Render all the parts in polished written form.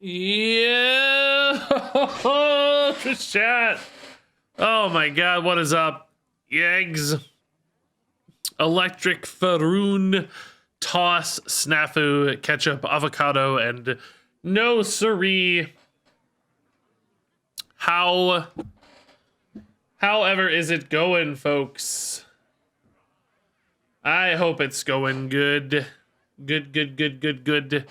Yeah. Just chat. Oh my god, what is up? Eggs. Electric Faroon. Toss, snafu, ketchup, avocado, and no siree. However is it going, folks? I hope it's going good. Good.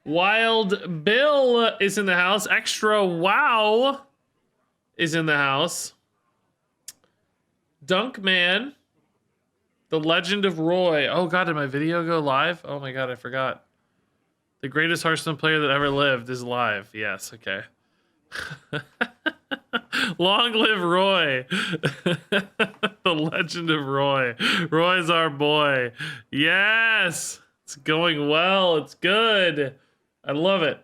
Wild Bill is in the house. Extra Wow is in the house. Dunkman. The Legend of Roy. Oh god, did my video go live? Oh my god, I forgot. The greatest Hearthstone player that ever lived is live. Yes, okay. Long live Roy. The Legend of Roy. Roy's our boy. Yes. It's going well. It's good. I love it.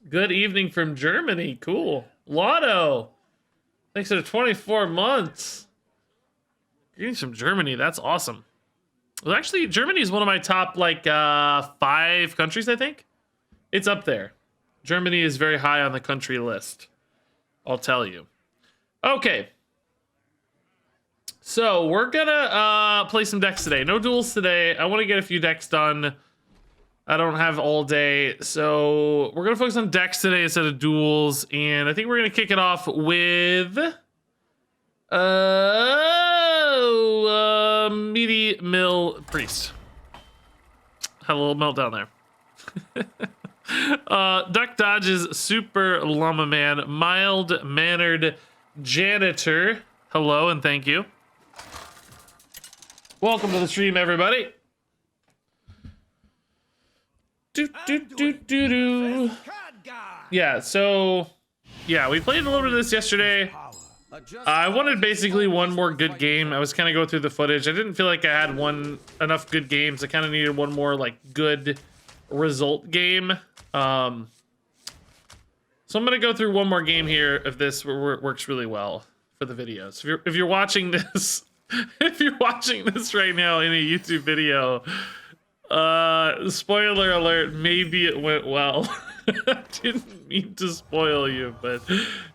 Good evening from Germany. Cool. Lotto. Thanks for the 24 months. Greetings from Germany. That's awesome. Well, actually, Germany is one of my top, like, 5 countries, I think. It's up there. Germany is very high on the country list. I'll tell you. Okay. So, we're gonna play some decks today. No duels today. I want to get a few decks done. I don't have all day. So, we're gonna focus on decks today instead of duels. And I think we're gonna kick it off with... Meaty Mill Priest. Had a little meltdown there. Duck Dodge's Super Llama Man, Mild Mannered Janitor. Hello and thank you. Welcome to the stream, everybody. Yeah, so we played a little bit of this yesterday. I wanted basically one more good game. I was kind of going through the footage. I didn't feel like I had enough good games. I kind of needed one more like good result game. So I'm gonna go through one more game here if this works really well for the videos. If you're watching this, if you're watching this right now in a YouTube video, spoiler alert, maybe it went well. I didn't mean to spoil you, but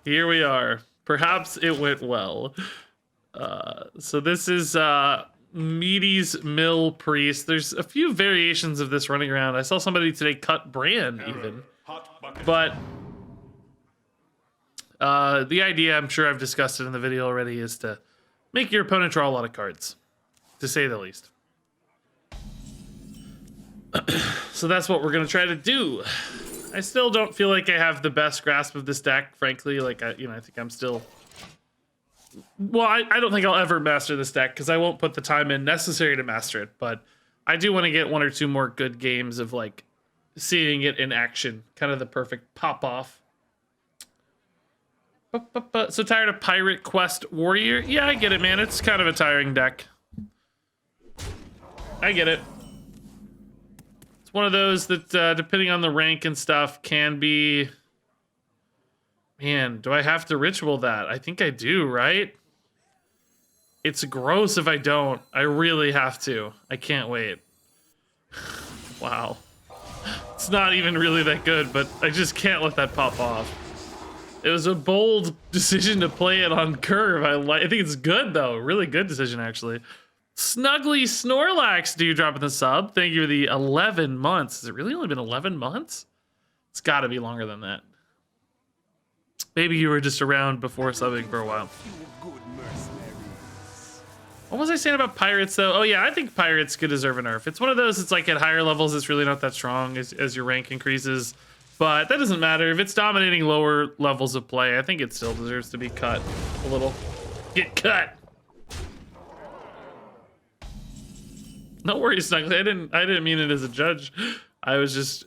here we are. Perhaps it went well. So this is Meaty's Mill Priest. There's a few variations of this running around. I saw somebody today cut Bran even. But the idea, I'm sure I've discussed it in the video already, is to make your opponent draw a lot of cards, to say the least. So that's what we're going to try to do. I still don't feel like I have the best grasp of this deck, frankly. Like, I think I'm still... Well, I don't think I'll ever master this deck because I won't put the time in necessary to master it. But I do want to get 1 or 2 more good games of, like, seeing it in action. Kind of the perfect pop-off. So tired of Pirate Quest Warrior? Yeah, I get it, man. It's kind of a tiring deck. I get it. It's one of those that, depending on the rank and stuff, can be... Man, do I have to ritual that? I think I do, right? It's gross if I don't. I really have to. I can't wait. Wow. It's not even really that good, but I just can't let that pop off. It was a bold decision to play it on curve. I think it's good, though. Really good decision, actually. Snuggly Snorlax, do you drop in the sub? Thank you for the 11 months. Has it really only been 11 months? It's got to be longer than that. Maybe you were just around before subbing for a while. What was I saying about pirates, though? Oh, yeah, I think pirates could deserve a nerf. It's one of those, it's like at higher levels, it's really not that strong as your rank increases. But that doesn't matter. If it's dominating lower levels of play, I think it still deserves to be cut a little. Get cut! No worries, Snuggly. I didn't mean it as a judge. I was just,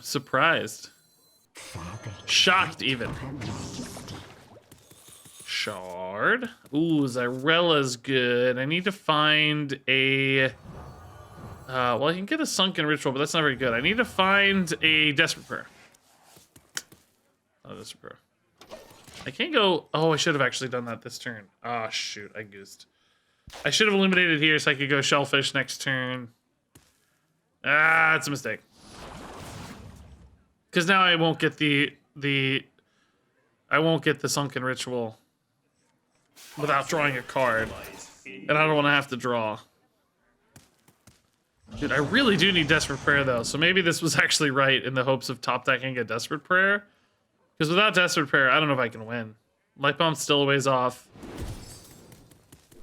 surprised. Shocked, even. Shard. Ooh, Zyrella's good. I need to find a... well, I can get a Sunken Ritual, but that's not very good. I need to find a Desperate Prayer. Oh, Desperate Prayer. I can't go... Oh, I should have actually done that this turn. Oh, shoot. I goosed. I should have eliminated here so I could go Shellfish next turn. Ah, it's a mistake. Because now I won't get the Sunken Ritual without drawing a card. And I don't want to have to draw. Dude, I really do need Desperate Prayer, though. So maybe this was actually right in the hopes of top decking a Desperate Prayer. Because without Desperate Prayer, I don't know if I can win. Light Bomb's still a ways off.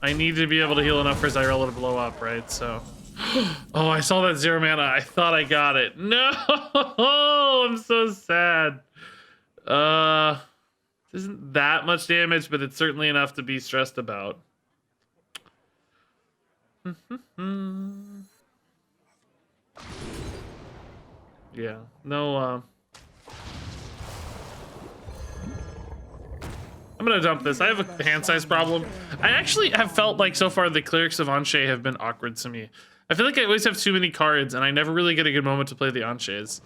I need to be able to heal enough for Zyrella to blow up, right? So... Oh, I saw that 0 mana. I thought I got it. No! I'm so sad. Isn't that much damage, but it's certainly enough to be stressed about. Yeah, no, I'm gonna dump this. I have a hand size problem. I actually have felt like so far the Clerics of Anshe have been awkward to me. I feel like I always have too many cards and I never really get a good moment to play the Anshes.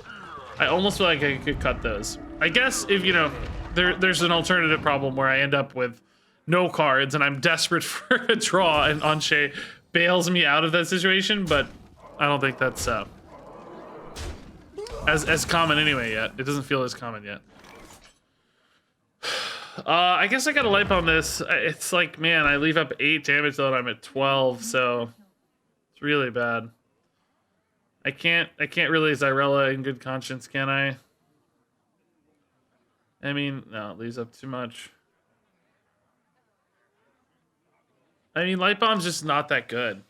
I almost feel like I could cut those. I guess if, you know, there's an alternative problem where I end up with no cards and I'm desperate for a draw and Anshe bails me out of that situation, but I don't think that's as common anyway yet. It doesn't feel as common yet. I guess I gotta Light Bomb this. It's like, man, I leave up 8 damage though and I'm at 12, so it's really bad. I can't really Zyrella in good conscience, can I? I mean, no, it leaves up too much. I mean, Light Bomb's just not that good.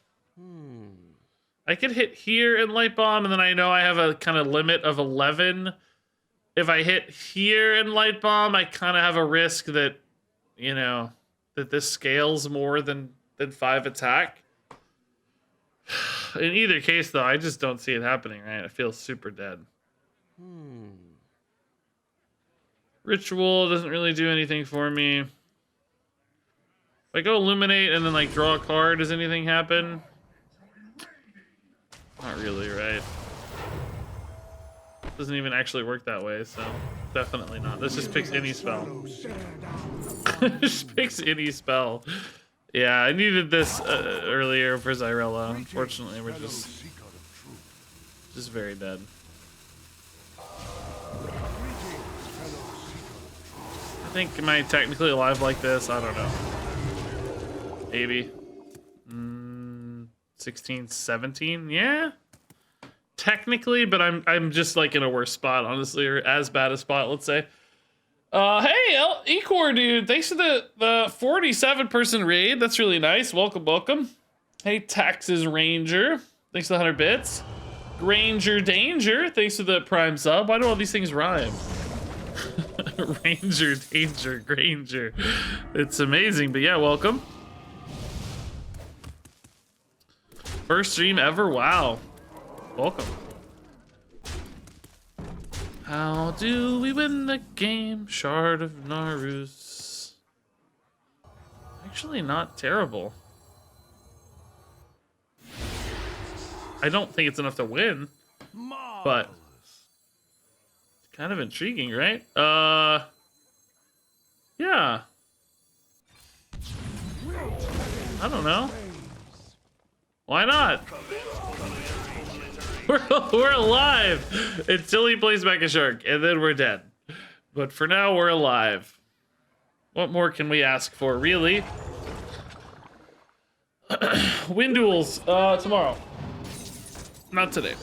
I could hit here and Light Bomb, and then I know I have a kind of limit of 11. If I hit here and Light Bomb, I kind of have a risk that, you know, that this scales more than 5 attack. In either case, though, I just don't see it happening, right? I feel super dead. Ritual doesn't really do anything for me. If I go Illuminate and then, like, draw a card, does anything happen? Not really, right? Doesn't even actually work that way, so definitely not. This just picks any spell. Just picks any spell. Yeah, I needed this earlier for Zyrella. Unfortunately, we're just very dead. I think, am I technically alive like this? I don't know. Maybe. 16, 17? Yeah. Technically, but I'm just like in a worse spot, honestly, or as bad a spot, let's say. Hey, Ecor, dude, thanks for the 47 person raid. That's really nice. Welcome, welcome. Hey, Taxes Ranger, thanks for the 100 bits. Granger Danger, thanks for the prime sub. Why do all these things rhyme? Ranger Danger Granger. It's amazing, but yeah, welcome. First stream ever. Wow. Welcome. How do we win the game? Shard of Narus. Actually, not terrible. I don't think it's enough to win, but it's kind of intriguing, right? Yeah. I don't know. Why not? We're alive until he plays back a shark, and then we're dead. But for now, we're alive. What more can we ask for, really? Wind duels tomorrow. Not today.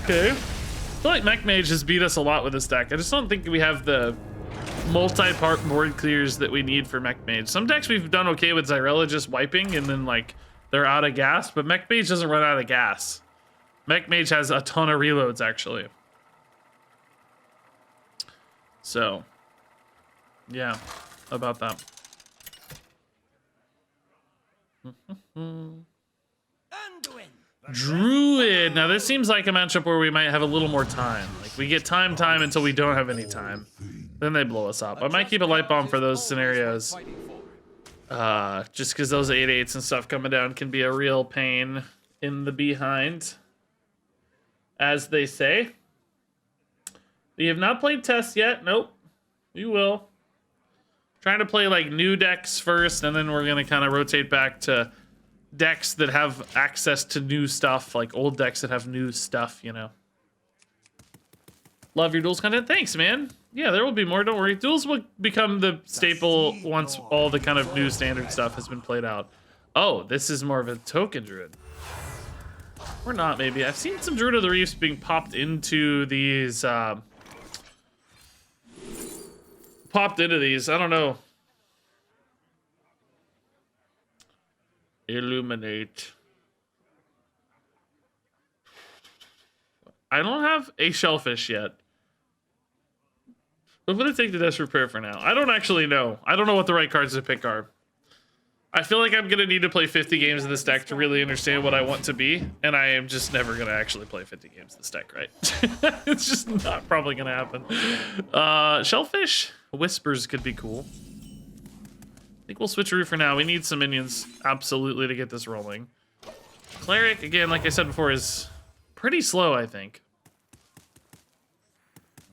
Okay. I feel like Mech Mage has beat us a lot with this deck. I just don't think we have the multi-part board clears that we need for Mech Mage. Some decks we've done okay with Zyrella just wiping and then like they're out of gas, but Mech Mage doesn't run out of gas. Mech Mage has a ton of reloads actually. So yeah, about that. Druid. Now this seems like a matchup where we might have a little more time. Like we get time until we don't have any time. Then they blow us up. I might keep a Light Bomb for those scenarios. Just because those 8/8s and stuff coming down can be a real pain in the behind. As they say. We have not played Test yet. Nope. We will. Trying to play like new decks first, and then we're going to kind of rotate back to decks that have access to new stuff, like old decks that have new stuff, you know. Love your duels content. Thanks, man. Yeah, there will be more. Don't worry. Duels will become the staple once all the kind of new standard stuff has been played out. Oh, this is more of a token druid. Or not, maybe. I've seen some Druid of the Reefs being popped into these. I don't know. Illuminate. I don't have a Shellfish yet. I'm gonna take the Desperate Prayer for now. I don't actually know. I don't know what the right cards to pick are. I feel like I'm gonna need to play 50 games in this deck to really understand what I want to be, and I am just never gonna actually play 50 games in this deck, right? It's just not probably gonna happen. Shellfish Whispers could be cool. I think we'll switcheroo for now. We need some minions, absolutely, to get this rolling. Cleric, again, like I said before, is pretty slow, I think.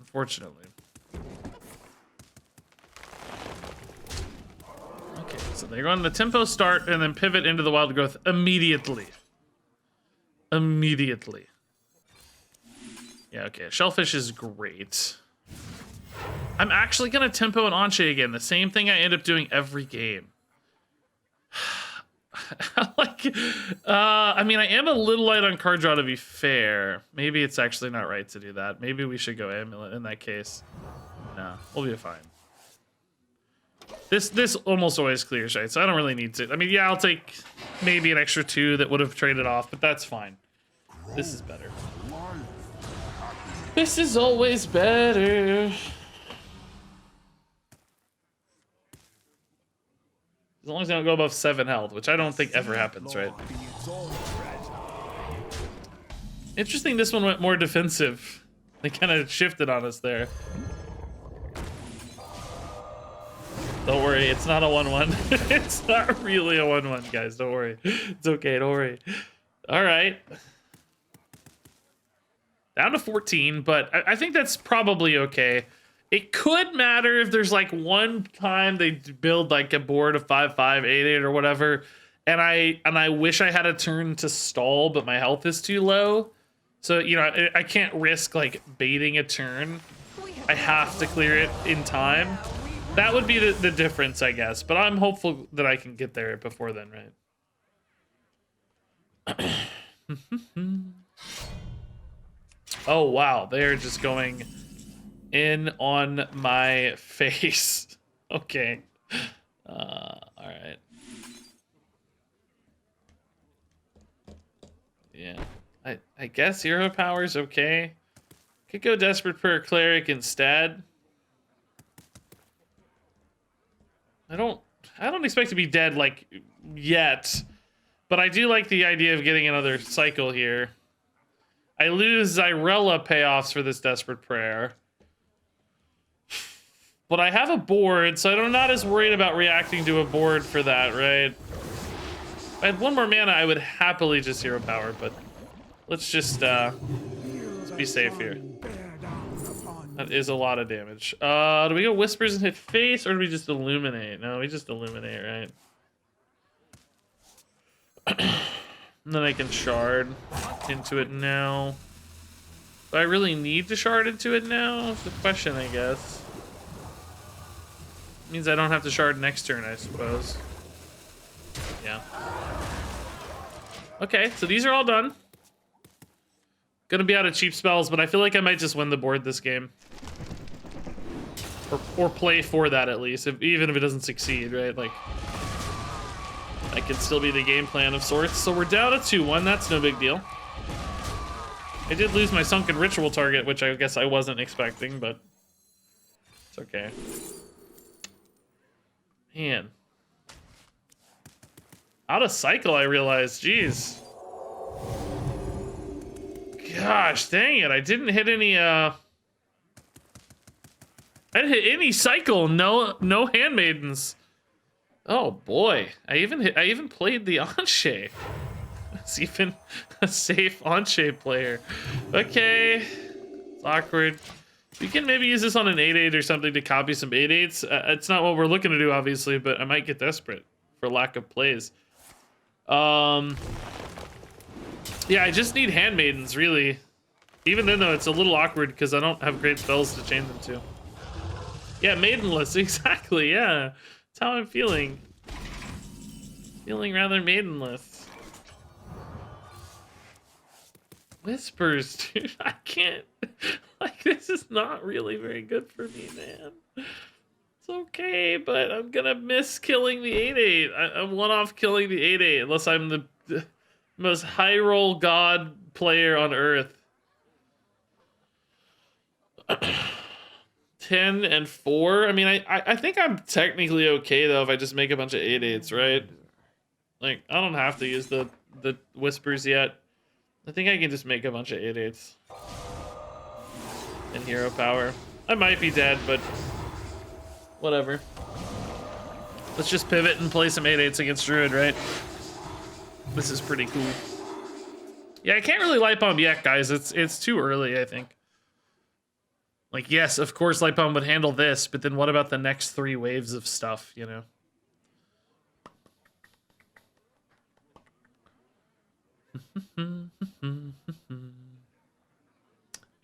Unfortunately. Okay, so they're going to tempo start and then pivot into the wild growth immediately. Immediately. Yeah, okay. Shellfish is great. I'm actually going to tempo an Anshe again. The same thing I end up doing every game. I mean, I am a little light on card draw, to be fair. Maybe it's actually not right to do that. Maybe we should go Amulet in that case. No, we'll be fine. This almost always clears, right? So I don't really need to. I mean, yeah, I'll take maybe an extra 2 that would have traded off, but that's fine. This is better. This is always better. As long as I don't go above 7 health, which I don't think ever happens, right? Interesting, this one went more defensive. They kind of shifted on us there. Don't worry, it's not a 1-1. It's not really a 1-1, guys. Don't worry. It's okay, don't worry. All right. Down to 14, but I think that's probably okay. It could matter if there's like one time they build like a board of 5/5, 8/8 or whatever, and I wish I had a turn to stall, but my health is too low. So, you know, I can't risk like baiting a turn. I have to clear it in time. That would be the difference, I guess. But I'm hopeful that I can get there before then, right? Oh, wow. They're just going in on my face. Okay. All right. Yeah. I guess Hero Power's okay. Could go Desperate Prayer Cleric instead. I don't expect to be dead like yet, but I do like the idea of getting another cycle here. I lose Zyrella payoffs for this Desperate Prayer. But I have a board, so I'm not as worried about reacting to a board for that, right? If I had 1 more mana, I would happily just Hero Power, but let's just let's be safe here. That is a lot of damage. Do we go Whispers and hit face, or do we just Illuminate? No, we just Illuminate, right? And then I can Shard into it now. Do I really need to Shard into it now? That's the question, I guess. Means I don't have to Shard next turn, I suppose. Yeah. Okay, so these are all done. Gonna be out of cheap spells, but I feel like I might just win the board this game. Or play for that at least, even if it doesn't succeed, right? Like, that could still be the game plan of sorts. So we're down to 2-1, that's no big deal. I did lose my Sunken Ritual target, which I guess I wasn't expecting, but it's okay. Man. Out of cycle, I realized. Jeez. Gosh, dang it. I didn't hit any, I didn't hit any cycle. No Handmaidens. Oh, boy. I even played the Anshe. It's even a safe Anshe player. Okay. It's awkward. We can maybe use this on an 8/8 or something to copy some 8/8s. It's not what we're looking to do, obviously, but I might get desperate for lack of plays. Yeah, I just need handmaidens, really. Even then, though, it's a little awkward because I don't have great spells to chain them to. Yeah, maidenless, exactly, yeah. That's how I'm feeling. Feeling rather maidenless. Whispers, dude, I can't. Like, this is not really very good for me, man. It's okay, but I'm gonna miss killing the 8/8. I'm one off killing the 8/8, unless I'm the most high roll god player on earth. 10 and 4. I mean, I think I'm technically okay though if I just make a bunch of 8/8s, right? Like, I don't have to use the whispers yet. I think I can just make a bunch of 8/8s and hero power. I might be dead, but whatever. Let's just pivot and play some 8/8s against Druid, right? This is pretty cool. Yeah, I can't really light bomb yet, guys. It's too early, I think. Like, yes, of course light bomb would handle this, but then what about the next 3 waves of stuff, you know?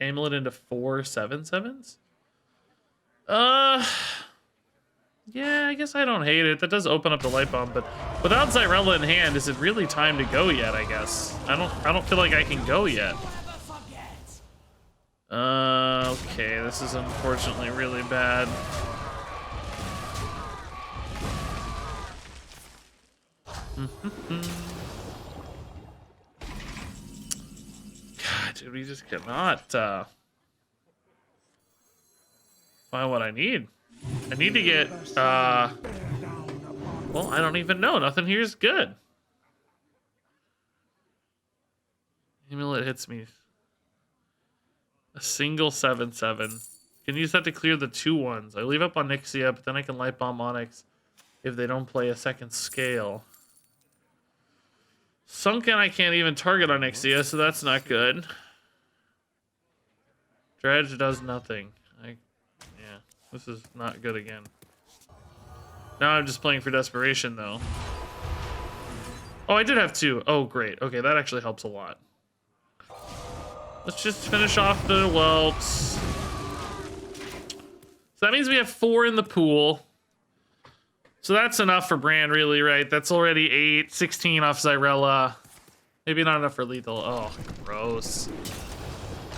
Amulet into 4 7/7s? Yeah, I guess I don't hate it. That does open up the light bomb, but without Zyrella in hand, is it really time to go yet, I guess? I don't feel like I can go yet. Okay, this is unfortunately really bad. God, dude, we just cannot find what I need. I need to get, well, I don't even know. Nothing here is good. Amulet hits me. A single 7/7. Can use that to clear the 2/1s. I leave up on Nixia, but then I can light bomb Onyx if they don't play a second scale. Sunken I can't even target on Nixia, so that's not good. Dredge does nothing. Yeah, this is not good again. Now I'm just playing for desperation, though. Oh, I did have 2. Oh, great. Okay, that actually helps a lot. Let's just finish off the whelps. So that means we have 4 in the pool. So that's enough for Brand, really, right? That's already 8, 16 off Zyrella. Maybe not enough for lethal. Oh, gross.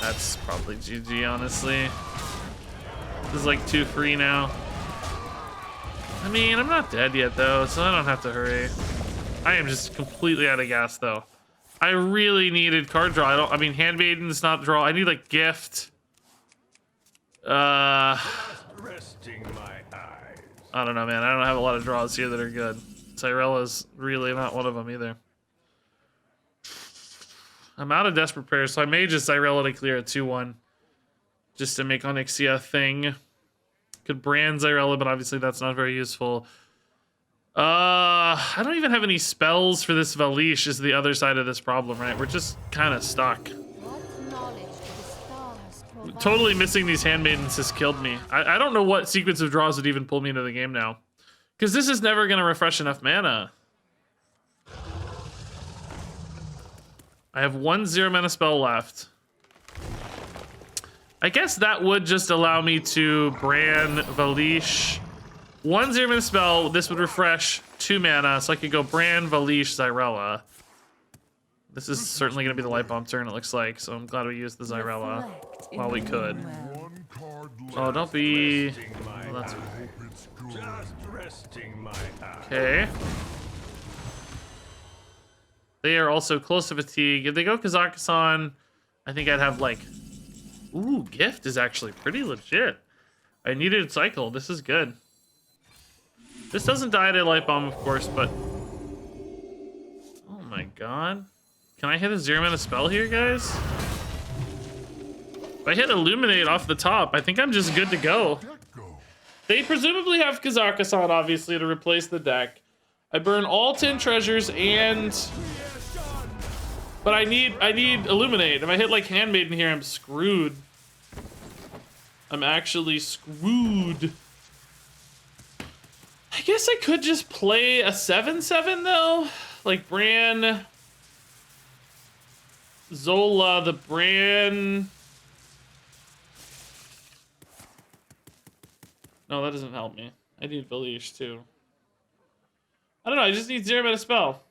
That's probably GG, honestly. This is like 2 free now. I mean, I'm not dead yet, though, so I don't have to hurry. I am just completely out of gas, though. I really needed card draw. I mean, Handmaiden's not draw. I need, like, gift. Resting my eyes. I don't know, man. I don't have a lot of draws here that are good. Cyrella's really not one of them either. I'm out of Desperate Prayers, so I may just Zyrella to clear a 2/1. Just to make Onyxia a thing. Could brand Zyrella, but obviously that's not very useful. I don't even have any spells for this Valish is the other side of this problem, right? We're just kind of stuck. Totally missing these Handmaidens has killed me. I don't know what sequence of draws would even pull me into the game now. Because this is never going to refresh enough mana. I have 1 0 mana spell left. I guess that would just allow me to brand Valish. 1 0 mana spell, this would refresh 2 mana, so I could go brand Valish Zyrella. This is certainly going to be the light bomb turn, it looks like, so I'm glad we used the Zyrella while we could. Oh, don't be... Oh, that's... Okay. They are also close to fatigue. If they go Kazakhstan, I think I'd have like... Ooh, gift is actually pretty legit. I needed cycle. This is good. This doesn't die to light bomb, of course, but... Oh my god. Can I hit a 0 mana spell here, guys? If I hit Illuminate off the top, I think I'm just good to go. They presumably have Kazakhstan, obviously, to replace the deck. I burn all 10 treasures and... But I need Illuminate. If I hit like Handmaiden here, I'm screwed. I'm actually screwed. I guess I could just play a 7/7 though. like Bran, Zola, the Bran. No, that doesn't help me. I need Voyage too. I don't know, I just need 0 mana spell.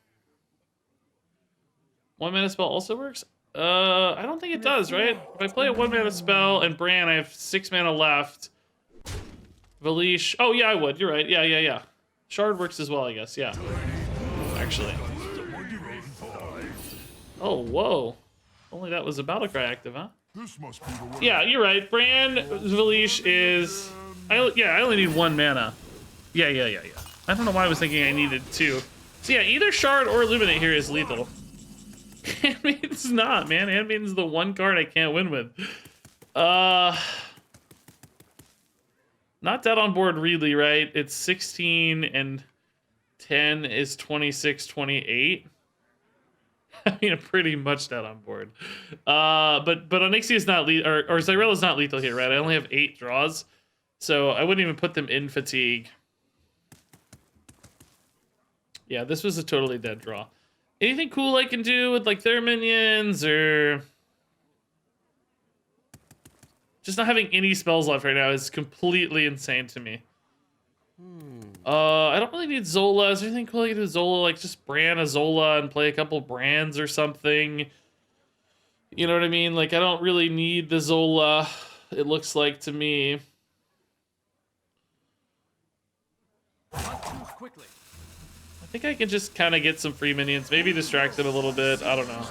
1 mana spell also works? I don't think it does, right? If I play a 1 mana spell and Bran, I have 6 mana left. Voyage. Oh, yeah, I would. You're right. Yeah. Shard works as well, I guess. Yeah. Actually. Oh, whoa. Only that was a Battlecry active, huh? Yeah, you're right. Bran, Voyage is... I only need 1 mana. Yeah. I don't know why I was thinking I needed 2. So yeah, either Shard or Illuminate here is lethal. Handmaiden's not, man. Handmaiden's the one card I can't win with. Not dead on board really, right? It's 16 and 10 is 26, 28. I mean, I'm pretty much dead on board. But Onyxia is not lethal, or Zyrella's not lethal here, right? I only have 8 draws, so I wouldn't even put them in fatigue. Yeah, this was a totally dead draw. Anything cool I can do with like their minions or just not having any spells left right now is completely insane to me. I don't really need Zola. Is there anything cool I can do with Zola? Like just Bran a Zola and play a couple Brans or something. You know what I mean? Like I don't really need the Zola, it looks like to me. Quickly. I think I can just kind of get some free minions, maybe distract them a little bit. I don't know.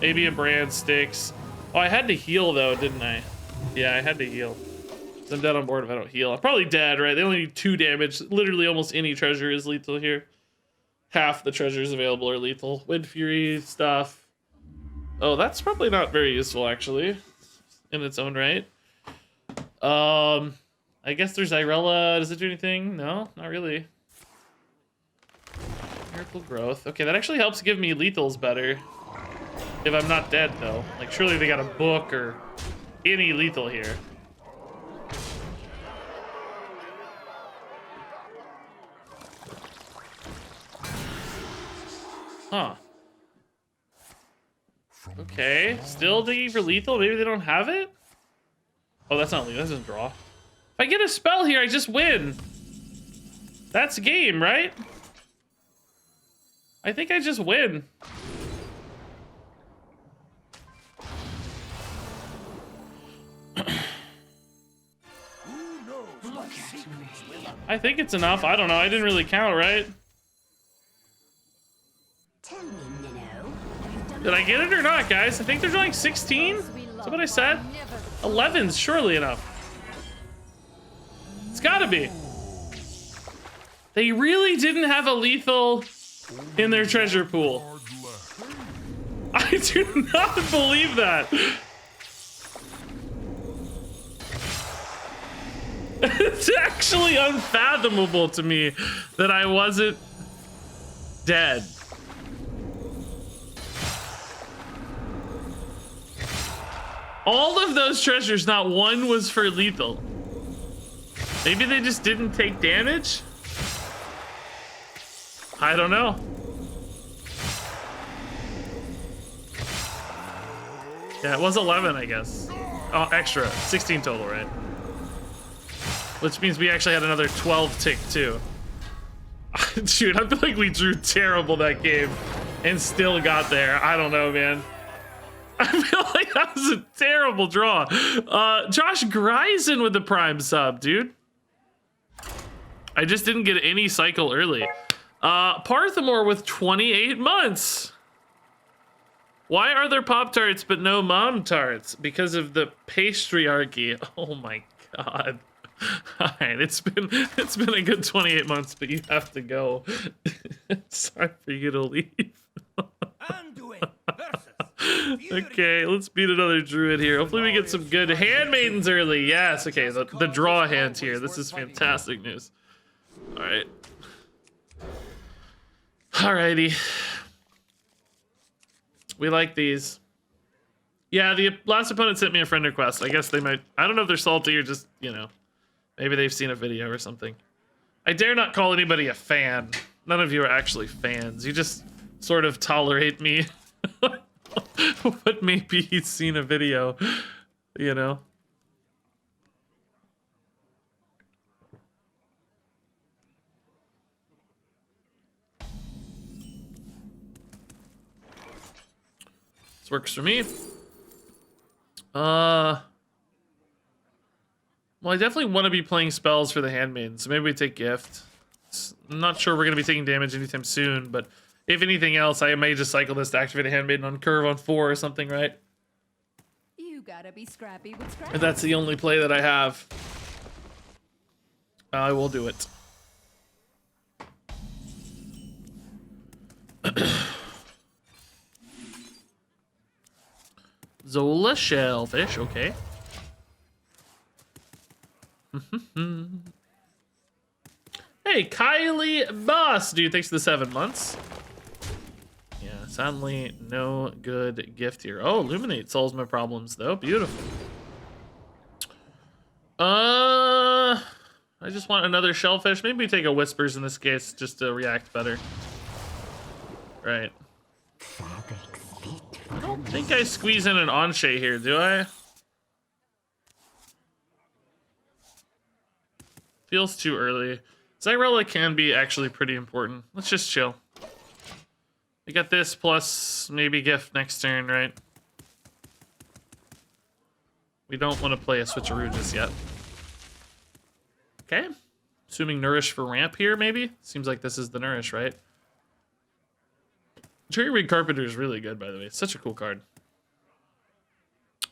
Maybe a Bran sticks. Oh, I had to heal though, didn't I? Yeah, I had to heal. I'm dead on board if I don't heal. I'm probably dead, right? They only need 2 damage. Literally almost any treasure is lethal here. Half the treasures available are lethal. Wind Fury stuff. Oh, that's probably not very useful actually, in its own right. I guess there's Yrella. Does it do anything? No, not really. Miracle Growth. Okay, that actually helps give me lethals better. If I'm not dead, though. Like, surely they got a book or any lethal here. Huh. Okay, still digging for lethal? Maybe they don't have it? Oh, that's not lethal. That doesn't draw. If I get a spell here, I just win. That's game, right? I think I just win. I think it's enough. I don't know. I didn't really count, right? Did I get it or not, guys? I think there's only 16. Is that what I said? 11's surely enough. It's gotta be. They really didn't have a lethal in their treasure pool. I do not believe that. It's actually unfathomable to me that I wasn't dead. All of those treasures, not one was for lethal. Maybe they just didn't take damage? I don't know. Yeah, it was 11, I guess. Oh, extra. 16 total, right? Which means we actually had another 12 tick, too. Dude, I feel like we drew terrible that game and still got there. I don't know, man. I feel like that was a terrible draw. Josh Greisen with the Prime sub, dude. I just didn't get any cycle early. Parthamore with 28 months. Why are there Pop-Tarts but no Mom-Tarts? Because of the patriarchy. Oh my god. Alright, it's been a good 28 months, but you have to go. Sorry for you to leave. Okay, let's beat another druid here. Hopefully we get some good handmaidens early. Yes, okay, the draw hand here. This is fantastic news. Alright. Alrighty. We like these. Yeah, the last opponent sent me a friend request. I guess they might... I don't know if they're salty or just, you know... Maybe they've seen a video or something. I dare not call anybody a fan. None of you are actually fans. You just sort of tolerate me. What maybe he's seen a video, you know? This works for me. Well, I definitely want to be playing spells for the handmaiden, so maybe we take gift. I'm not sure we're going to be taking damage anytime soon, but if anything else, I may just cycle this to activate a handmaiden on curve on 4 or something, right? You gotta be scrappy with scrappy. If that's the only play that I have, I will do it. Zola Shellfish, okay. Hey, Kylie Boss, dude, thanks for the 7 months. Yeah, sadly, no good gift here. Oh, Illuminate solves my problems, though. Beautiful. I just want another Shellfish. Maybe we take a Whispers in this case, just to react better. Right. I don't think I squeeze in an Anshe here, do I? Feels too early. Zyrella can be actually pretty important. Let's just chill. We got this plus maybe gift next turn, right? We don't want to play a switcheroo just yet. Okay. Assuming Nourish for ramp here, maybe? Seems like this is the Nourish, right? Jerry Rig Carpenter is really good, by the way. It's such a cool card.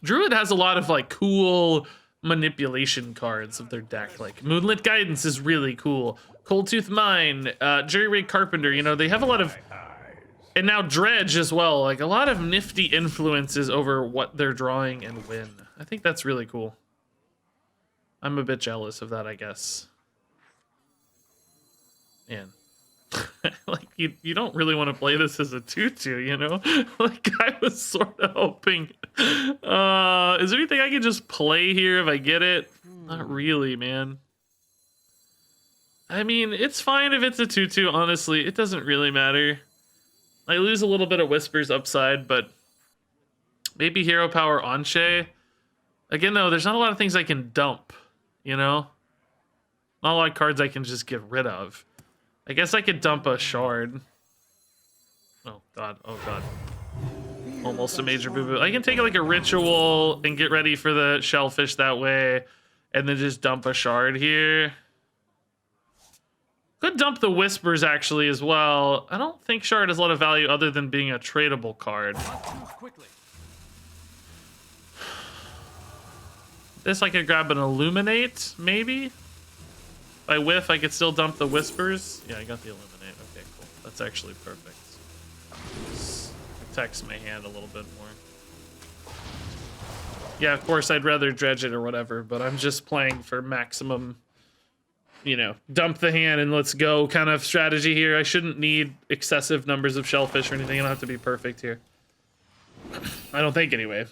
Druid has a lot of, like, cool manipulation cards of their deck. Like, Moonlit Guidance is really cool. Cold Tooth Mine, Jerry Rig Carpenter, you know, they have a lot of... And now Dredge as well. Like, a lot of nifty influences over what they're drawing and when. I think that's really cool. I'm a bit jealous of that, I guess. Man. Like, you don't really want to play this as a 2/2, you know? Like, I was sort of hoping. Is there anything I can just play here if I get it? Not really, man. I mean, it's fine if it's a 2/2, honestly. It doesn't really matter. I lose a little bit of Whispers upside, but maybe Hero Power Anshe. Again, though, there's not a lot of things I can dump, you know? Not a lot of cards I can just get rid of. I guess I could dump a Shard. Oh, God. Oh, God. Almost a major boo-boo. I can take, like, a Ritual and get ready for the Shellfish that way, and then just dump a Shard here. Could dump the Whispers, actually, as well. I don't think Shard has a lot of value other than being a tradable card. This I could grab an Illuminate, maybe? If I whiff, I could still dump the Whispers. Yeah, I got the Illuminate. Okay, cool. That's actually perfect. This protects my hand a little bit more. Yeah, of course, I'd rather dredge it or whatever, but I'm just playing for maximum, you know, dump the hand and let's go kind of strategy here. I shouldn't need excessive numbers of Shellfish or anything. I don't have to be perfect here. I don't think, anyway.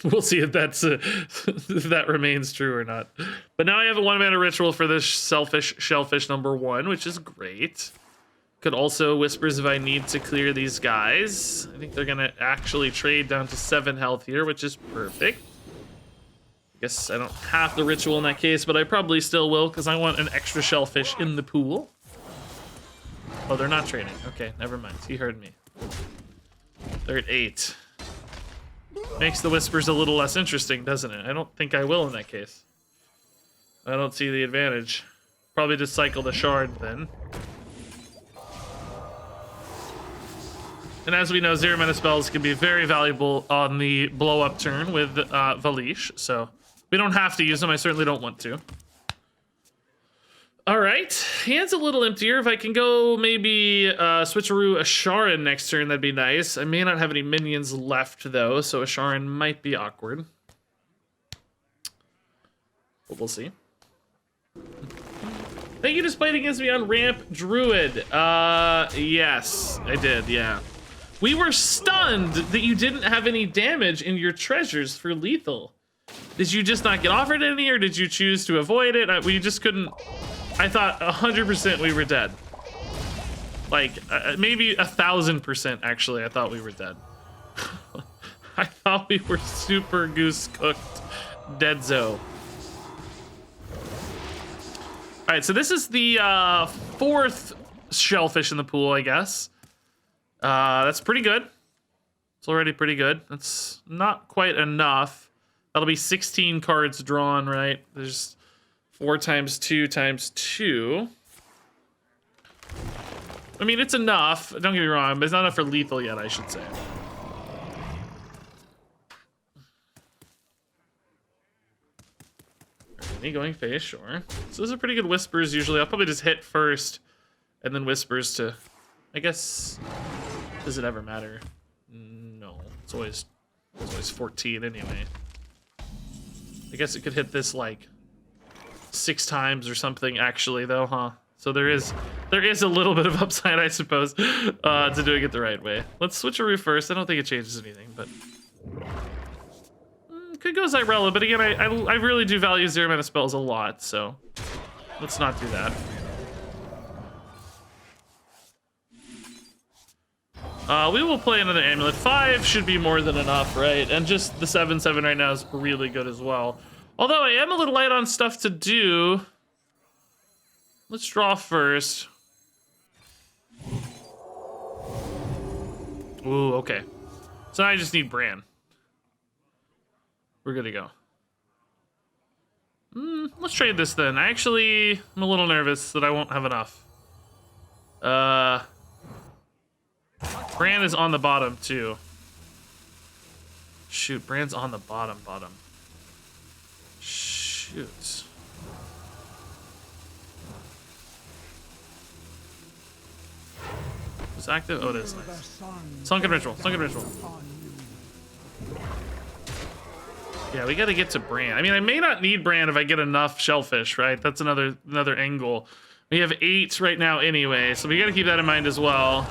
We'll see if that's if that remains true or not. But now I have a 1-mana Ritual for this Shellfish number 1, which is great. Could also Whispers if I need to clear these guys. I think they're gonna actually trade down to 7 health here, which is perfect. I guess I don't have the Ritual in that case, but I probably still will because I want an extra Shellfish in the pool. Oh, they're not trading. Okay, never mind. He heard me. They're at 8. Makes the Whispers a little less interesting, doesn't it? I don't think I will in that case. I don't see the advantage. Probably just cycle the Shard then. And as we know, 0-mana spells can be very valuable on the blow-up turn with Valish, so we don't have to use them. I certainly don't want to. All right, hand's a little emptier. If I can go maybe switcheroo Asharin next turn, that'd be nice. I may not have any minions left, though, so Asharin might be awkward. But we'll see. Thank you for playing against me on Ramp Druid. Yes, I did, yeah. We were stunned that you didn't have any damage in your treasures for lethal. Did you just not get offered any, or did you choose to avoid it? We just couldn't... I thought 100% we were dead. Like, maybe 1,000% actually, I thought we were dead. I thought we were super goose cooked deadzo. All right, so this is the 4th shellfish in the pool, I guess. That's pretty good. It's already pretty good. That's not quite enough. That'll be 16 cards drawn, right? There's 4 times 2 times 2. I mean, it's enough. Don't get me wrong, but it's not enough for lethal yet, I should say. Me going face, sure. So those are pretty good whispers usually. I'll probably just hit first and then whispers to, I guess, does it ever matter? No, it's always 14 anyway. I guess it could hit this like 6 times or something actually though, huh? So there is a little bit of upside, I suppose, to doing it the right way. Let's switch a roof first. I don't think it changes anything, but could go Zyrella, but again, I really do value 0 mana spells a lot, so let's not do that. We will play another amulet. 5 should be more than enough, right? And just the 7/7 right now is really good as well. Although I am a little light on stuff to do. Let's draw first. Ooh, okay. So I just need Bran. We're good to go. Let's trade this then. I'm a little nervous that I won't have enough. Bran is on the bottom too. Shoot, Bran's on the bottom. Shoot. Is active? Oh, it is. Nice. Sunken Ritual. Yeah, we gotta get to Bran. I mean, I may not need Bran if I get enough shellfish, right? That's another angle. We have 8 right now anyway, so we gotta keep that in mind as well.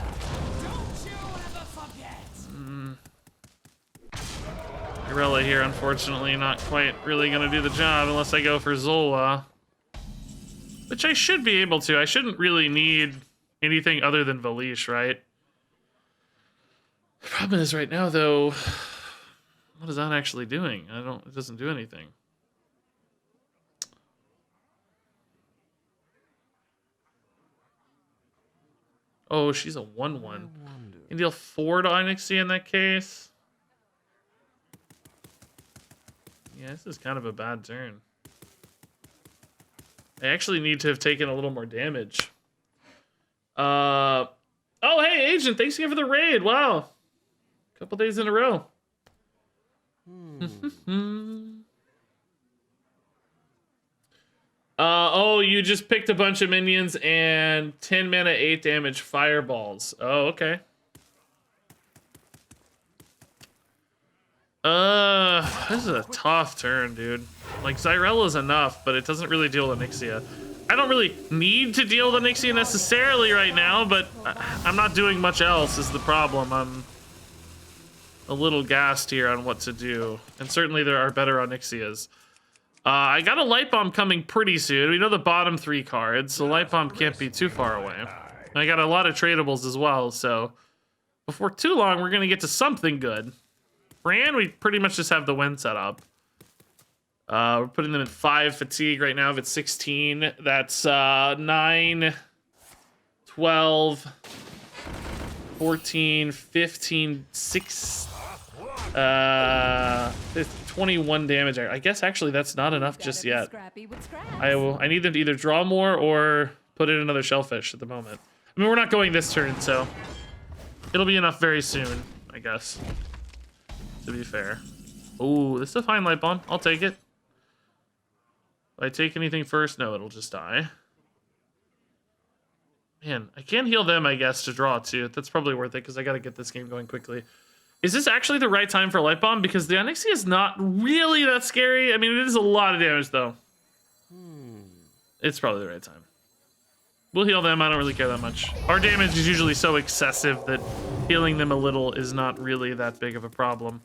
Zyrella here, unfortunately, not quite really gonna do the job unless I go for Zola. Which I should be able to. I shouldn't really need anything other than Voyage, right? The problem is right now, though, what is that actually doing? It doesn't do anything. Oh, she's a 1/1. Can deal 4 to Onyxia in that case. Yeah, this is kind of a bad turn. I actually need to have taken a little more damage. Oh, hey, Agent, thanks again for the raid. Wow. Couple days in a row. Oh, you just picked a bunch of minions and 10 mana, 8 damage fireballs. Oh, okay. This is a tough turn, dude. Like, Zyrella's enough, but it doesn't really deal with Onyxia. I don't really need to deal with Onyxia necessarily right now, but I'm not doing much else is the problem. I'm a little gassed here on what to do. And certainly there are better Onyxias. I got a Light Bomb coming pretty soon. We know the bottom 3 cards, so Light Bomb can't be too far away. And I got a lot of tradables as well, so before too long, we're going to get to something good. Bran, we pretty much just have the win set up. We're putting them at 5 fatigue right now. If it's 16, that's 9, 12, 14, 15, 6, 21 damage. I guess actually that's not enough just yet. I need them to either draw more or put in another shellfish at the moment. I mean, we're not going this turn, so it'll be enough very soon, I guess. To be fair. Oh, this is a fine Light Bomb. I'll take it. If I take anything first, no, it'll just die. Man, I can heal them, I guess, to draw too. That's probably worth it because I got to get this game going quickly. Is this actually the right time for Light Bomb? Because the Onyxia is not really that scary. I mean, it is a lot of damage, though. It's probably the right time. We'll heal them. I don't really care that much. Our damage is usually so excessive that healing them a little is not really that big of a problem.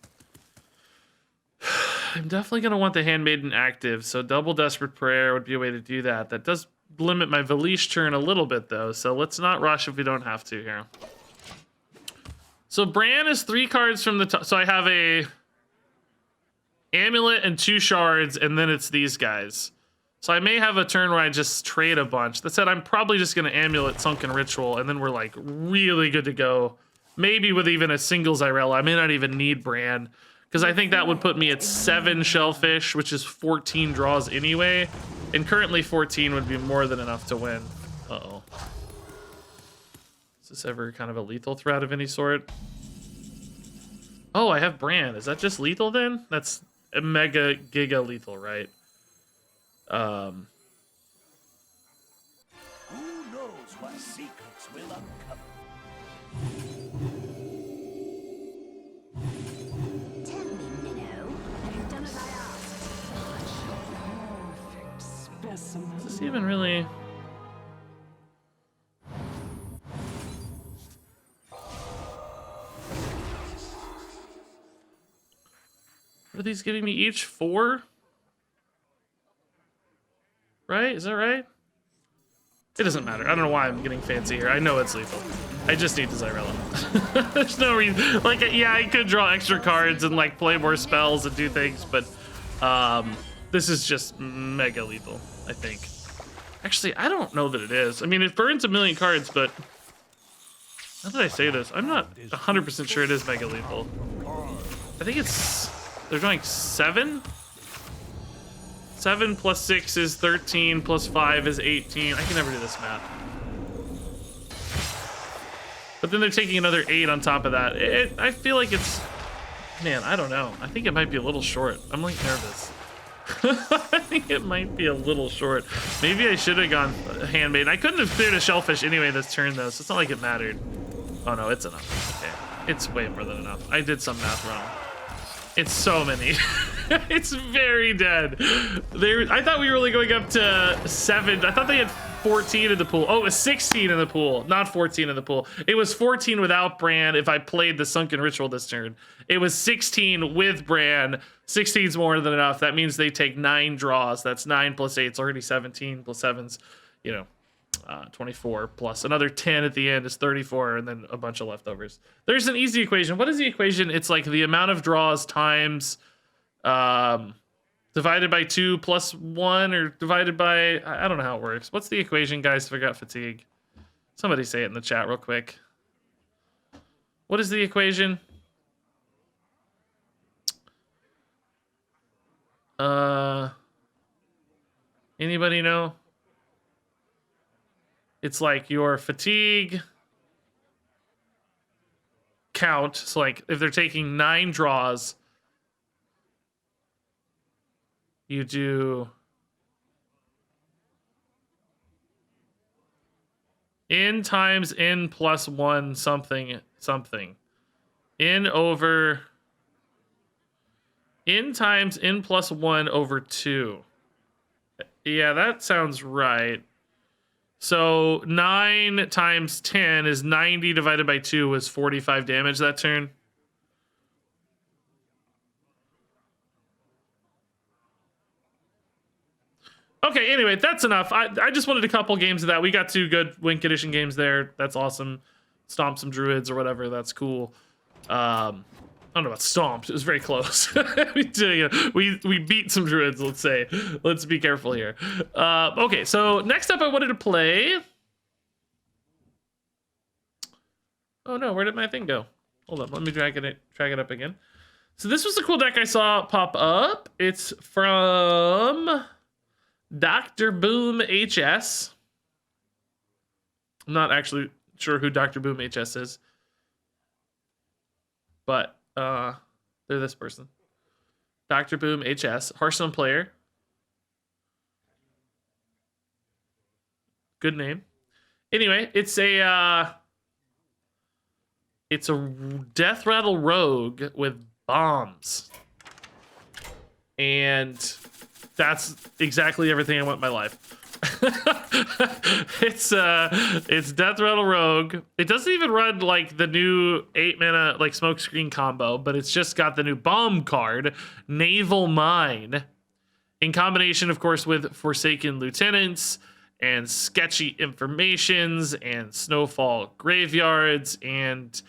I'm definitely going to want the Handmaiden active, so double Desperate Prayer would be a way to do that. That does limit my Voyage turn a little bit though, so let's not rush if we don't have to here. So Bran is 3 cards from the top. So I have a amulet and 2 shards, and then it's these guys. So I may have a turn where I just trade a bunch. That said, I'm probably just gonna amulet Sunken Ritual, and then we're like really good to go. Maybe with even a single Zyrella. I may not even need Bran, because I think that would put me at 7 shellfish, which is 14 draws anyway. And currently 14 would be more than enough to win. Uh-oh. Is this ever kind of a lethal threat of any sort? Oh, I have Bran. Is that just lethal then? That's a mega giga lethal, right? Who knows what secrets will uncover? Tell me, Minnow, have you done as I asked? Is this even really... What are these giving me each? 4? Right? Is that right? It doesn't matter. I don't know why I'm getting fancy here. I know it's lethal. I just need the Zyrella. There's no reason. Like, yeah, I could draw extra cards and like play more spells and do things, but this is just mega lethal, I think. Actually, I don't know that it is. I mean, it burns a million cards, but how did I say this? I'm not 100% sure it is mega lethal. I think it's... They're drawing 7? 7 plus 6 is 13, plus 5 is 18. I can never do this math. But then they're taking another 8 on top of that. I feel like it's... Man, I don't know. I think it might be a little short. I'm like nervous. I think it might be a little short. Maybe I should have gone Handmaiden. I couldn't have cleared a shellfish anyway this turn though, so it's not like it mattered. Oh no, it's enough. Okay. It's way more than enough. I did some math wrong. It's so many. It's very dead. I thought we were really going up to 7. I thought they had 14 in the pool. Oh, it was 16 in the pool, not 14 in the pool. It was 14 without Bran if I played the Sunken Ritual this turn. It was 16 with Bran. 16 is more than enough. That means they take 9 draws. That's 9 plus 8. It's already 17 plus 7's, 24 plus another 10 at the end is 34, and then a bunch of leftovers. There's an easy equation. What is the equation? It's like the amount of draws times divided by 2 plus 1, or divided by, I don't know how it works. What's the equation, guys, to figure out fatigue? Somebody say it in the chat real quick. What is the equation? Anybody know? It's like your fatigue count. So like if they're taking 9 draws, you do n times n plus 1 something something. N over n times n plus 1 over 2. Yeah, that sounds right. So 9 times 10 is 90 divided by 2 was 45 damage that turn. Okay, anyway, that's enough. I just wanted a couple games of that. We got 2 good Wink Edition games there. That's awesome. Stomp some druids or whatever. That's cool. I don't know about stomped. It was very close. we beat some druids, let's say. Let's be careful here. Okay, so next up I wanted to play... Oh no, where did my thing go? Hold up, let me drag it up again. So this was a cool deck I saw pop up. It's from Dr. Boom HS. I'm not actually sure who Dr. Boom HS is, but they're this person. Dr. Boom HS, Hearthstone player. Good name. Anyway, it's a Death Rattle Rogue with bombs. And that's exactly everything I want in my life. It's Death Rattle Rogue. It doesn't even run like the new 8 mana like Smokescreen combo, but it's just got the new bomb card, Naval Mine, in combination, of course, with Forsaken Lieutenants and sketchy informations and snowfall graveyards and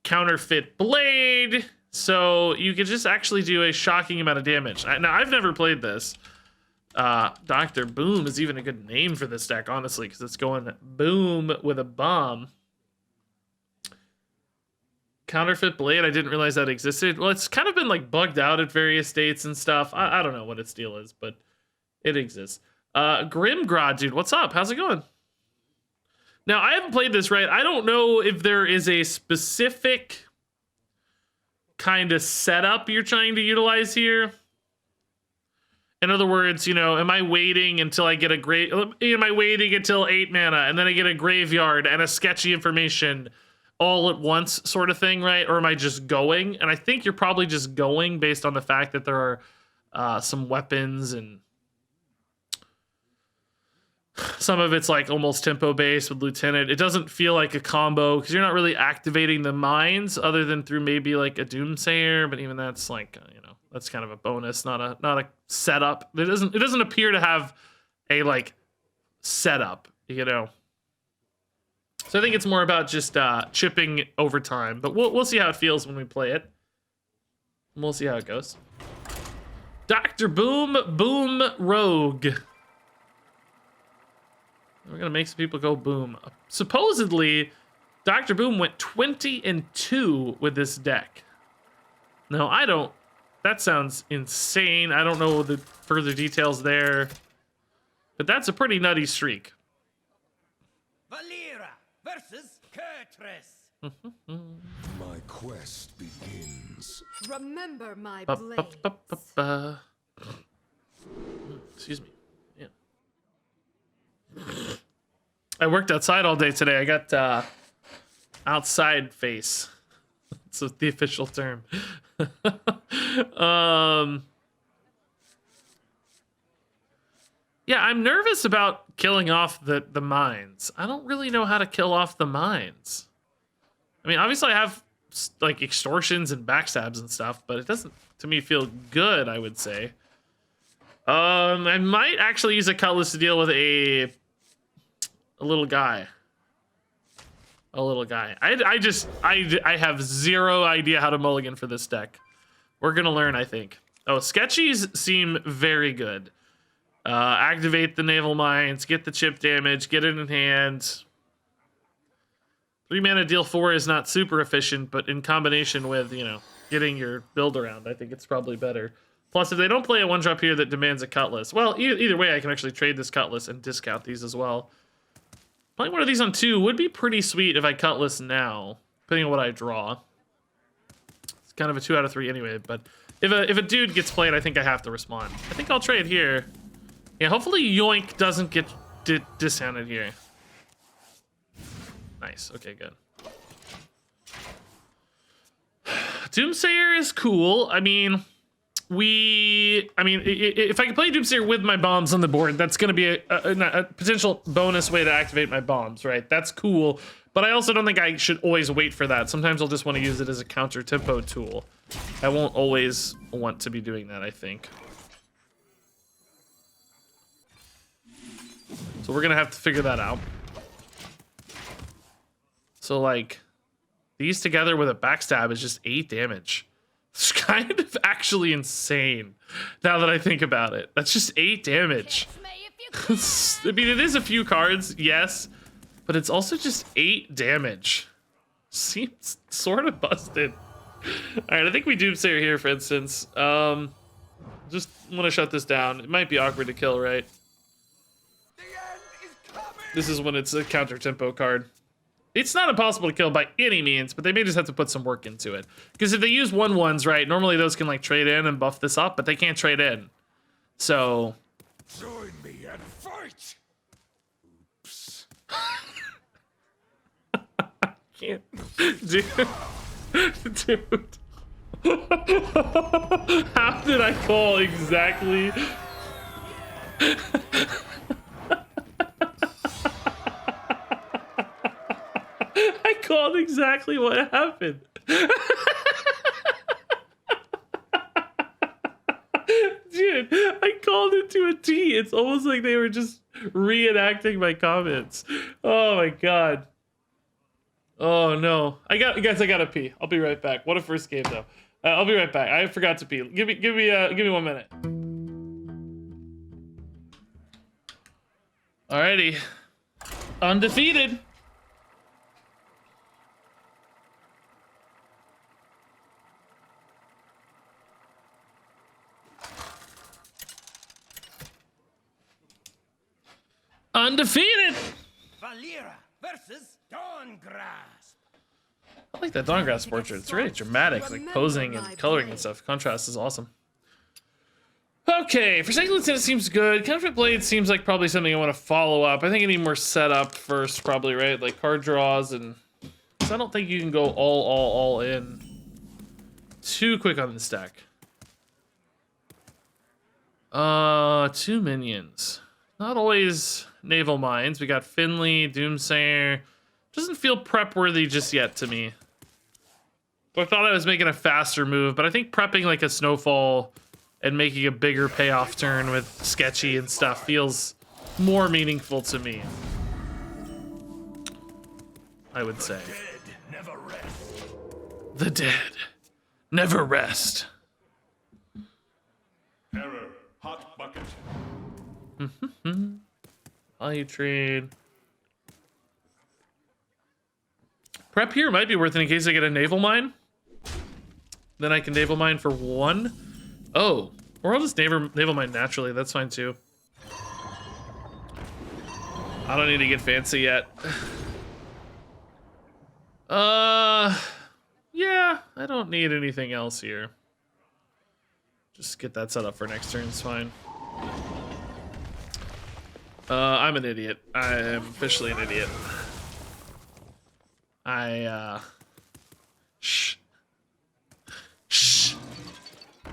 counterfeit blade. So you could just actually do a shocking amount of damage. Now, I've never played this. Dr. Boom is even a good name for this deck, honestly, because it's going boom with a bomb. Counterfeit blade, I didn't realize that existed. Well, it's kind of been like bugged out at various states and stuff. I don't know what its deal is, but it exists. Grimgrod, dude, what's up? How's it going? Now, I haven't played this, right? I don't know if there is a specific kind of setup you're trying to utilize here. In other words, you know, am I waiting until I get am I waiting until 8 mana and then I get a graveyard and a sketchy information all at once sort of thing, right? Or am I just going? And I think you're probably just going based on the fact that there are some weapons and some of it's like almost tempo based with Lieutenant. It doesn't feel like a combo because you're not really activating the mines other than through maybe like a Doomsayer, but even that's like, you know, that's kind of a bonus, not a setup. It doesn't appear to have a like setup, you know. So I think it's more about just chipping over time, but we'll see how it feels when we play it. We'll see how it goes. Dr. Boom Rogue. We're gonna make some people go boom. Supposedly, Dr. Boom went 20-2 with this deck. No, I don't. That sounds insane. I don't know the further details there, but that's a pretty nutty streak. Valera versus Kurtress. My quest begins. Remember my blades. Excuse me. Yeah. I worked outside all day today. I got outside face. That's the official term. Yeah, I'm nervous about killing off the mines. I don't really know how to kill off the mines. I mean, obviously I have like extortions and backstabs and stuff, but it doesn't to me feel good, I would say. I might actually use a cutlass to deal with a little guy. A little guy. I have zero idea how to mulligan for this deck. We're gonna learn, I think. Oh, sketchies seem very good. Activate the naval mines, get the chip damage, get it in hand. 3 mana deal 4 is not super efficient, but in combination with, you know, getting your build around, I think it's probably better. Plus, if they don't play a 1-drop here that demands a cutlass, well, either way, I can actually trade this cutlass and discount these as well. Playing one of these on 2 would be pretty sweet if I cutlass now, depending on what I draw. It's kind of a 2 out of 3 anyway, but if a dude gets played, I think I have to respond. I think I'll trade here. Yeah, hopefully Yoink doesn't get discounted here. Nice, okay, good. Doomsayer is cool. I mean, if I can play Doomsayer with my bombs on the board, that's going to be a potential bonus way to activate my bombs, right? That's cool, but I also don't think I should always wait for that. Sometimes I'll just want to use it as a counter tempo tool. I won't always want to be doing that, I think. So we're going to have to figure that out. So, like, these together with a backstab is just 8 damage. It's kind of actually insane now that I think about it. That's just 8 damage. I mean, it is a few cards, yes, but it's also just 8 damage. Seems sort of busted. All right, I think we Doomsayer here, for instance. Just want to shut this down. It might be awkward to kill, right? This is when it's a counter tempo card. It's not impossible to kill by any means, but they may just have to put some work into it. Because if they use 1/1s, right, normally those can like trade in and buff this up, but they can't trade in. So Join me and fight. Oops. can't, dude. Dude. How did I call exactly? I called exactly what happened. Dude, I called it to a T. It's almost like they were just reenacting my comments. Oh my god. Oh no. Guys, I gotta pee. I'll be right back. What a first game though. I'll be right back. I forgot to pee. Give me 1 minute. Alrighty. Undefeated. Undefeated. Valera versus Dawngrasp. I like that Dawngrasp portrait. It's really dramatic, like posing and coloring and stuff. Contrast is awesome. Okay, Forsaken Lieutenant seems good. Counterfeit Blade seems like probably something I want to follow up. I think I need more setup first, probably, right? Like card draws and... So I don't think you can go all in too quick on this deck. 2 minions. Not always Naval Mines. We got Finley, Doomsayer. Doesn't feel prep worthy just yet to me. But I thought I was making a faster move, but I think prepping like a Snowfall and making a bigger payoff turn with Sketchy and stuff feels more meaningful to me. I would say. Never rest. The dead never rest. Error. Hot bucket. Value trade. Prep here might be worth it in case I get a Naval Mine. Then I can Naval Mine for 1. Oh, or I'll just Naval Mine naturally. That's fine too. I don't need to get fancy yet. Yeah, I don't need anything else here. Just get that set up for next turn, it's fine. I'm an idiot. I am officially an idiot. Shh. Shh.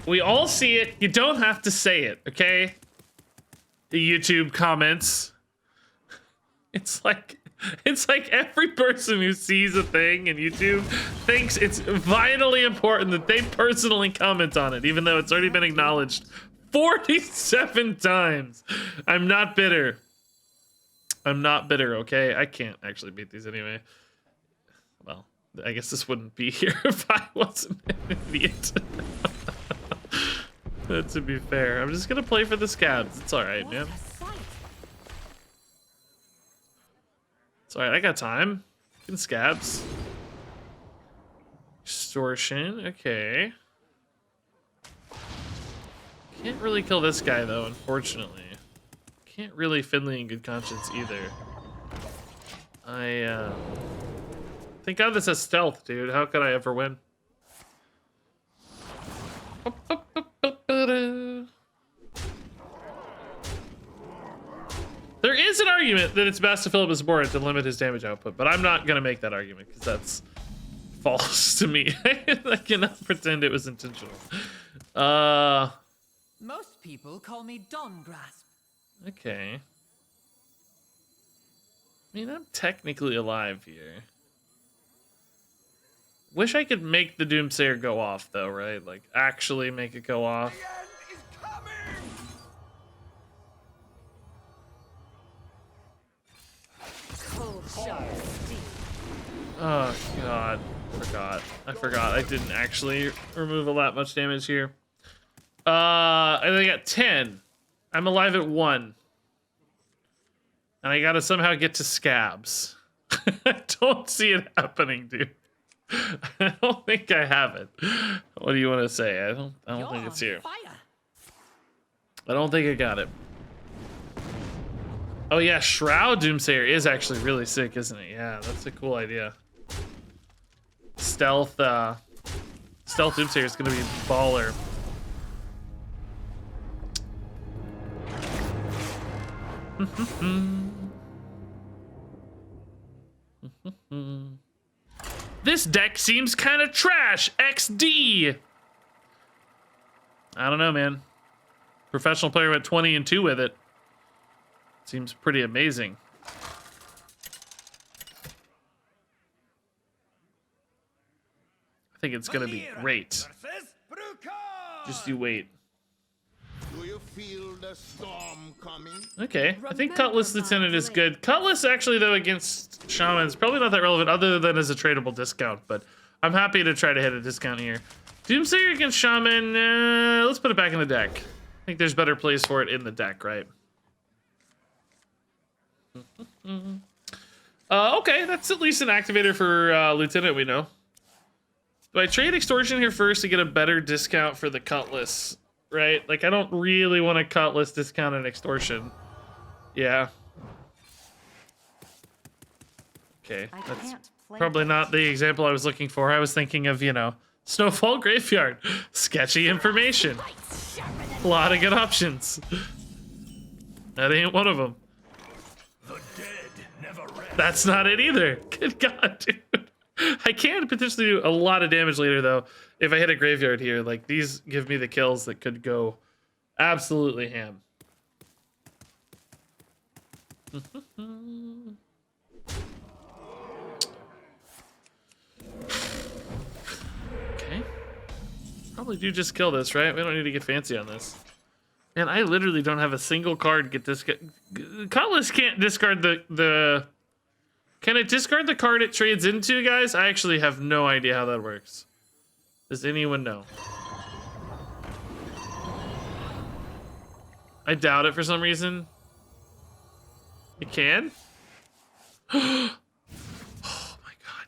We all see it. You don't have to say it, okay? The YouTube comments. It's like every person who sees a thing in YouTube thinks it's vitally important that they personally comment on it, even though it's already been acknowledged 47 times. I'm not bitter. I'm not bitter, okay? I can't actually beat these anyway. Well, I guess this wouldn't be here if I wasn't an idiot. To be fair, I'm just gonna play for the scabs. It's alright, man. It's alright, I got time. Fucking scabs. Extortion, okay. Can't really kill this guy though, unfortunately. Can't really Finley in good conscience either. Thank God this has stealth, dude. How could I ever win? There is an argument that it's best to fill up his board to limit his damage output, but I'm not gonna make that argument because that's false to me. I cannot pretend it was intentional. Most people call me Dawngrasp. Okay. I mean, I'm technically alive here. Wish I could make the Doomsayer go off, though, right? Like, actually make it go off. The end is coming. Cold shot steel. Oh, God. I forgot. I didn't actually remove all that much damage here. And I got 10. I'm alive at 1. And I gotta somehow get to scabs. I don't see it happening, dude. I don't think I have it. What do you want to say? I don't think it's here. I don't think I got it. Oh yeah, Shroud Doomsayer is actually really sick, isn't it? Yeah, that's a cool idea. Stealth Doomsayer is gonna be baller. This deck seems kind of trash. XD. I don't know, man. Professional player went 20-2 with it. Seems pretty amazing. I think it's gonna be great. Just you wait. Do you feel the storm coming? Okay, I think Remember Cutlass my Lieutenant is blade. good. Cutlass, actually, though, against Shaman is probably not that relevant other than as a tradable discount, but I'm happy to try to hit a discount here. Doomsayer against Shaman, let's put it back in the deck. I think there's better place for it in the deck, right? Okay, that's at least an activator for Lieutenant, we know. Do I trade Extortion here first to get a better discount for the Cutlass? Right? Like, I don't really want a Cutlass discount and Extortion. Yeah. Okay, that's probably not the example I was looking for. I was thinking of, you know, Snowfall Graveyard. Sketchy information. A lot of good options. That ain't one of them. The dead never rest. That's not it either. Good God, dude. I can potentially do a lot of damage later, though, if I hit a graveyard here. Like, these give me the kills that could go absolutely ham. Okay. Probably do just kill this, right? We don't need to get fancy on this. Man, I literally don't have a single card get this. Cutlass can't discard the... Can it discard the card it trades into, guys? I actually have no idea how that works. Does anyone know? I doubt it for some reason. It can? Oh my god,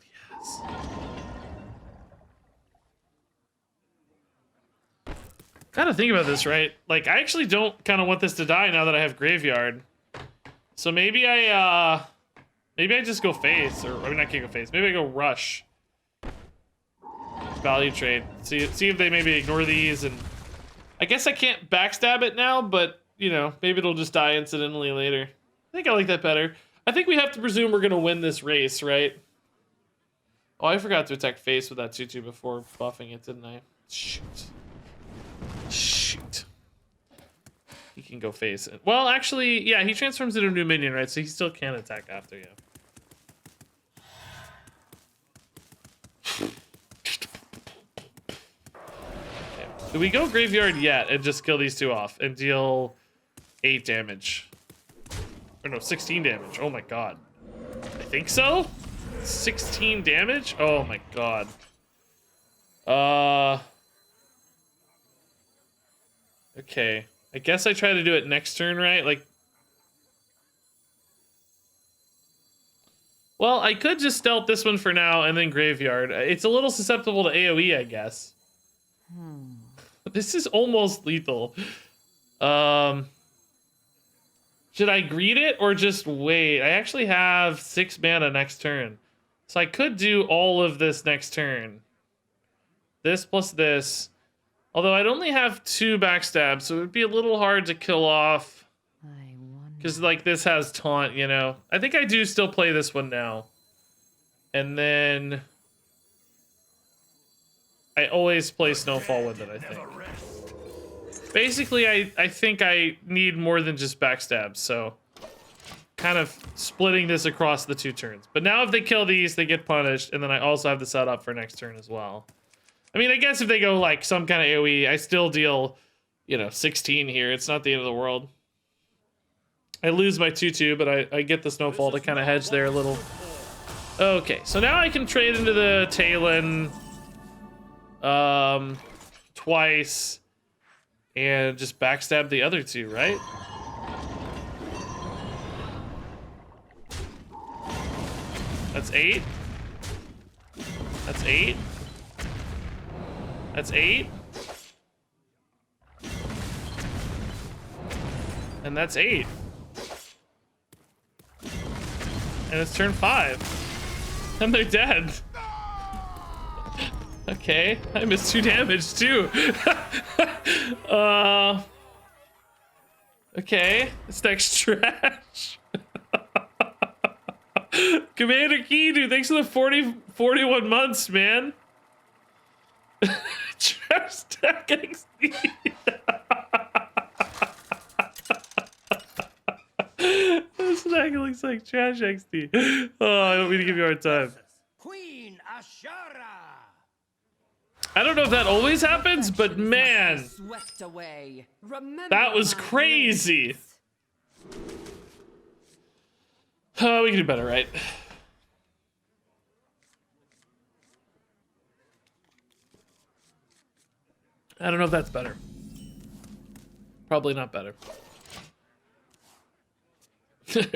yes. Gotta think about this, right? Like, I actually don't kind of want this to die now that I have Graveyard. So maybe I just go face, or I mean, I can't go face. Maybe I go rush. Value trade. See if they maybe ignore these, and I guess I can't backstab it now, but you know, maybe it'll just die incidentally later. I think I like that better. I think we have to presume we're gonna win this race, right? Oh, I forgot to attack face with that 2/2 before buffing it, didn't I? Shoot. Shoot. He can go face it. Well, actually, yeah, he transforms into a new minion, right? So he still can attack after you. Do we go graveyard yet and just kill these two off and deal 8 damage? Or no, 16 damage. Oh my god. I think so? 16 damage? Oh my god. Okay. I guess I try to do it next turn, right? Like, well, I could just stealth this one for now and then graveyard. It's a little susceptible to AoE, I guess. This is almost lethal. Should I greet it or just wait? I actually have 6 mana next turn. So I could do all of this next turn. This plus this. Although I'd only have 2 backstabs, so it would be a little hard to kill off. Because, like, this has taunt, you know. I think I do still play this one now. And then I always play Snowfall with it, I think. Basically, I think I need more than just backstabs, so kind of splitting this across the 2 turns. But now if they kill these, they get punished, and then I also have the setup for next turn as well. I mean, I guess if they go, like, some kind of AoE, I still deal, you know, 16 here. It's not the end of the world. I lose my 2/2, but I get the Snowfall to kind of hedge there a little. Okay, so now I can trade into the Talon twice and just backstab the other 2, right? That's 8. That's 8. That's 8. And that's 8. And it's turn 5. And they're dead. Okay, I missed 2 damage too. Okay, this deck's trash. Commander Key, dude, thanks for the 41 months, man. Trash deck XD. This deck looks like trash XD. Oh, I don't mean to give you a hard time. Queen Ashara. I don't know if that always happens, but man, Swept away. Remember that was my crazy. blades. Oh, we can do better, right? I don't know if that's better. Probably not better.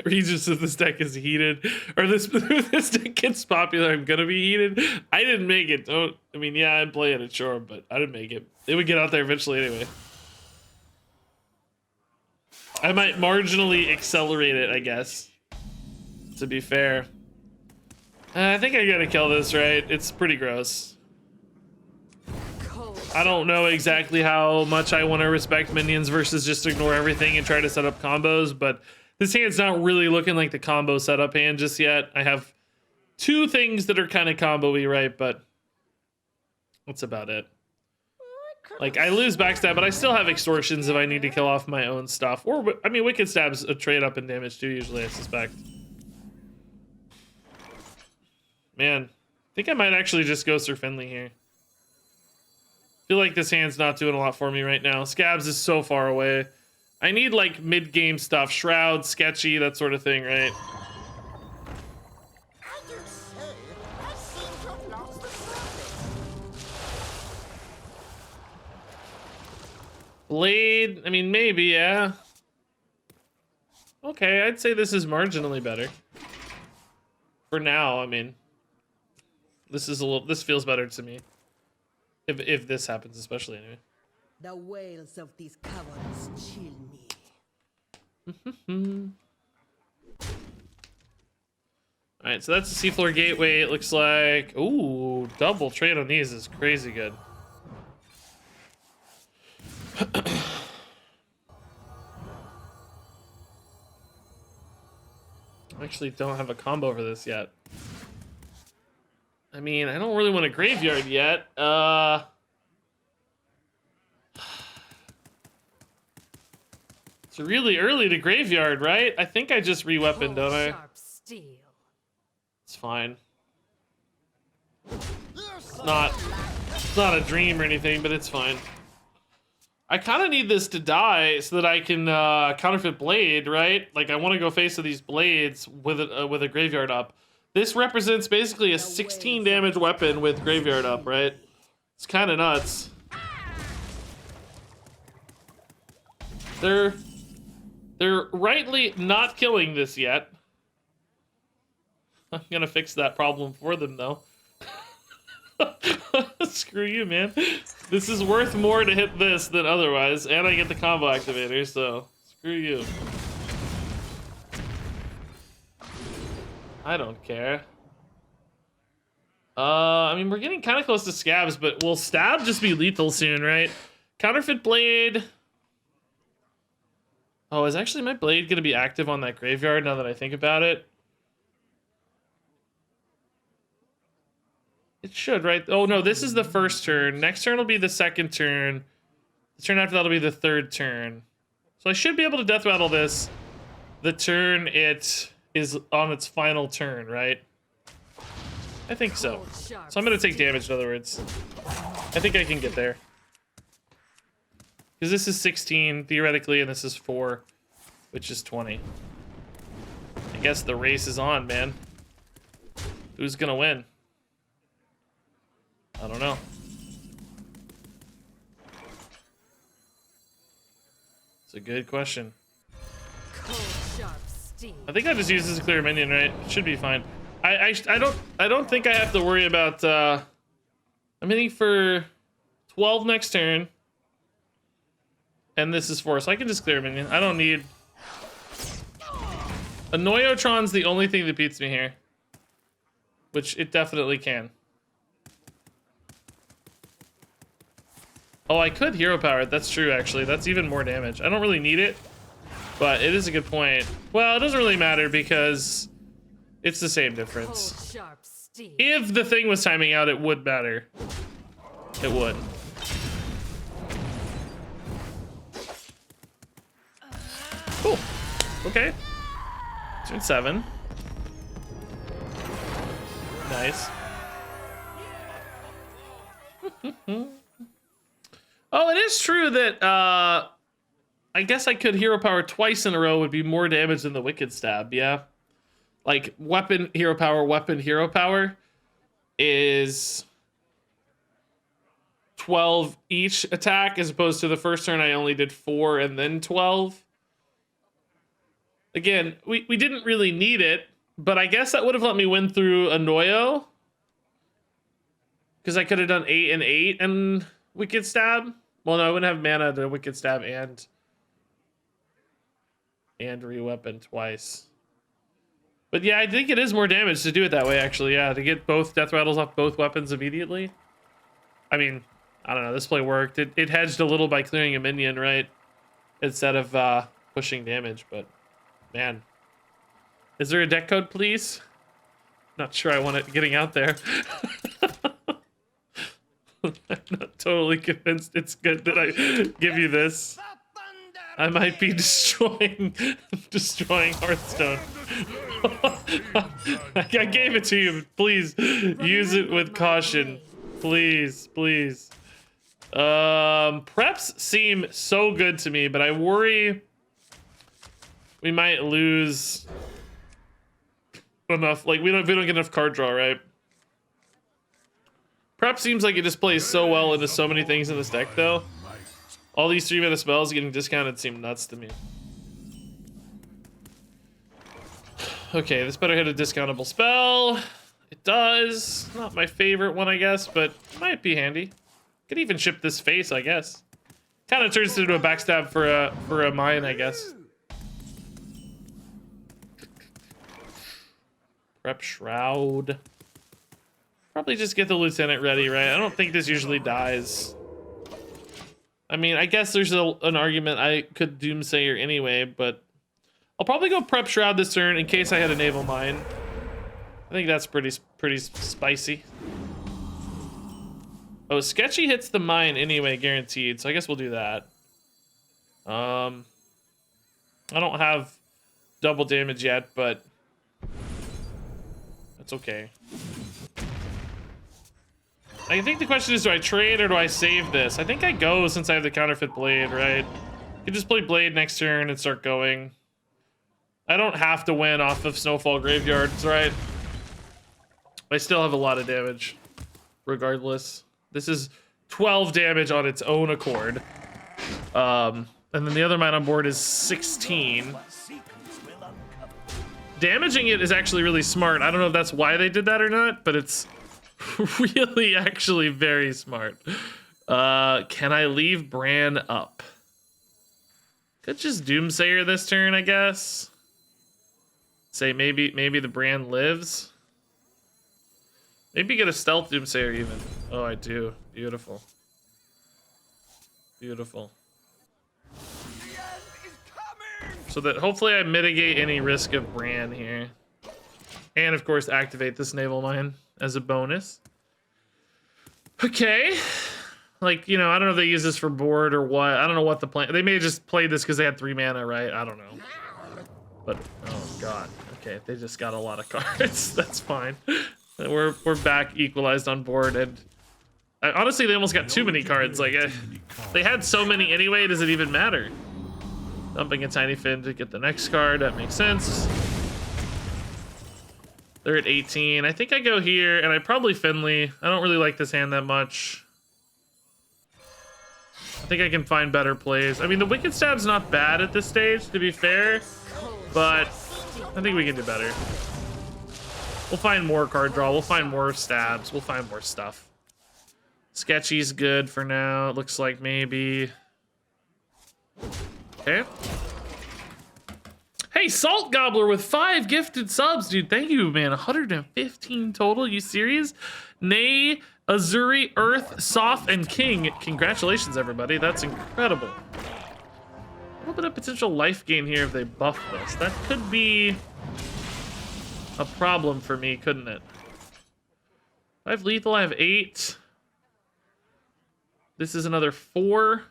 Regis says this deck is heated, or this this deck gets popular. I'm gonna be heated. I didn't make it. Don't. I mean, yeah, I'm playing it, sure, but I didn't make it. It would get out there eventually anyway. I might marginally accelerate it, I guess. To be fair, I think I gotta kill this, right? It's pretty gross. Cold I don't know exactly how much I want to respect minions versus just ignore everything and try to set up combos, but this hand's not really looking like the combo setup hand just yet. I have two things that are kind of combo-y, right? But that's about it. Like, I lose backstab, but I still have extortions if I need to kill off my own stuff. Or, I mean, wicked stab's a trade up in damage too, usually, I suspect. Man, I think I might actually just go Sir Finley here. Feel like this hand's not doing a lot for me right now. Scabs is so far away. I need like mid-game stuff, Shroud, Sketchy, that sort of thing, right? As you say, I seem to have lost the surface. Blade, I mean, maybe, yeah. Okay, I'd say this is marginally better. For now, I mean, this is a little. This feels better to me. If this happens, especially anyway. The wails of these cowards chill me. All right, so that's the seafloor gateway. It looks like. Ooh, double trade on these is crazy good. I actually don't have a combo for this yet. I mean, I don't really want a graveyard yet. It's really early to graveyard, right? I think I just re-weapon, don't I? sharp steel. It's fine. It's not a dream or anything, but it's fine. I kind of need this to die so that I can counterfeit blade, right? Like, I want to go face of these blades with a graveyard up. This represents basically a 16 damage weapon with graveyard up, right? It's kind of nuts. They're rightly not killing this yet. I'm gonna fix that problem for them though. Screw you, man. This is worth more to hit this than otherwise, and I get the combo activator, so screw you. I don't care. I mean, we're getting kind of close to scabs, but will stab just be lethal soon, right? Counterfeit blade. Oh, is actually my blade gonna be active on that graveyard now that I think about it? It should, right? Oh no, this is the first turn. Next turn will be the second turn. The turn after that'll be the third turn. So I should be able to death rattle this the turn it is on its final turn, right? I think so. So I'm gonna take damage, in other words. I think I can get there. Because this is 16, theoretically, and this is 4, which is 20. I guess the race is on, man. Who's gonna win? I don't know. It's a good question. Cold sharp steel. I think I just use this to clear a minion, right? It should be fine. I don't think I have to worry about I'm hitting for 12 next turn. And this is 4, so I can just clear a minion. I don't need Annoyotron's the only thing that beats me here. Which it definitely can. Oh, I could hero power it. That's true, actually. That's even more damage. I don't really need it, but it is a good point. Well, it doesn't really matter because it's the same difference. Cold sharp steel. If the thing was timing out, it would matter. It would. Cool. Okay. Turn 7. Nice. Oh, it is true that I guess I could hero power twice in a row would be more damage than the Wicked Stab, yeah. Like weapon hero power is 12 each attack as opposed to the first turn I only did 4 and then 12. Again, we didn't really need it, but I guess that would have let me win through Annoyo. Because I could have done 8 and 8 and Wicked Stab. Well, no, I wouldn't have mana to Wicked Stab and re-weapon twice. But yeah, I think it is more damage to do it that way, actually. Yeah, to get both death rattles off both weapons immediately. I mean, I don't know. This play worked. It hedged a little by clearing a minion, right? Instead of pushing damage, but man. Is there a deck code, please? Not sure I want it getting out there. I'm not totally convinced it's good that I give you this. I might be destroying Hearthstone. I gave it to you. Please use it with caution. Please, please. Preps seem so good to me, but I worry we might lose enough. Like we don't get enough card draw, right? Prep seems like it just plays so well into so many things in this deck, though. All these 3-mana spells getting discounted seem nuts to me. Okay, this better hit a discountable spell. It does. Not my favorite one, I guess, but might be handy. Could even ship this face, I guess. Kind of turns into a backstab for a mine, I guess. Prep Shroud. Probably just get the Lieutenant ready, right? I don't think this usually dies. I mean, I guess there's an argument I could Doomsayer anyway, but I'll probably go Prep Shroud this turn in case I had a Naval Mine. I think that's pretty spicy. Oh, Sketchy hits the mine anyway, guaranteed, so I guess we'll do that. I don't have double damage yet, but that's okay. I think the question is, do I trade or do I save this? I think I go since I have the counterfeit blade, right? You can just play blade next turn and start going. I don't have to win off of Snowfall Graveyards, right? I still have a lot of damage, regardless. This is 12 damage on its own accord. And then the other mine on board is 16. Damaging it is actually really smart. I don't know if that's why they did that or not, but it's really actually very smart. Can I leave Bran up? Could just Doomsayer this turn, I guess. Say maybe the Bran lives. Maybe get a stealth Doomsayer even. Oh, I do. Beautiful. Beautiful. So that hopefully I mitigate any risk of Bran here. And of course activate this Naval Mine as a bonus. Okay. Like, you know, I don't know if they use this for board or what. I don't know what the plan. They may have just played this because they had 3 mana, right? I don't know. But oh god. Okay, they just got a lot of cards. That's fine. We're back equalized on board, and honestly, they almost got too many cards. Like they had so many anyway. Does it even matter? Dumping a Tiny Fin to get the next card. That makes sense. They're at 18. I think I go here, and I probably Finley. I don't really like this hand that much. I think I can find better plays. I mean, the Wicked Stab's not bad at this stage, to be fair, but I think we can do better. We'll find more card draw. We'll find more stabs. We'll find more stuff. Sketchy's good for now. It looks like maybe. Okay. Hey, Salt Gobbler with 5 gifted subs, dude. Thank you, man. 115 total. You serious? Nay, Azuri, Earth, Soft, and King. Congratulations, everybody. That's incredible. A little bit of potential life gain here if they buff this. That could be a problem for me, couldn't it? I have lethal. I have 8. This is another 4.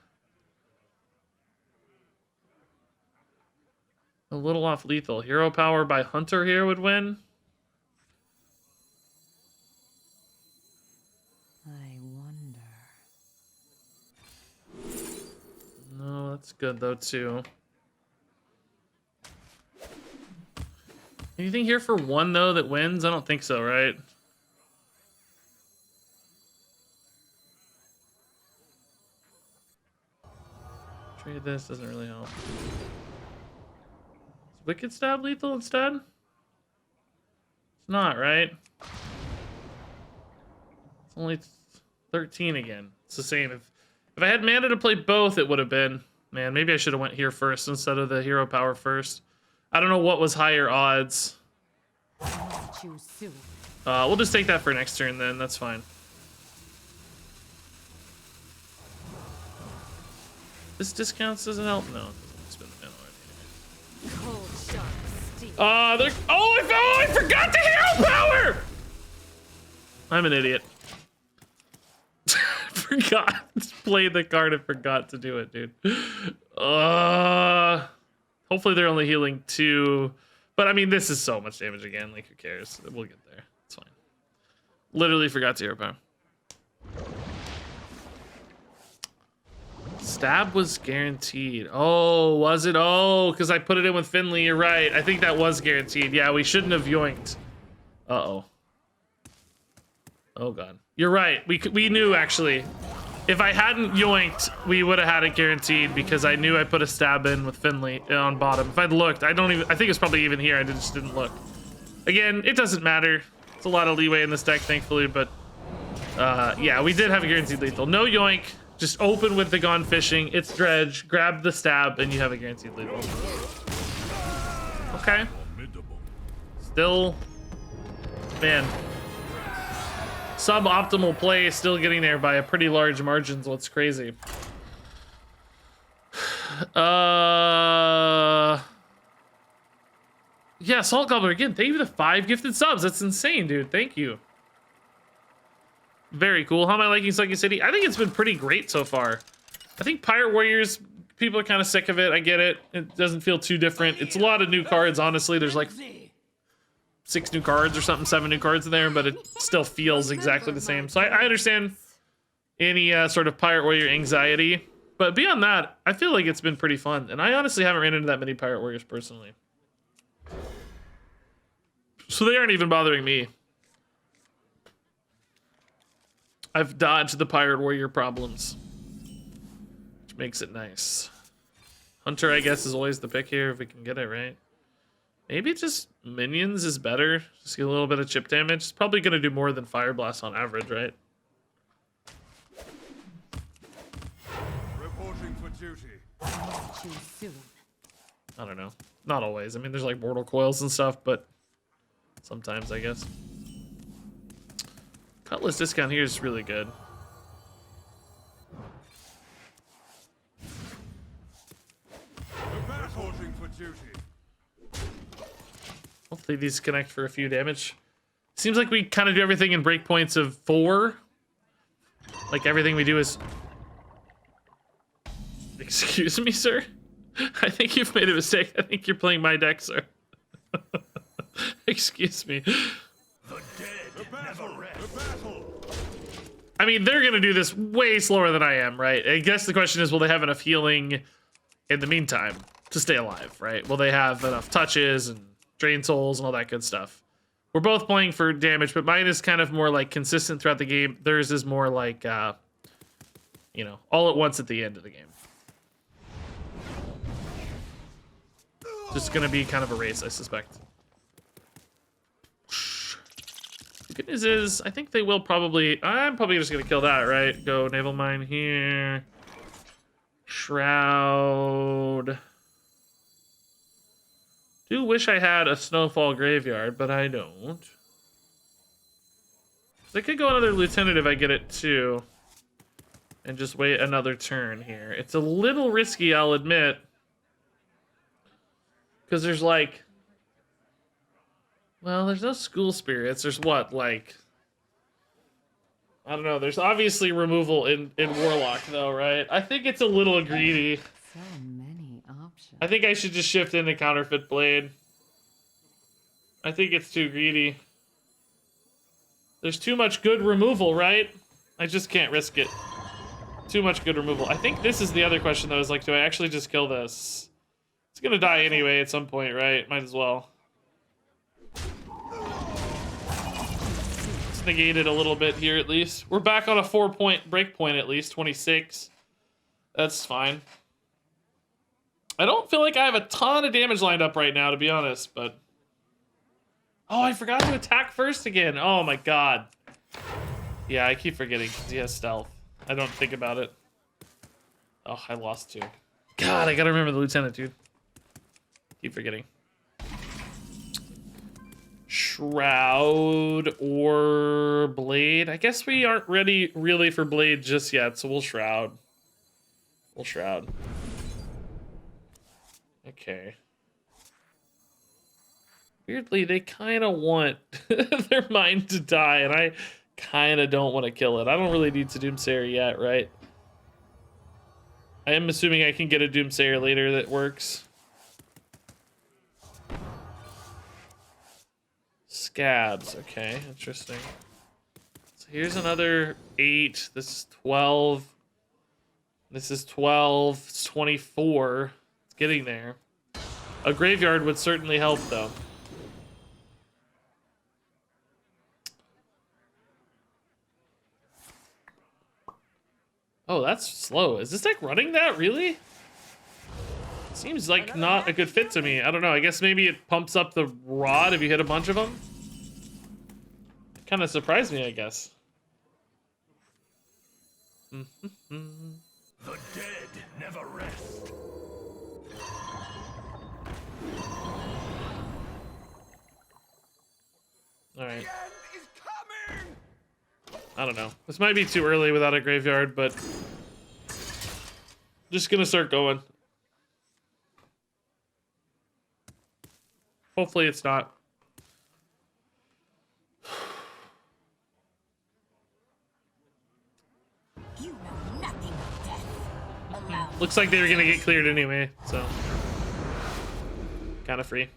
A little off lethal. Hero power by Hunter here would win. I wonder. That's good though too. Anything here for 1 though that wins? I don't think so, right? Trade this doesn't really help. Is Wicked Stab lethal instead? It's not, right? It's only 13 again. It's the same. If I had mana to play both, it would have been. Man, maybe I should have went here first instead of the hero power first. I don't know what was higher odds. Choose soon. We'll just take that for next turn then. That's fine. This discounts doesn't help. No, it doesn't spend the mana already. Cold, sharp steel. I forgot the hero power. I'm an idiot. Forgot. Played the card and forgot to do it, dude. Hopefully they're only healing 2. But I mean, this is so much damage again. Like, who cares? We'll get there. It's fine. Literally forgot to hero power. Stab was guaranteed. Oh, was it? Oh, because I put it in with Finley. You're right. I think that was guaranteed. Yeah, we shouldn't have yoinked. Uh-oh. Oh, God. You're right. We knew, actually. If I hadn't yoinked, we would have had it guaranteed because I knew I put a stab in with Finley on bottom. If I'd looked, I think it's probably even here. I just didn't look. Again, it doesn't matter. It's a lot of leeway in this deck, thankfully, but yeah, we did have a guaranteed lethal. No yoink. Just open with the Gone Fishing. It's Dredge. Grab the stab, and you have a guaranteed lethal. Okay. Still, man. Suboptimal play, still getting there by a pretty large margin. What's crazy? Yeah, Salt Gobbler again. Thank you for the 5 gifted subs. That's insane, dude. Thank you. Very cool. How am I liking Sunken City? I think it's been pretty great so far. I think Pirate Warriors, people are kind of sick of it. I get it. It doesn't feel too different. It's a lot of new cards, honestly. There's like 6 new cards or something, 7 new cards in there, but it still feels exactly the same. So I understand any sort of Pirate Warrior anxiety. But beyond that, I feel like it's been pretty fun. And I honestly haven't ran into that many Pirate Warriors personally. So they aren't even bothering me. I've dodged the Pirate Warrior problems, which makes it nice. Hunter, I guess, is always the pick here if we can get it right. Maybe just minions is better. Just get a little bit of chip damage. It's probably going to do more than Fire Blast on average, right? Reporting for duty. Choose soon. I don't know. Not always. I mean, there's like Mortal Coils and stuff, but sometimes, I guess. Cutlass discount here is really good. Reporting for duty. Hopefully these connect for a few damage. Seems like we kind of do everything in breakpoints of 4. Like everything we do is... Excuse me, sir? I think you've made a mistake. I think you're playing my deck, sir. Excuse me. The dead never rest. I mean, they're going to do this way slower than I am, right? I guess the question is, will they have enough healing in the meantime to stay alive, right? Will they have enough touches and drain souls and all that good stuff? We're both playing for damage, but mine is kind of more like consistent throughout the game. Theirs is more like, you know, all at once at the end of the game. Just going to be kind of a race, I suspect. The good news is, I think they will probably... I'm probably just going to kill that, right? Go Naval Mine here. Shroud. Do wish I had a Snowfall Graveyard, but I don't. They could go another Lieutenant if I get it too. And just wait another turn here. It's a little risky, I'll admit. Because there's like... Well, there's no School Spirits. There's what, like... I don't know. There's obviously removal in Warlock, though, right? I think it's a little greedy. So many options. I think I should just shift into Counterfeit Blade. I think it's too greedy. There's too much good removal, right? I just can't risk it. Too much good removal. I think this is the other question though, is like, do I actually just kill this? It's gonna die anyway at some point, right? Might as well. Let's negate it a little bit here at least. We're back on a 4-point break point at least, 26. That's fine. I don't feel like I have a ton of damage lined up right now, to be honest, but... Oh, I forgot to attack first again. Oh my god. Yeah, I keep forgetting because he has stealth. I don't think about it. Oh, I lost two. God, I gotta remember the lieutenant, dude. Keep forgetting. Shroud or blade? I guess we aren't ready really for blade just yet, so we'll shroud. We'll shroud. Okay. Weirdly, they kind of want their mind to die, and I kind of don't want to kill it. I don't really need to Doomsayer yet, right? I am assuming I can get a Doomsayer later that works. Scabs, okay, interesting. So here's another 8. This is 12. This is 12. It's 24. It's getting there. A graveyard would certainly help, though. Oh, that's slow. Is this deck running that, really? Seems like not a good fit to me. I don't know. I guess maybe it pumps up the rod if you hit a bunch of them. It kind of surprised me, I guess. The dead never rest. All right. The end is coming! I don't know. This might be too early without a graveyard, but just gonna start going. Hopefully it's not. You know nothing of death. Allow Looks like they were gonna get cleared anyway, so kind of free.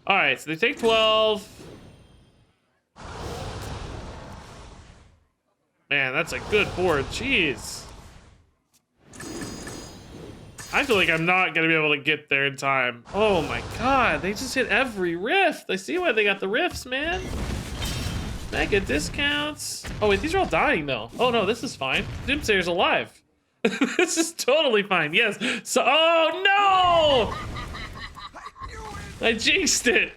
All right, so they take 12. Man, that's a good board. Jeez. I feel like I'm not gonna be able to get there in time. Oh my god, they just hit every rift. I see why they got the rifts, man. Mega discounts. Oh wait, these are all dying though. Oh no, this is fine. Doomsayer's alive. This is totally fine. Yes. So, oh no! I jinxed it.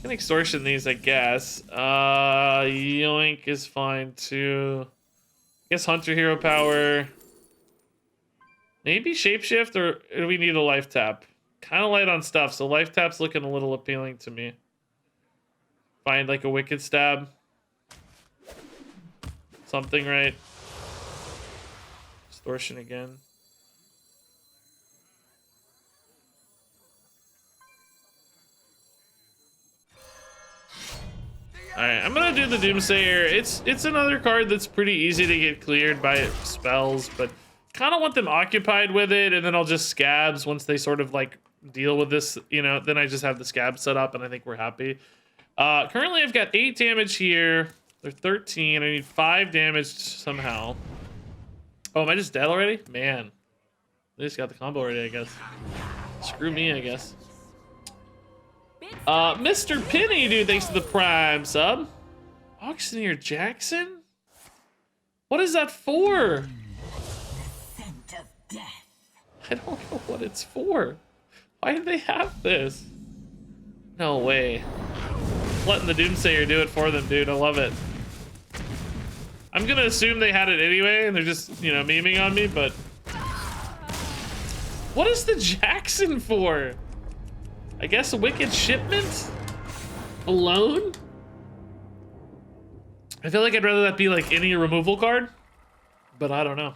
Can extortion these, I guess. Yoink is fine too. I guess Hunter Hero Power. Maybe Shapeshift, or do we need a life tap? Kind of light on stuff, so life tap's looking a little appealing to me. Find like a Wicked Stab. Something, right? Extortion again. Alright, I'm gonna do the Doomsayer. It's another card that's pretty easy to get cleared by spells, but kind of want them occupied with it, and then I'll just scabs once they sort of like deal with this, you know, then I just have the scab set up and I think we're happy. Currently I've got 8 damage here. They're 13. I need 5 damage somehow. Oh, am I just dead already? Man. They just got the combo already, I guess. Screw me, I guess. Mr. Penny, dude, thanks to the Prime sub. Auctioneer Jackson? What is that for? scent of death. I don't know what it's for. Why do they have this? No way. Letting the Doomsayer do it for them, dude. I love it. I'm gonna assume they had it anyway, and they're just, you know, memeing on me, but... What is the Jackson for? I guess a Wicked Shipment? Alone? I feel like I'd rather that be like any removal card, but I don't know.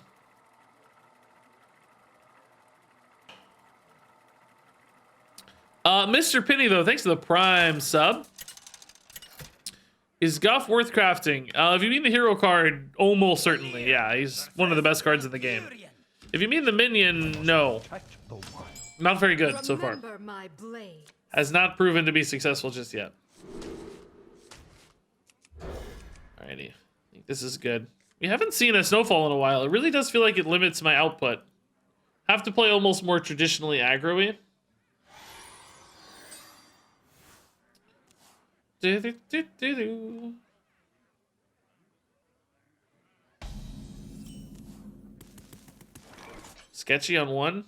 Mr. Penny, though, thanks to the Prime sub. Is Guff worth crafting? If you mean the hero card, almost certainly. Yeah, he's one of the best cards in the game. If you mean the minion, no. Not very good so far. Remember my blade. Has not proven to be successful just yet. Alrighty. I think this is good. We haven't seen a snowfall in a while. It really does feel like it limits my output. Have to play almost more traditionally aggro-y. Sketchy on 1.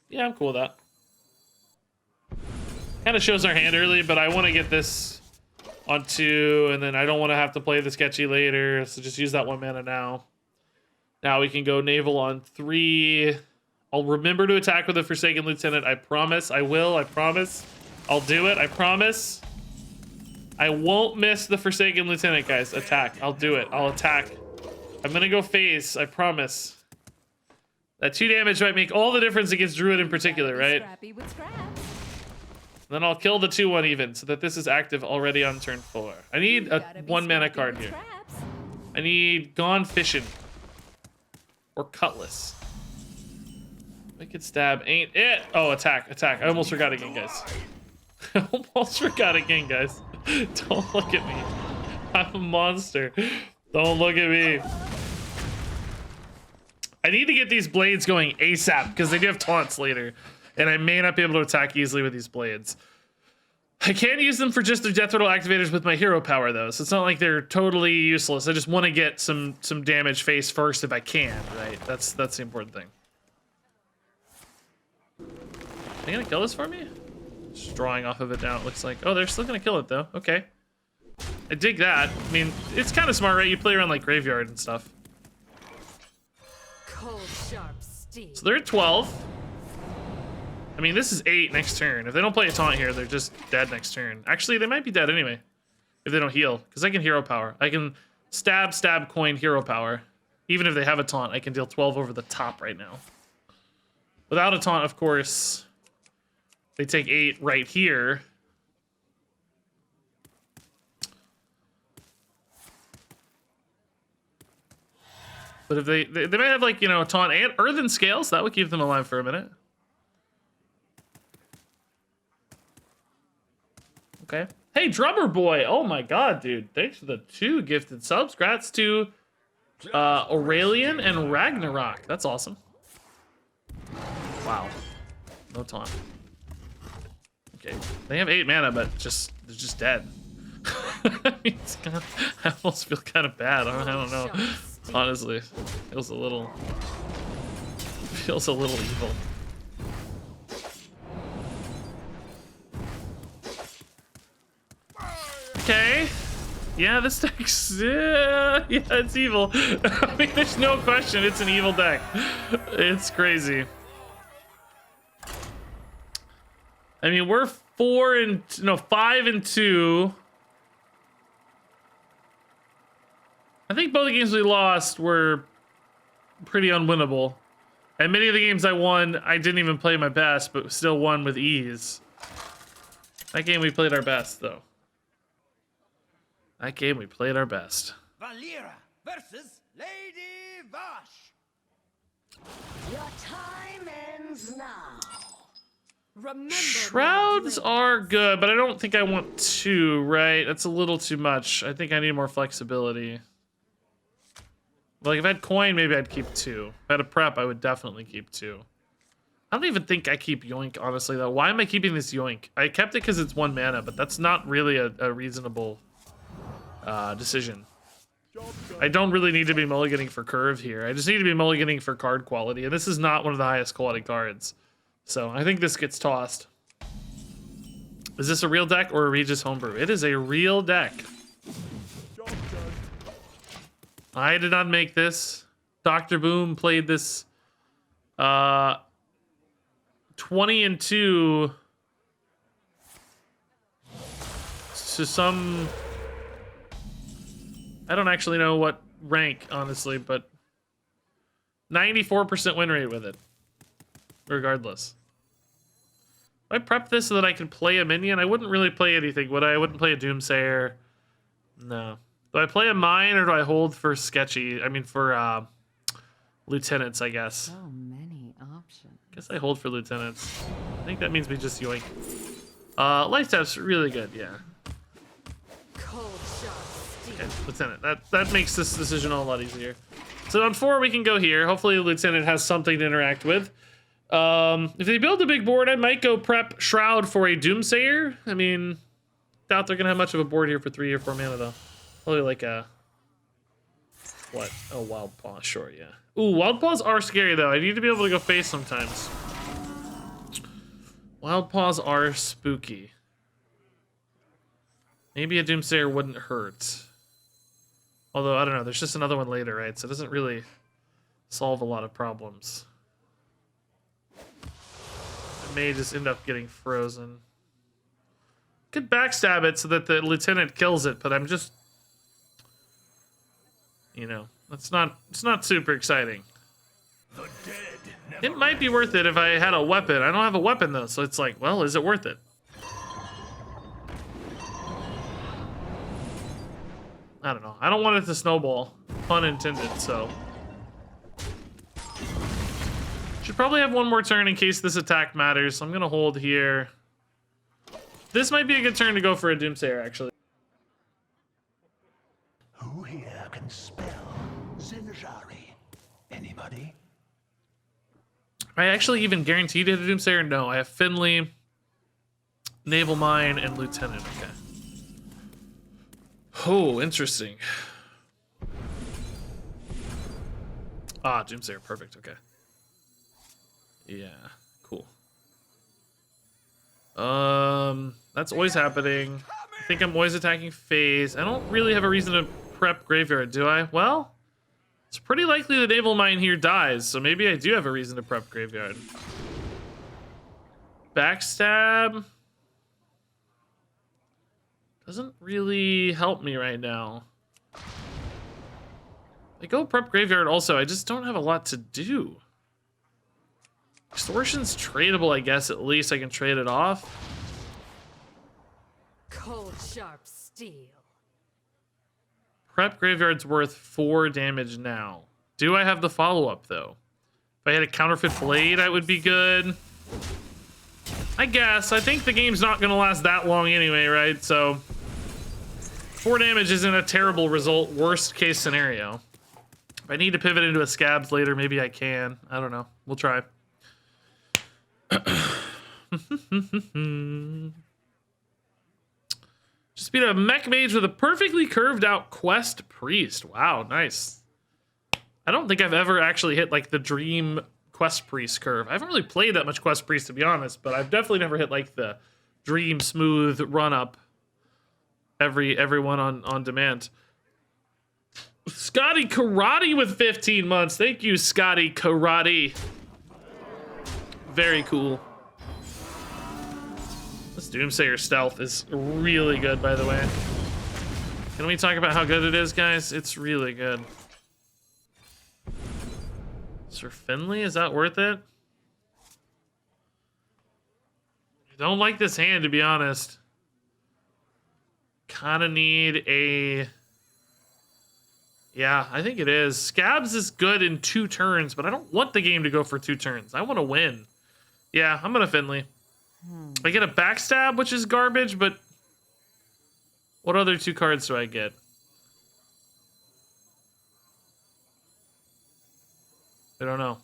Yeah, I'm cool with that. Kind of shows our hand early, but I want to get this on 2, and then I don't want to have to play the sketchy later, so just use that 1 mana now. Now we can go naval on 3. I'll remember to attack with a Forsaken Lieutenant. I promise. I will. I promise. I'll do it. I promise. I won't miss the Forsaken Lieutenant, guys. Attack. I'll do it. I'll attack. I'm gonna go phase. I promise. That 2 damage might make all the difference against Druid in particular, right? Scrappy with scraps. Then I'll kill the 2/1 even, so that this is active already on turn 4. I need a Gotta be 1 mana scrappy card with here. scraps. I need Gone Fishing. Or Cutlass. Wicked Stab ain't it. Oh, attack, attack. I almost forgot again, guys. I almost forgot again, guys. Don't look at me. I'm a monster. Don't look at me. I need to get these blades going ASAP because they do have taunts later. And I may not be able to attack easily with these blades. I can't use them for just their Death Rattle activators with my hero power, though. So it's not like they're totally useless. I just want to get some damage face first if I can, right? That's the important thing. Are they gonna kill this for me? Just drawing off of it now, it looks like. Oh, they're still gonna kill it, though. Okay. I dig that. I mean, it's kind of smart, right? You play around like Graveyard and stuff. Cold, sharp steel. So they're at 12. I mean, this is 8 next turn. If they don't play a taunt here, they're just dead next turn. Actually, they might be dead anyway. If they don't heal. Because I can hero power. I can stab, coin, hero power. Even if they have a taunt, I can deal 12 over the top right now. Without a taunt, of course, they take 8 right here. But if they might have, like, you know, a taunt and Earthen Scales, that would keep them alive for a minute. Okay. Hey, Drummer Boy. Oh my god, dude. Thanks for the 2 gifted subs. Congrats to Aurelian and Ragnarok. That's awesome. Wow. No taunt. Okay. They have 8 mana, but they're just dead. I mean, I almost feel kind of bad. I don't know. Honestly. Feels a little evil. Okay. Yeah, this deck's... yeah, it's evil. I mean, there's no question. It's an evil deck. It's crazy. I mean, we're 5 and 2. I think both the games we lost were pretty unwinnable. And many of the games I won, I didn't even play my best, but still won with ease. That game we played our best, though. That game we played our best. Valera versus Lady Vash. Your time ends now. Remember Shrouds are good, but I don't think I want 2, right? That's a little too much. I think I need more flexibility. Like, if I had coin, maybe I'd keep 2. If I had a prep, I would definitely keep 2. I don't even think I keep Yoink, honestly, though. Why am I keeping this Yoink? I kept it because it's 1 mana, but that's not really a reasonable decision. I don't really need to be mulliganing for curve here. I just need to be mulliganing for card quality, and this is not one of the highest quality cards. So I think this gets tossed. Is this a real deck or a Regis homebrew? It is a real deck. I did not make this. Dr. Boom played this 20 and 2 to some... I don't actually know what rank, honestly, but 94% win rate with it. Regardless. I prep this so that I can play a minion. I wouldn't really play anything, would I? I wouldn't play a Doomsayer. No. Do I play a mine or do I hold for sketchy? I mean, for lieutenants, I guess. So many options. Guess I hold for lieutenants. I think that means we just yoink. Life tap's really good, yeah. Cold, sharp Okay, Lieutenant. That makes this decision a lot easier. So on 4, we can go here. Hopefully, the Lieutenant has something to interact with. If they build a big board, I might go prep Shroud for a Doomsayer. I mean, doubt they're gonna have much of a board here for 3 or 4 mana though. Probably like a what? Oh, Wild Paw. Sure, yeah. Ooh, Wild Paws are scary though. I need to be able to go face sometimes. Wild Paws are spooky. Maybe a Doomsayer wouldn't hurt. Although, I don't know, there's just another one later, right? So it doesn't really solve a lot of problems. It may just end up getting frozen. Could backstab it so that the Lieutenant kills it, but I'm just... You know, it's not super exciting. The dead never It might be worth it if I had a weapon. I don't have a weapon, though, so it's like, well, is it worth it? I don't know. I don't want it to snowball. Pun intended, so. Should probably have one more turn in case this attack matters. So I'm going to hold here. This might be a good turn to go for a Doomsayer, actually. Who here can spell Zinjari? Anybody? I actually even guaranteed it a Doomsayer? No, I have Finley, Naval Mine, and Lieutenant. Okay. Oh, interesting. Ah, Doomsayer, perfect, okay. Yeah, cool. That's always happening. I think I'm always attacking phase. I don't really have a reason to prep Graveyard, do I? Well, it's pretty likely the Naval Mine here dies, so maybe I do have a reason to prep Graveyard. Backstab doesn't really help me right now. I go prep Graveyard also, I just don't have a lot to do. Extortion's tradable, I guess, at least I can trade it off. Cold, sharp steel. Prep Graveyard's worth 4 damage now. Do I have the follow-up, though? If I had a Counterfeit Blade, I would be good. I guess. I think the game's not going to last that long anyway, right? So 4 damage isn't a terrible result. Worst case scenario. If I need to pivot into a Scabs later, maybe I can. I don't know. We'll try. Just beat a Mech Mage with a perfectly curved out Quest Priest. Wow, nice. I don't think I've ever actually hit like the dream Quest Priest curve. I haven't really played that much Quest Priest, to be honest, but I've definitely never hit like the dream smooth run up everyone on demand. Scotty Karate with 15 months. Thank you, Scotty Karate. Very cool. This Doomsayer stealth is really good, by the way. Can we talk about how good it is, guys? It's really good. Sir Finley, is that worth it? I don't like this hand, to be honest. Kind of need a... Yeah, I think it is. Scabs is good in 2 turns, but I don't want the game to go for 2 turns. I want to win. Yeah, I'm gonna Finley. I get a Backstab, which is garbage, but what other 2 cards do I get? I don't know.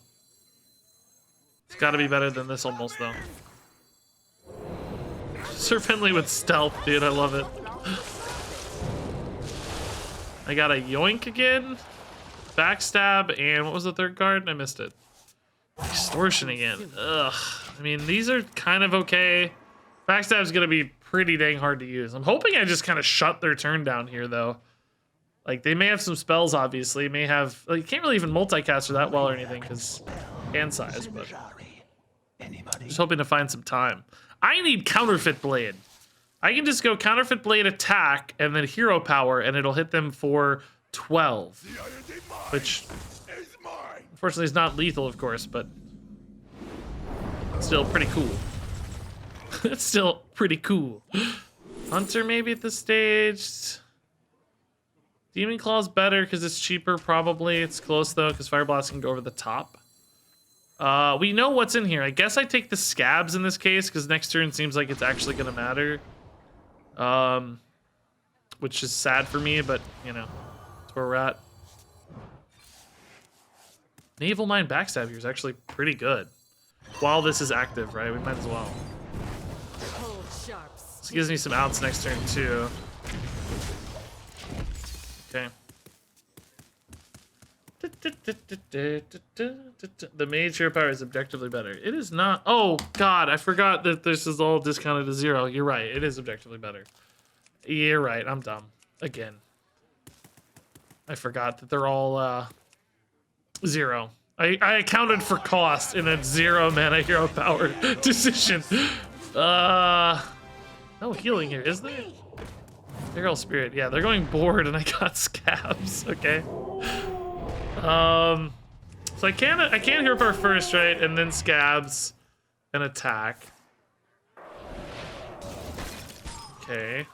It's got to be better than this almost, though. Sir Finley with stealth, dude. I love it. I got a Yoink again, Backstab, and what was the 3rd card? I missed it. Extortion again. Ugh. I mean, these are kind of okay. Backstab's gonna be pretty dang hard to use. I'm hoping I just kind of shut their turn down here, though. Like, they may have some spells, obviously. May have... Like, you can't really even multicast her that well or anything, because hand size, but... Just hoping to find some time. I need Counterfeit Blade. I can just go Counterfeit Blade attack, and then Hero Power, and it'll hit them for 12. Which, unfortunately, is not lethal, of course, but... Still pretty cool. It's still pretty cool. Hunter, maybe, at this stage... Demon Claw's better because it's cheaper, probably. It's close, though, because Fire Blast can go over the top. We know what's in here. I guess I take the Scabs in this case, because next turn seems like it's actually going to matter. which is sad for me, but you know, that's where we're at. Naval Mine Backstab here is actually pretty good. While this is active, right? We might as well. Cold sharp This gives me some outs next turn too. Okay. The mage hero power is objectively better. It is not. Oh god, I forgot that this is all discounted to 0. You're right. It is objectively better. You're right. I'm dumb again. I forgot that they're all 0. I accounted for cost in a 0 mana hero power decision. No healing here, is there? Feral Spirit. Yeah, they're going bored and I got scabs. Okay. So I can't hero power first, right? And then scabs and attack. Okay.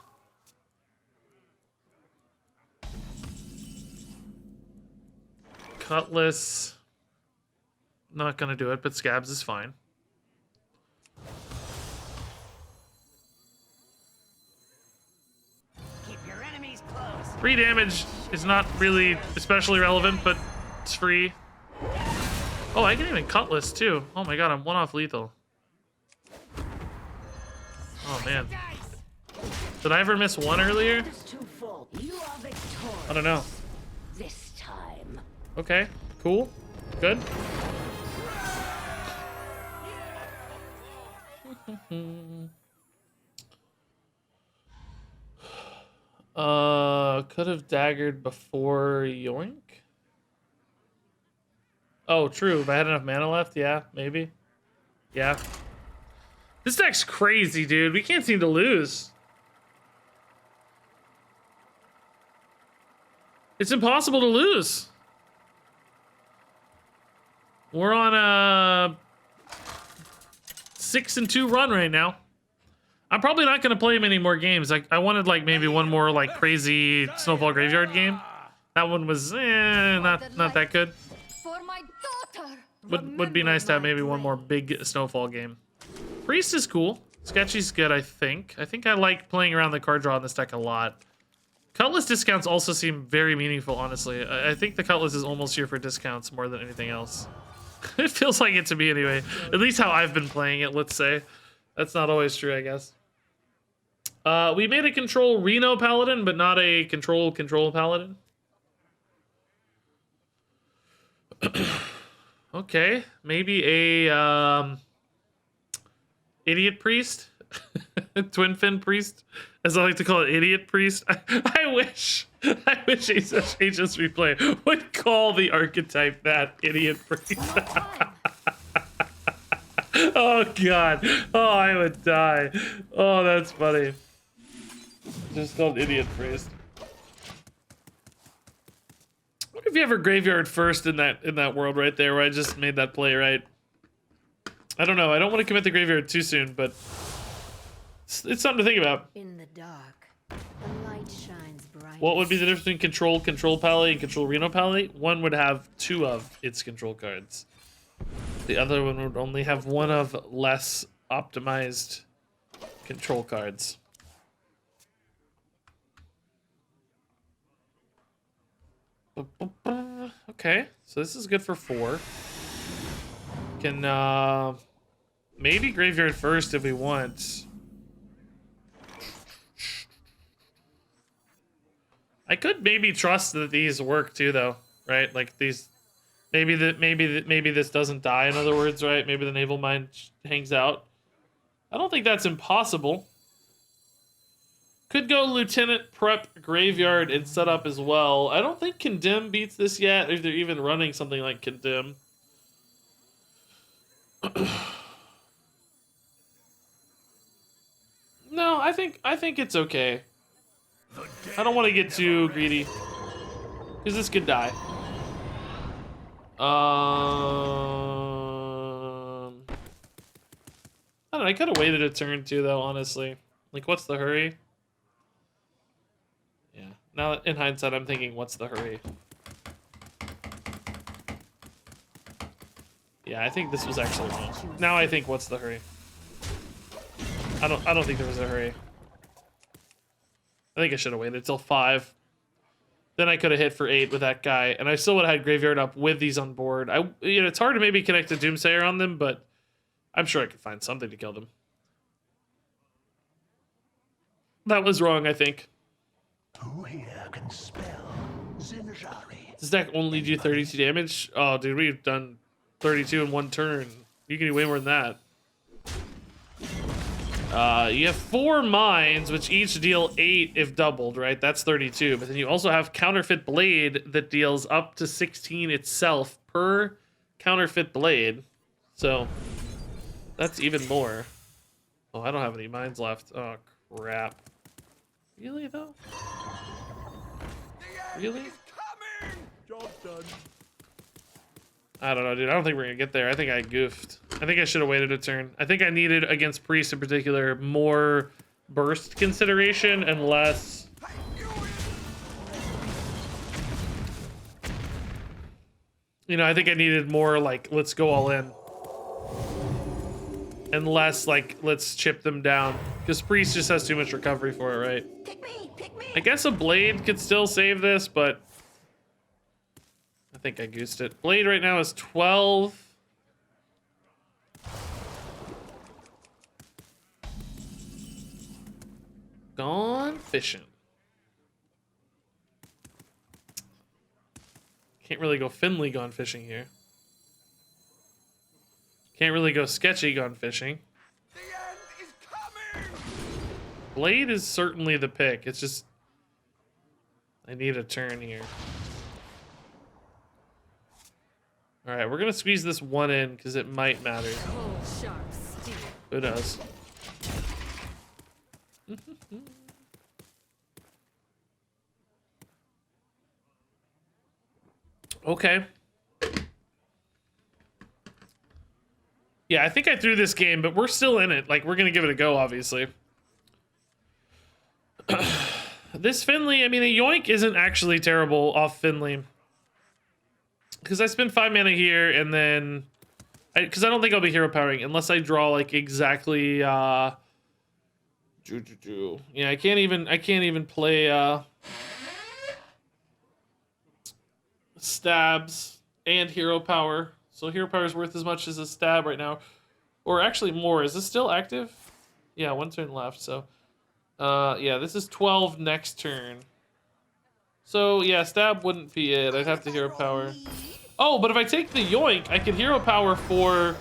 Cutlass. Not gonna do it, but scabs is fine. Keep your enemies close. 3 damage is not really especially relevant, but it's free. Oh, I can even cutlass too. Oh my god, I'm 1 off lethal. Oh man. Did I ever miss 1 earlier? Too full. You are victorious. I don't know. This time. Okay, cool. Good. Could have daggered before yoink. Oh, true. If I had enough mana left, yeah, maybe. Yeah. This deck's crazy, dude. We can't seem to lose. It's impossible to lose. We're on a 6-2 run right now. I'm probably not going to play many more games. I wanted like maybe one more like crazy Snowfall Graveyard game. That one was not that good. for my daughter. Would be nice to have maybe one more big Snowfall game. Priest is cool. Sketchy's good, I think. I think I like playing around the card draw in this deck a lot. Cutlass discounts also seem very meaningful, honestly. I think the Cutlass is almost here for discounts more than anything else. It feels like it to me anyway. At least how I've been playing it, let's say. That's not always true, I guess. We made a control Reno Paladin, but not a control Paladin. Okay, maybe a Idiot Priest? Twin Fin Priest? As I like to call it, Idiot Priest. I wish HS Replay would call the archetype that, Idiot Priest. Oh god. Oh, I would die. Oh, that's funny. Just called Idiot Priest. What if you ever graveyard first in that world right there where I just made that play, right? I don't know. I don't want to commit the graveyard too soon, but it's something to think about. In the dark, the light shines bright. What would be the difference between control Pally and control Reno Pally? One would have 2 of its control cards. The other one would only have 1 of less optimized control cards. Okay, so this is good for 4. Can maybe graveyard first if we want. I could maybe trust that these work too, though, right? Like these, maybe this doesn't die. In other words, right? Maybe the Naval Mine hangs out. I don't think that's impossible. Could go Lieutenant, Prep, Graveyard, and set up as well. I don't think Condemn beats this yet, if they're even running something like Condemn. No, I think it's okay. I don't want to get too greedy, because this could die. I don't know, I could have waited a turn too, though, honestly. Like, what's the hurry? Yeah, now in hindsight, I'm thinking, what's the hurry? Yeah, I think this was actually wrong. Now I think, what's the hurry? I don't think there was a hurry. I think I should have waited till 5. Then I could have hit for 8 with that guy, and I still would have had Graveyard up with these on board. You know, it's hard to maybe connect a Doomsayer on them, but I'm sure I could find something to kill them. That was wrong, I think. Who here can spell Zinjari? Does deck only do 32 damage? Oh, dude, we've done 32 in 1 turn. You can do way more than that. You have 4 mines, which each deal 8 if doubled, right? That's 32. But then you also have Counterfeit Blade that deals up to 16 itself per Counterfeit Blade. So that's even more. Oh, I don't have any mines left. Oh, crap. Really, though? Really? Job done. I don't know, dude. I don't think we're gonna get there. I think I goofed. I think I should have waited a turn. I think I needed, against Priest in particular, more burst consideration and less... You know, I think I needed more, like, let's go all in. And less, like, let's chip them down. Because Priest just has too much recovery for it, right? Pick me, pick me. I guess a Blade could still save this, but... I think I goosed it. Blade right now is 12. Gone fishing. Can't really go Finley gone fishing here. Can't really go sketchy gone fishing. The end is coming. Blade is certainly the pick. It's just... I need a turn here. Alright, we're gonna squeeze this one in because it might matter. Cold, sharp steel. Who knows? Okay. Yeah, I think I threw this game, but we're still in it. Like, we're gonna give it a go, obviously. This Finley, I mean, a Yoink isn't actually terrible off Finley. Because I spend 5 mana here, and then... Because I don't think I'll be hero powering unless I draw, like, exactly... Yeah, I can't even play, stabs and hero power. So hero power is worth as much as a stab right now. Or actually more. Is this still active? Yeah, 1 turn left, so... yeah, this is 12 next turn. So, yeah, stab wouldn't be it. I'd have to hero power. Oh, but if I take the Yoink, I can hero power for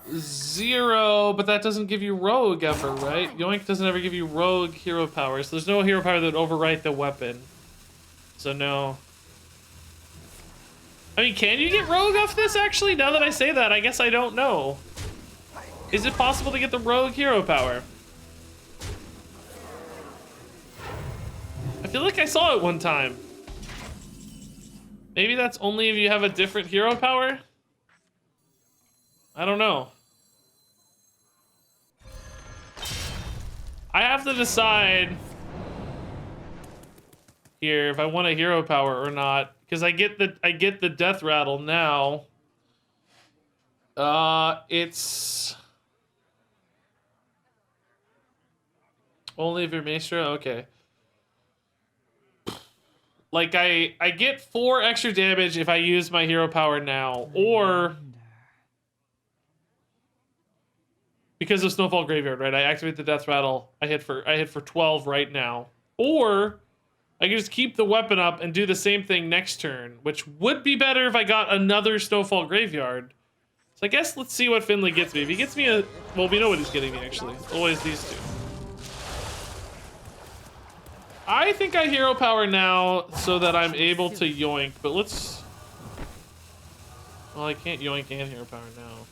0, but that doesn't give you Rogue ever, right? Yoink doesn't ever give you Rogue hero power, so there's no hero power that would overwrite the weapon. So, no. I mean, can you get Rogue off this, actually? Now that I say that, I guess I don't know. Is it possible to get the Rogue hero power? I feel like I saw it one time. Maybe that's only if you have a different hero power? I don't know. I have to decide here if I want a hero power or not, because I get the death rattle now. It's only if you're Maestro? Okay. Like, I get 4 extra damage if I use my hero power now, or because of Snowfall Graveyard, right? I activate the Death Rattle. I hit for 12 right now, or I can just keep the weapon up and do the same thing next turn, which would be better if I got another Snowfall Graveyard. So I guess let's see what Finley gets me. If he gets me a, well, we know what he's getting me actually. Always these 2. I think I hero power now so that I'm able to yoink, but let's... Well, I can't yoink and hero power now.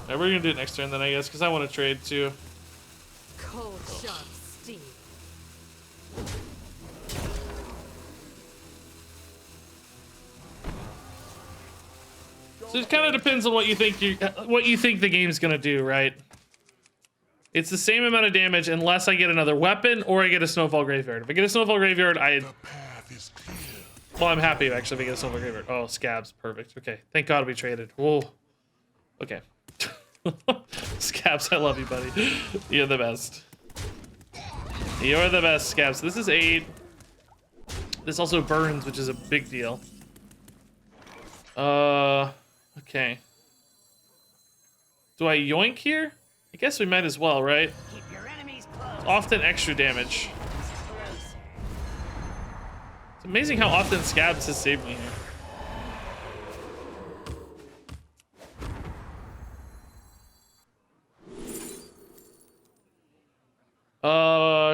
Alright, we're gonna do it next turn then, I guess, because I want to trade too. Cold, sharp steel. So it kind of depends on what you think the game's gonna do, right? It's the same amount of damage unless I get another weapon or I get a Snowfall Graveyard. If I get a Snowfall Graveyard, well, I'm happy actually if I get a Snowfall Graveyard. Oh, Scabs, perfect. Okay, thank God we traded. Whoa. Okay. Scabs, I love you, buddy. You're the best. You're the best, Scabs. This is 8. This also burns, which is a big deal. Okay. Do I yoink here? I guess we might as well, right? Keep your enemies close. Often extra damage. It's amazing how often Scabs has saved me here.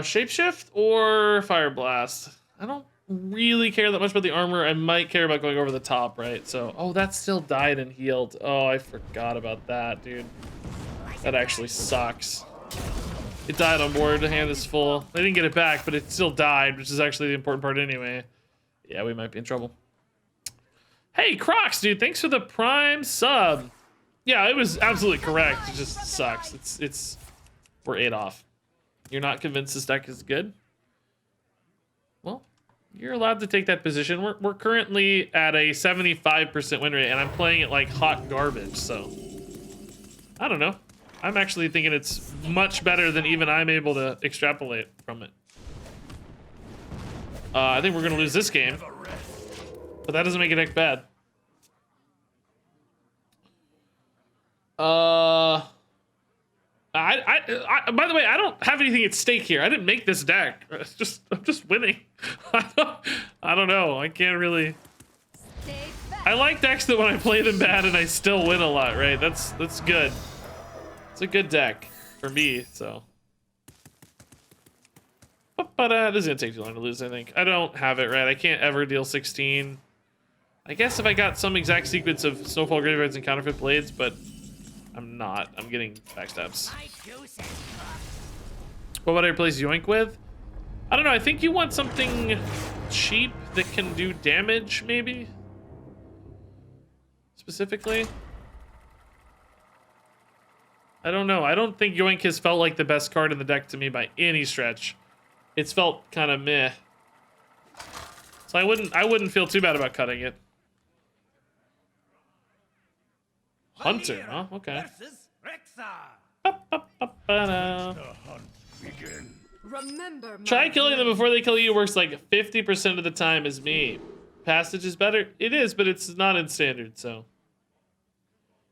Shapeshift or Fire Blast? I don't really care that much about the armor. I might care about going over the top, right? So, oh, that still died and healed. Oh, I forgot about that, dude. That actually sucks. It died on board. The hand is full. They didn't get it back, but it still died, which is actually the important part anyway. Yeah, we might be in trouble. Hey, Crocs, dude, thanks for the Prime sub. Yeah, it was absolutely correct. It just sucks. We're 8 off. You're not convinced this deck is good? Well, you're allowed to take that position. We're currently at a 75% win rate, and I'm playing it like hot garbage, so I don't know. I'm actually thinking it's much better than even I'm able to extrapolate from it. I think we're gonna lose this game, but that doesn't make it deck bad. By the way, I don't have anything at stake here. I didn't make this deck. I'm just winning. I don't know. I can't really. I like decks that when I play them bad and I still win a lot, right? That's good. It's a good deck for me, so. But this is gonna take too long to lose, I think. I don't have it right. I can't ever deal 16. I guess if I got some exact sequence of Snowfall Graveyards and Counterfeit Blades, but I'm not. I'm getting backstabs. What would I replace Yoink with? I don't know. I think you want something cheap that can do damage, maybe? Specifically? I don't know. I don't think Yoink has felt like the best card in the deck to me by any stretch. It's felt kind of meh. So I wouldn't feel too bad about cutting it. Hunter, huh? Okay. Remember, Try killing them before they kill you works like 50% of the time as me. Passage is better? It is, but it's not in standard, so.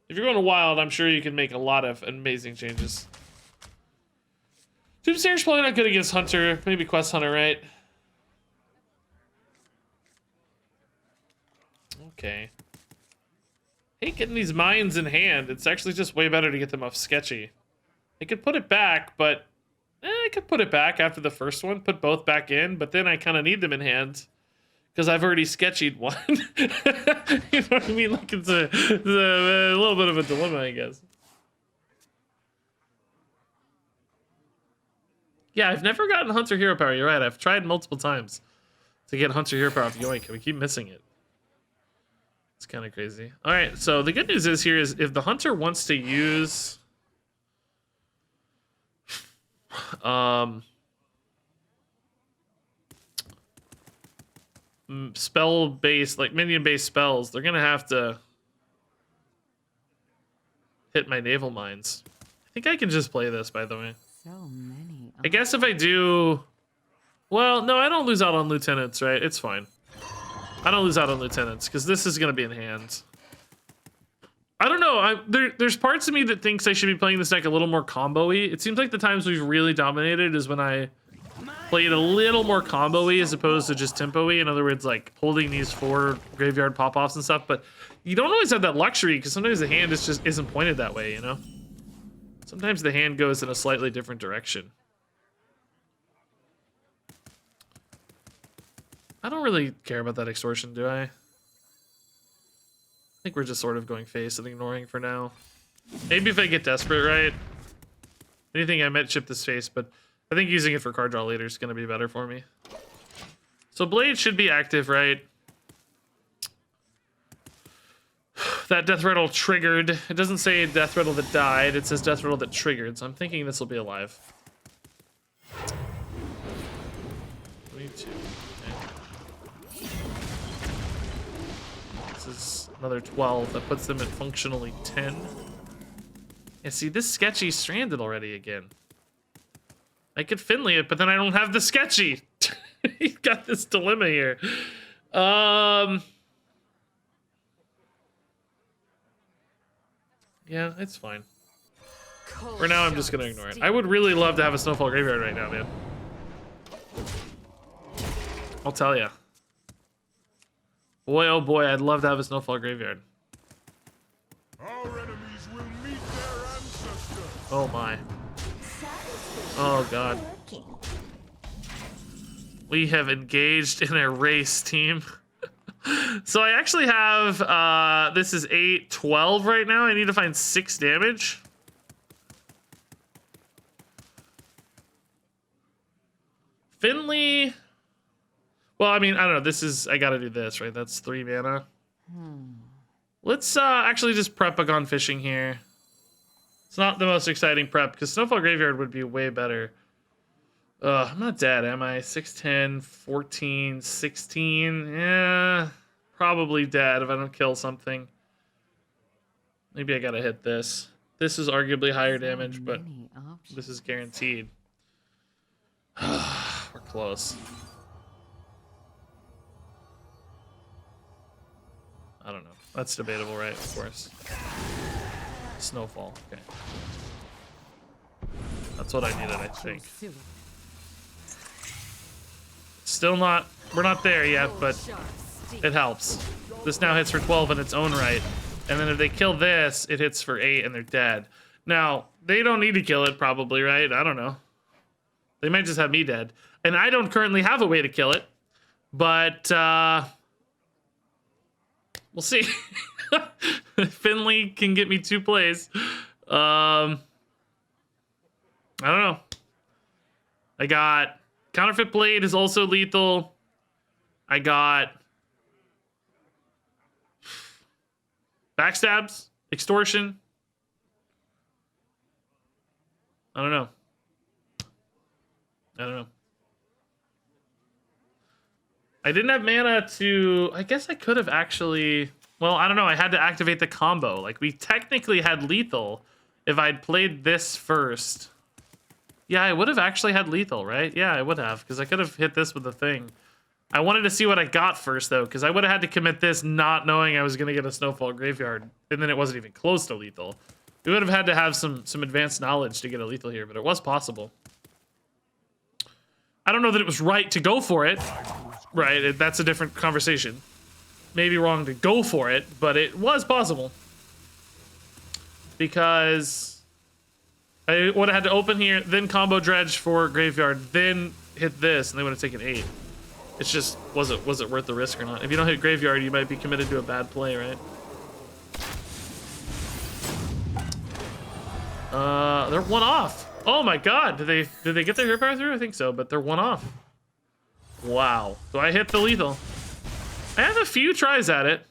If you're going to wild, I'm sure you can make a lot of amazing changes. Doomsayer's probably not good against Hunter. Maybe Quest Hunter, right? Okay. Hate getting these mines in hand. It's actually just way better to get them off sketchy. I could put it back, but I could put it back after the first one, put both back in, but then I kind of need them in hand because I've already sketchied one. You know what I mean? Like it's a little bit of a dilemma, I guess. Yeah, I've never gotten Hunter Hero Power. You're right. I've tried multiple times to get Hunter Hero Power off Yoink. We keep missing it. It's kind of crazy. All right, so the good news is here is if the Hunter wants to use spell-based, like minion-based spells, they're gonna have to hit my naval mines. I think I can just play this, by the way. So many. I guess if I do, well, no, I don't lose out on lieutenants, right? It's fine. I don't lose out on lieutenants because this is gonna be in hand. I don't know. There's parts of me that thinks I should be playing this deck a little more combo-y. It seems like the times we've really dominated is when I play it a little more combo-y as opposed to just tempo-y. In other words, like holding these 4 graveyard pop-offs and stuff. But you don't always have that luxury because sometimes the hand is just isn't pointed that way, you know? Sometimes the hand goes in a slightly different direction. I don't really care about that extortion, do I? I think we're just sort of going face and ignoring for now. Maybe if I get desperate, right? Anything I might chip this face, but I think using it for card draw later is going to be better for me. So Blade should be active, right? That Death Rattle triggered. It doesn't say Death Rattle that died. It says Death Rattle that triggered, so I'm thinking this will be alive. 22. Okay. This is another 12. That puts them at functionally 10. Yeah, see, this sketchy stranded already again. I could Finley it, but then I don't have the sketchy. He's got this dilemma here. Yeah, it's fine. For now, I'm just gonna ignore it. I would really love to have a Snowfall Graveyard right now, man. I'll tell ya. Boy, oh boy, I'd love to have a Snowfall Graveyard. Our enemies will meet their ancestors. Oh my. Oh god. We have engaged in a race, team. So I actually have, this is 8, 12 right now. I need to find 6 damage. Finley. Well, I mean, I don't know. This is, I gotta do this, right? That's 3 mana. Let's actually just prep a Gone Fishing here. It's not the most exciting prep because Snowfall Graveyard would be way better. I'm not dead, am I? 6, 10, 14, 16. Yeah, probably dead if I don't kill something. Maybe I gotta hit this. This is arguably higher damage, but this is guaranteed. We're close. I don't know. That's debatable, right? Of course. Snowfall. Okay. That's what I needed, I think. Still not... We're not there yet, but it helps. This now hits for 12 in its own right. And then if they kill this, it hits for 8 and they're dead. Now, they don't need to kill it, probably, right? I don't know. They might just have me dead. And I don't currently have a way to kill it. But, we'll see. Finley can get me 2 plays. I don't know. I got Counterfeit Blade is also lethal. I got Backstabs, Extortion. I don't know. I didn't have mana to... I guess I could have actually... Well, I don't know. I had to activate the combo. Like, we technically had lethal if I'd played this first. Yeah, I would have actually had lethal, right? Yeah, I would have, because I could have hit this with the thing. I wanted to see what I got first, though, because I would have had to commit this not knowing I was going to get a Snowfall Graveyard, and then it wasn't even close to lethal. We would have had to have some advanced knowledge to get a lethal here, but it was possible. I don't know that it was right to go for it. Right, that's a different conversation. Maybe wrong to go for it, but it was possible. Because I would have had to open here, then combo dredge for Graveyard, then hit this, and they would have taken 8. It's just, was it worth the risk or not? If you don't hit Graveyard, you might be committed to a bad play, right? They're 1 off. Oh my god, did they get their hero power through? I think so, but they're 1 off. Wow. So I hit the lethal. I have a few tries at it.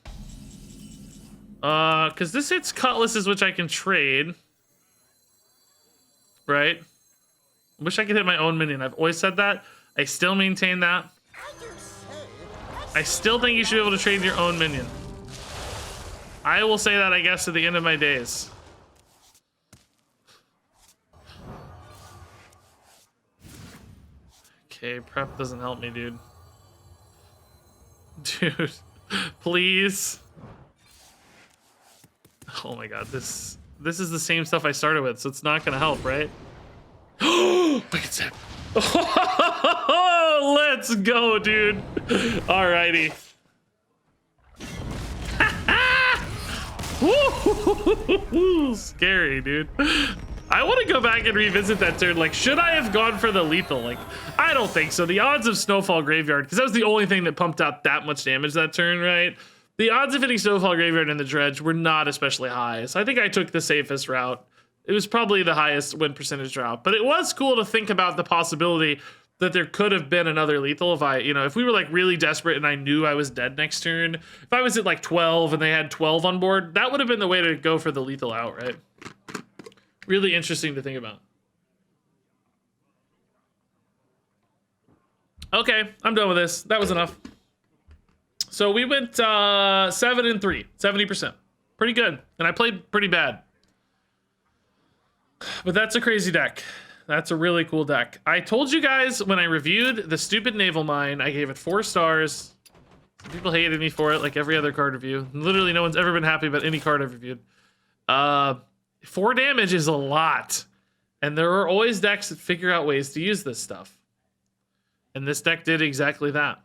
Because this hits cutlasses, which I can trade. Right? Wish I could hit my own minion. I've always said that. I still maintain that. I still think you should be able to trade your own minion. I will say that, I guess, to the end of my days. Okay, prep doesn't help me, dude. Dude, please. Oh my god, this is the same stuff I started with, so it's not gonna help, right? Look at that. Let's go, dude. Alrighty. Scary, dude. I want to go back and revisit that turn. Like, should I have gone for the lethal? Like, I don't think so. The odds of Snowfall Graveyard, because that was the only thing that pumped out that much damage that turn, right? The odds of hitting Snowfall Graveyard in the dredge were not especially high. So I think I took the safest route. It was probably the highest win percentage route, but it was cool to think about the possibility that there could have been another lethal if if we were like really desperate and I knew I was dead next turn. If I was at like 12 and they had 12 on board, that would have been the way to go for the lethal out, right? Really interesting to think about. Okay, I'm done with this. That was enough. So we went 7-3, 70%. Pretty good. And I played pretty bad. But that's a crazy deck. That's a really cool deck. I told you guys when I reviewed the stupid Naval Mine, I gave it 4 stars. Some people hated me for it, like every other card review. Literally, no one's ever been happy about any card I've reviewed. 4 damage is a lot. And there are always decks that figure out ways to use this stuff. And this deck did exactly that.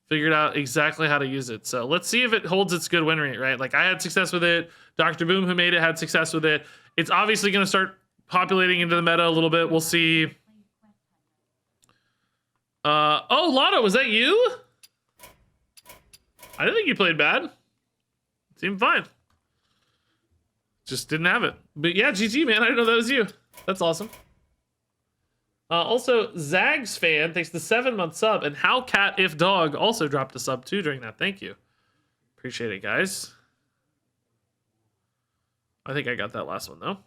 Figured out exactly how to use it. So let's see if it holds its good win rate, right? Like I had success with it. Dr. Boom, who made it, had success with it. It's obviously going to start populating into the meta a little bit. We'll see. Oh, Lotto, was that you? I didn't think you played bad. It seemed fine. Just didn't have it. But yeah, GG, man. I didn't know that was you. That's awesome. Also, Zags fan takes the 7-month sub, and How Cat If Dog also dropped a sub too during that. Thank you. Appreciate it, guys. I think I got that last one, though.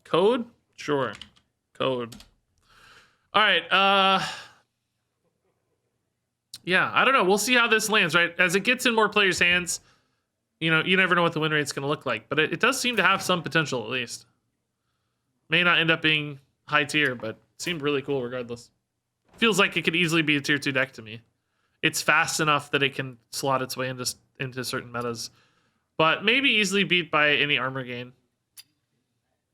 Code? Sure. Code. All right. Yeah, I don't know. We'll see how this lands, right? As it gets in more players' hands, you know, you never know what the win rate's going to look like. But it does seem to have some potential, at least. May not end up being high tier, but seemed really cool regardless. Feels like it could easily be a tier 2 deck to me. It's fast enough that it can slot its way into certain metas. But maybe easily beat by any armor gain.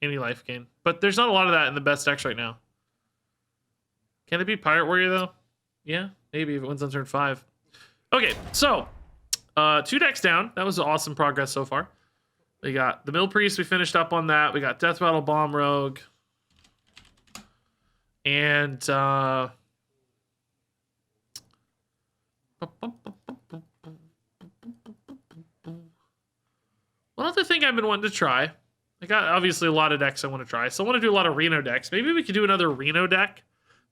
Any life gain. But there's not a lot of that in the best decks right now. Can it be Pirate Warrior, though? Yeah, maybe if it wins on turn 5. Okay, so 2 decks down. That was awesome progress so far. We got the Mill Priest. We finished up on that. We got Death Rattle Bomb Rogue. And one other thing I've been wanting to try. I got obviously a lot of decks I want to try. So I want to do a lot of Reno decks. Maybe we could do another Reno deck.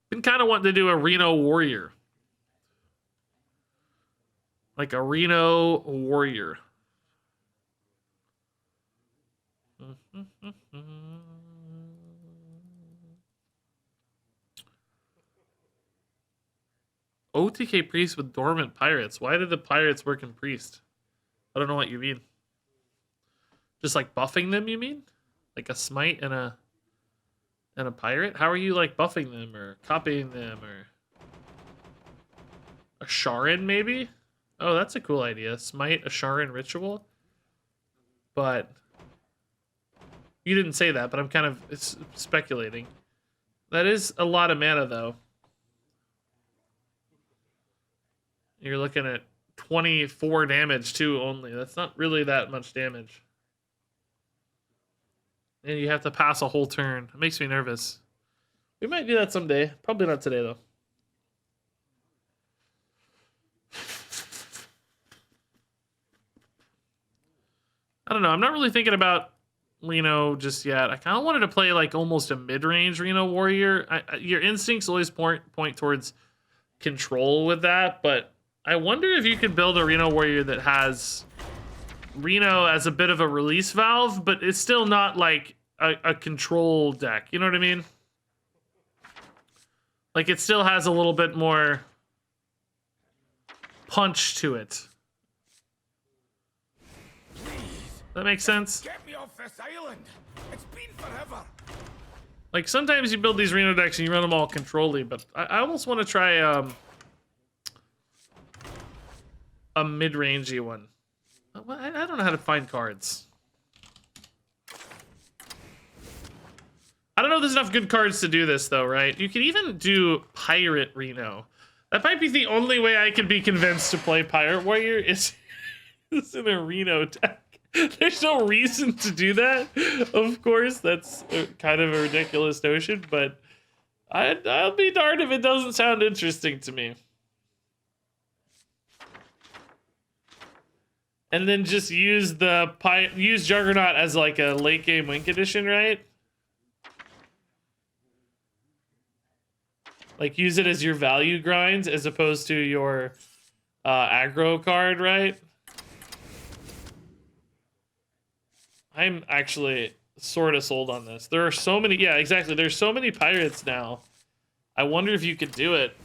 Been kind of wanting to do a Reno Warrior. Like a Reno Warrior. OTK Priest with Dormant Pirates. Why did the Pirates work in Priest? I don't know what you mean. Just like buffing them, you mean? Like a Smite and a Pirate? How are you like buffing them or copying them or a Sharon maybe? Oh, that's a cool idea. Smite, a Sharon ritual. But you didn't say that, but I'm kind of speculating. That is a lot of mana, though. You're looking at 24 damage, too, only. That's not really that much damage. And you have to pass a whole turn. It makes me nervous. We might do that someday. Probably not today, though. I don't know. I'm not really thinking about Reno just yet. I kind of wanted to play like almost a mid-range Reno Warrior. Your instincts always point towards control with that, but I wonder if you could build a Reno Warrior that has Reno as a bit of a release valve, but it's still not like a control deck. You know what I mean? Like it still has a little bit more punch to it. That makes sense? Get me off this island. It's been forever. Like sometimes you build these Reno decks and you run them all control-y, but I almost want to try a mid-rangey one. I don't know how to find cards. I don't know if there's enough good cards to do this though, right? You can even do Pirate Reno. That might be the only way I can be convinced to play Pirate Warrior is in a Reno deck. There's no reason to do that. Of course, that's kind of a ridiculous notion, but I'll be darned if it doesn't sound interesting to me. And then just use use Juggernaut as like a late game win condition, right? Like use it as your value grinds as opposed to your aggro card, right? I'm actually sort of sold on this. There are so many, yeah, exactly. There's so many pirates now. I wonder if you could do it.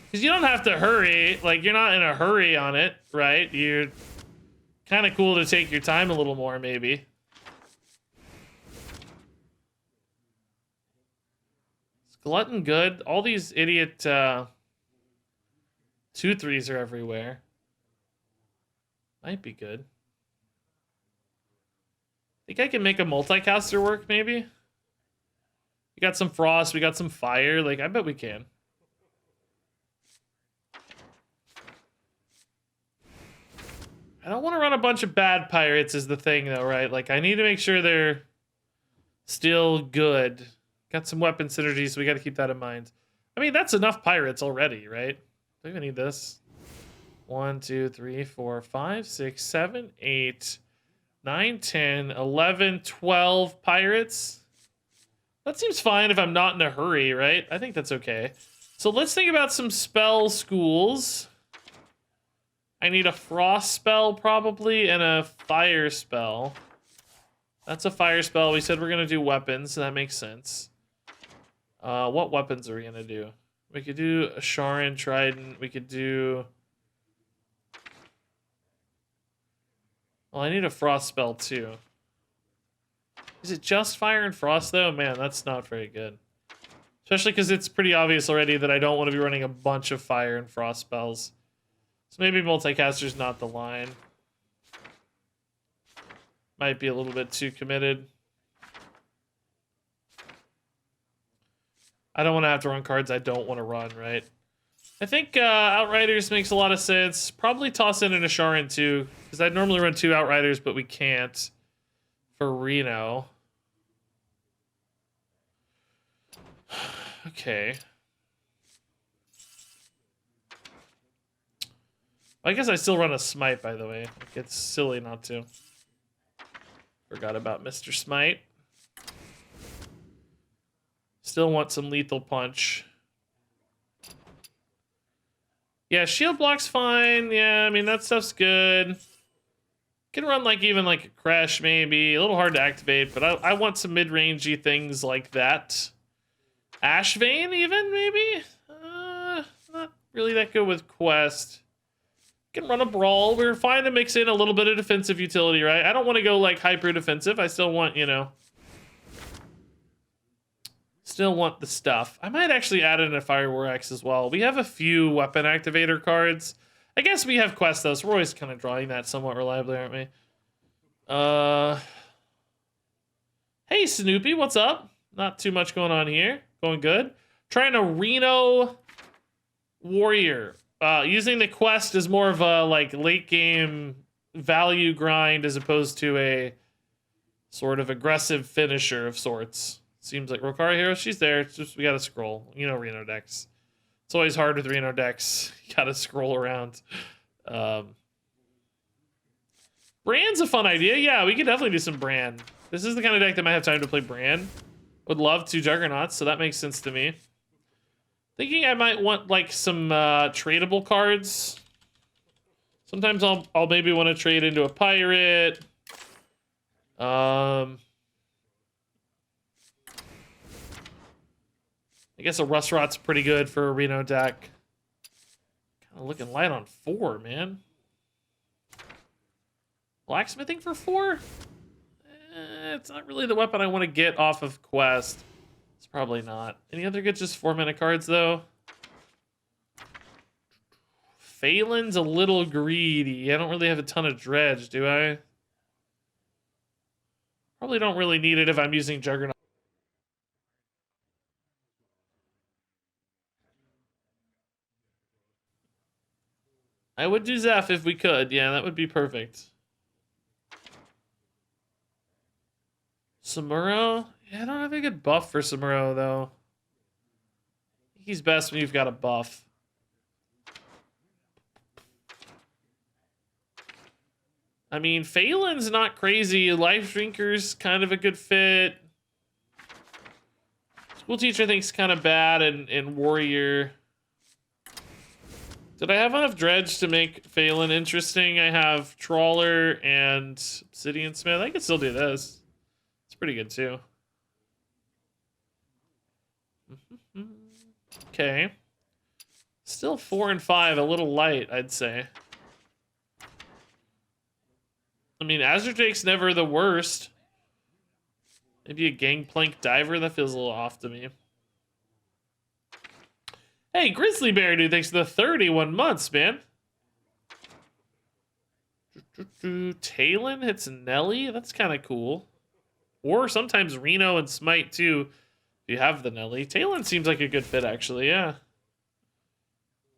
Because you don't have to hurry. Like, you're not in a hurry on it, right? kind of cool to take your time a little more, maybe. Is Glutton good? All these idiot 2/3s are everywhere. Might be good. Think I can make a multicaster work, maybe? We got some frost, we got some fire. Like, I bet we can. I don't want to run a bunch of bad pirates is the thing, though, right? Like, I need to make sure they're still good. Got some weapon synergies, so we got to keep that in mind. I mean, that's enough pirates already, right? Do we even need this? 1, 2, 3, 4, 5, 6, 7, 8, 9, 10, 11, 12 pirates. That seems fine if I'm not in a hurry, right? I think that's okay. So let's think about some spell schools. I need a frost spell probably and a fire spell. That's a fire spell. We said we're gonna do weapons, so that makes sense. What weapons are we gonna do? We could do a Sharon Trident. We could do... Well, I need a frost spell too. Is it just fire and frost though? Man, that's not very good. Especially because it's pretty obvious already that I don't want to be running a bunch of fire and frost spells. So maybe multicaster's not the line. Might be a little bit too committed. I don't want to have to run cards I don't want to run, right? I think Outriders makes a lot of sense. Probably toss in an Asharin too, because I'd normally run 2 Outriders, but we can't for Reno. Okay. I guess I still run a Smite, by the way. Like, it's silly not to. Forgot about Mr. Smite. Still want some Lethal Punch. Yeah, shield block's fine. Yeah, I mean, that stuff's good. Can run like even like a Crash maybe. A little hard to activate, but I want some mid-rangey things like that. Ash Vein even, maybe? Not really that good with Quest. Can run a Brawl. We're fine to mix in a little bit of defensive utility, right? I don't want to go like hyper defensive. I still want, you know... Still want the stuff. I might actually add in a Fire War Axe as well. We have a few weapon activator cards. I guess we have Quest though, so we're always kind of drawing that somewhat reliably, aren't we? Hey Snoopy, what's up? Not too much going on here. Going good. Trying a Reno Warrior. Using the Quest as more of a like late game value grind as opposed to a sort of aggressive finisher of sorts. Seems like Rokara Hero, she's there. It's just we gotta scroll. You know Reno decks. It's always hard with Reno decks. You gotta scroll around. Brand's a fun idea. Yeah, we could definitely do some Brand. This is the kind of deck that might have time to play Brand. Would love 2 Juggernauts, so that makes sense to me. Thinking I might want like some tradable cards. Sometimes I'll maybe want to trade into a pirate. I guess a Rust Rot's pretty good for a Reno deck. Kind of looking light on 4, man. Blacksmithing for 4? It's not really the weapon I want to get off of Quest. It's probably not. Any other good just 4-mana cards, though? Phelan's a little greedy. I don't really have a ton of dredge, do I? Probably don't really need it if I'm using Juggernaut. I would do Zeph if we could. Yeah, that would be perfect. Samuro? Yeah, I don't have a good buff for Samuro, though. He's best when you've got a buff. I mean, Phelan's not crazy. Life Drinker's kind of a good fit. School Teacher I think's kind of bad, and Warrior... Did I have enough dredge to make Phelan interesting? I have Trawler and Obsidian Smith. I could still do this. It's pretty good too. Okay. Still 4 and 5, a little light, I'd say. I mean, Azure Drake's never the worst. Maybe a Gangplank Diver? That feels a little off to me. Hey, Grizzly Bear, dude, thanks for the 31 months, man. Talon hits Nelly? That's kind of cool. Or sometimes Reno and Smite, too, if you have the Nelly. Talon seems like a good fit, actually, yeah.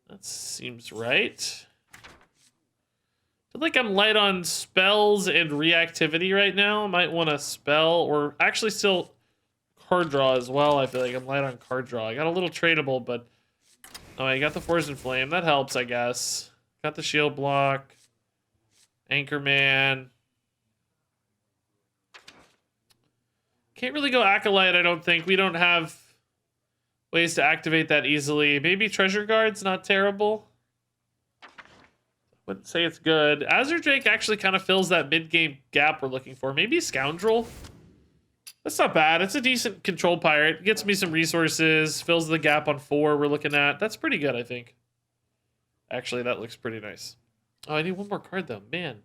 That seems right. I feel like I'm light on spells and reactivity right now. Might want to spell, or actually still card draw as well. I feel like I'm light on card draw. I got a little tradable, but... Oh, I got the Force and Flame. That helps, I guess. Got the shield block. Anchorman. Can't really go Acolyte, I don't think. We don't have ways to activate that easily. Maybe Treasure Guard's not terrible. Wouldn't say it's good. Azure Drake actually kind of fills that mid-game gap we're looking for. Maybe Scoundrel. That's not bad. It's a decent control pirate. Gets me some resources. Fills the gap on 4 we're looking at. That's pretty good, I think. Actually, that looks pretty nice. Oh, I need one more card, though. Man.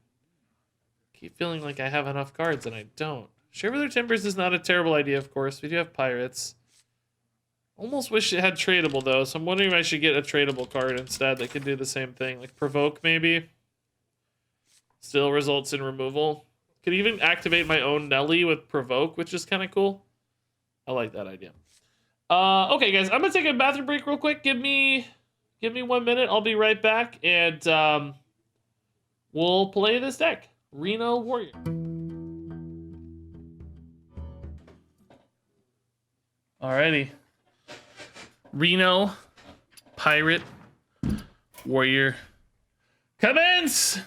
Keep feeling like I have enough cards, and I don't. Share with Their Timbers is not a terrible idea, of course. We do have pirates. Almost wish it had tradable, though, so I'm wondering if I should get a tradable card instead that could do the same thing. Like Provoke, maybe? Still results in removal. Could even activate my own Nelly with Provoke, which is kind of cool. I like that idea. Okay, guys, I'm going to take a bathroom break real quick. Give me 1 minute. I'll be right back, and we'll play this deck. Reno Warrior. Alrighty. Reno Pirate Warrior. Commence!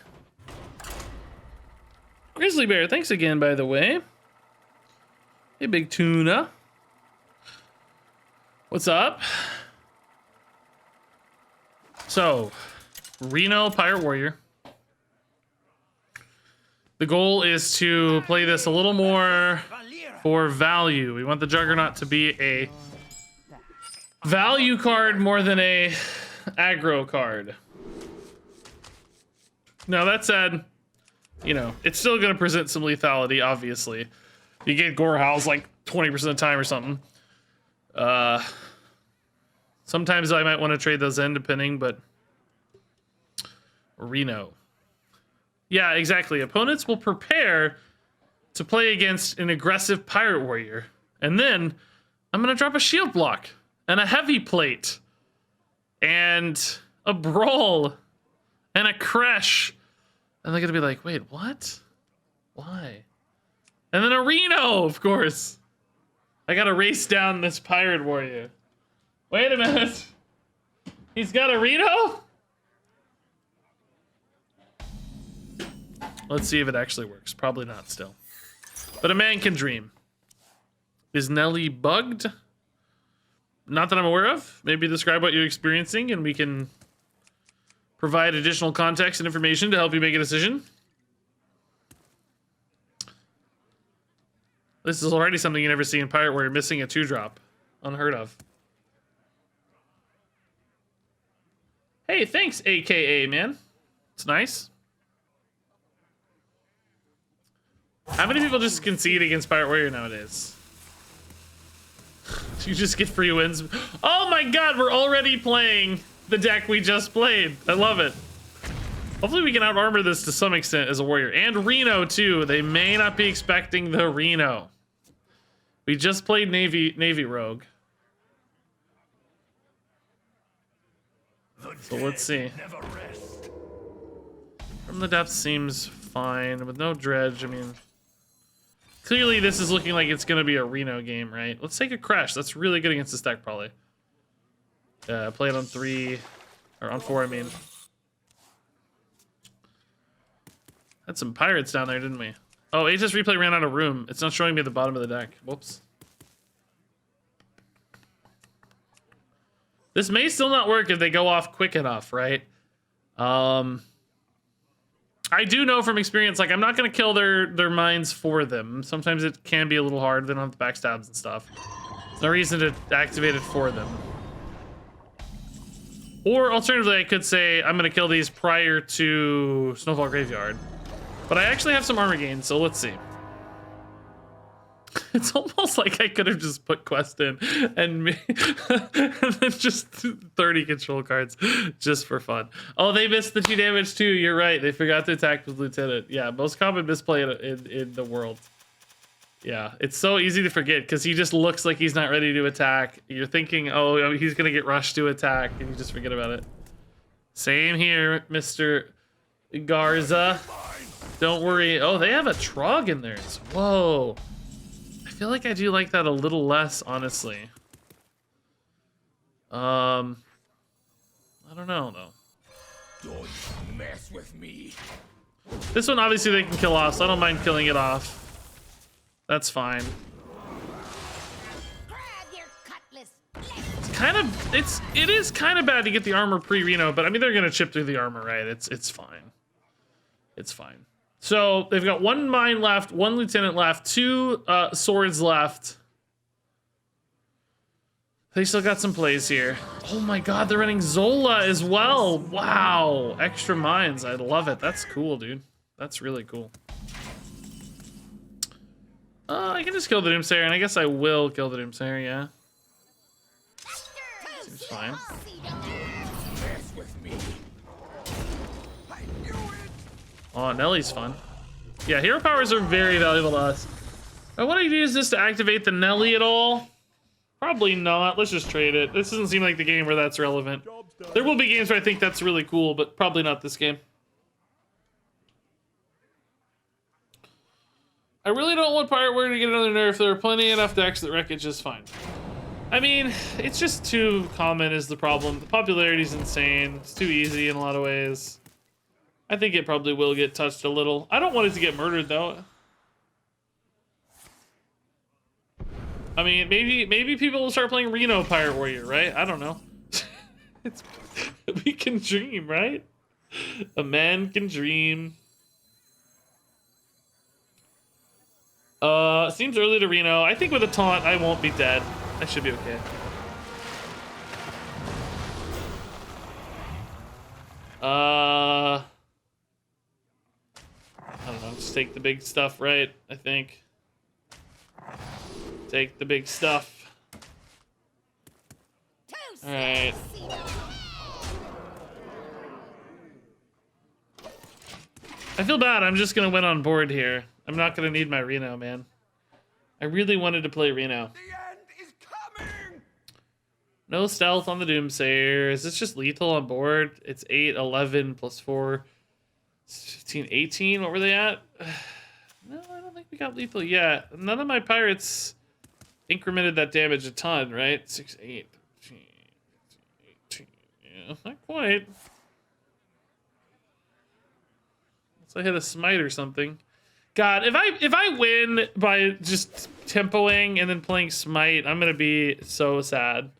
Grizzly Bear, thanks again, by the way. Hey, Big Tuna. What's up? So, Reno Pirate Warrior. The goal is to play this a little more for value. We want the Juggernaut to be a value card more than a aggro card. Now, that said, you know, it's still going to present some lethality, obviously. You get Gore Howls like 20% of the time or something. Sometimes I might want to trade those in, depending, but... Reno. Yeah, exactly. Opponents will prepare to play against an aggressive Pirate Warrior. And then, I'm going to drop a shield block, and a heavy plate, and a brawl, and a crash. And they're going to be like, wait, what? Why? And then a Reno, of course. I got to race down this Pirate Warrior. Wait a minute. He's got a Reno? Let's see if it actually works. Probably not still. But a man can dream. Is Nelly bugged? Not that I'm aware of. Maybe describe what you're experiencing and we can provide additional context and information to help you make a decision. This is already something you never see in Pirate where you're missing a 2-drop. Unheard of. Hey, thanks, AKA, man. It's nice. How many people just concede against Pirate Warrior nowadays? You just get free wins. Oh my god, we're already playing the deck we just played. I love it. Hopefully we can out-armor this to some extent as a warrior. And Reno, too. They may not be expecting the Reno. We just played Navy Rogue. So let's see. From the Depths seems fine. With no Dredge, I mean... Clearly this is looking like it's going to be a Reno game, right? Let's take a Crash. That's really good against this deck, probably. Play it on 3... Or on 4, I mean. Had some pirates down there, didn't we? Oh, HS Replay ran out of room. It's not showing me at the bottom of the deck. Whoops. This may still not work if they go off quick enough, right? I do know from experience, like, I'm not going to kill their mines for them. Sometimes it can be a little hard. They don't have the backstabs and stuff. There's no reason to activate it for them. Or alternatively, I could say I'm going to kill these prior to Snowfall Graveyard. But I actually have some armor gains, so let's see. It's almost like I could have just put quest in and, and then just 30 control cards just for fun. Oh, they missed the 2 damage too. You're right. They forgot to attack with Lieutenant. Yeah, most common misplay in the world. Yeah, it's so easy to forget because he just looks like he's not ready to attack. You're thinking, oh, he's going to get rushed to attack, and you just forget about it. Same here, Mr. Garza. Don't worry. Oh, they have a Trog in there. Whoa. I feel like I do like that a little less, honestly. I don't know, though. Don't mess with me. This one, obviously, they can kill off, so I don't mind killing it off. That's fine. It's kind of, it is kind of bad to get the armor pre-Reno, but I mean, they're gonna chip through the armor, right? It's fine. It's fine. So they've got 1 mine left, 1 lieutenant left, 2 swords left. They still got some plays here. Oh my god, they're running Zola as well. Wow, extra mines. I love it. That's cool, dude. That's really cool. I can just kill the Doomsayer, and I guess I will kill the Doomsayer, yeah. Seems fine. Mess with me. I knew it. Oh, Nellie's fun. Yeah, hero powers are very valuable to us. I want to use this to activate the Nellie at all. Probably not. Let's just trade it. This doesn't seem like the game where that's relevant. There will be games where I think that's really cool, but probably not this game. I really don't want Pirate Warrior to get another nerf. There are plenty enough decks that Wreckage is fine. I mean, it's just too common is the problem. The popularity's insane. It's too easy in a lot of ways. I think it probably will get touched a little. I don't want it to get murdered, though. I mean, maybe people will start playing Reno Pirate Warrior, right? I don't know. We can dream, right? A man can dream. Seems early to Reno. I think with a taunt, I won't be dead. I should be okay. I don't know. Just take the big stuff, right? I think. Take the big stuff. All right. I feel bad. I'm just gonna win on board here. I'm not gonna need my Reno, man. I really wanted to play Reno. The end is coming. No stealth on the Doomsayer. Is this just lethal on board? It's 8, 11 plus 4. 15, 18. What were they at? No, I don't think we got lethal yet. None of my pirates incremented that damage a ton, right? 6, 8, 13, 18. Yeah, not quite. Unless I hit a smite or something. God, if I win by just tempoing and then playing smite, I'm gonna be so sad.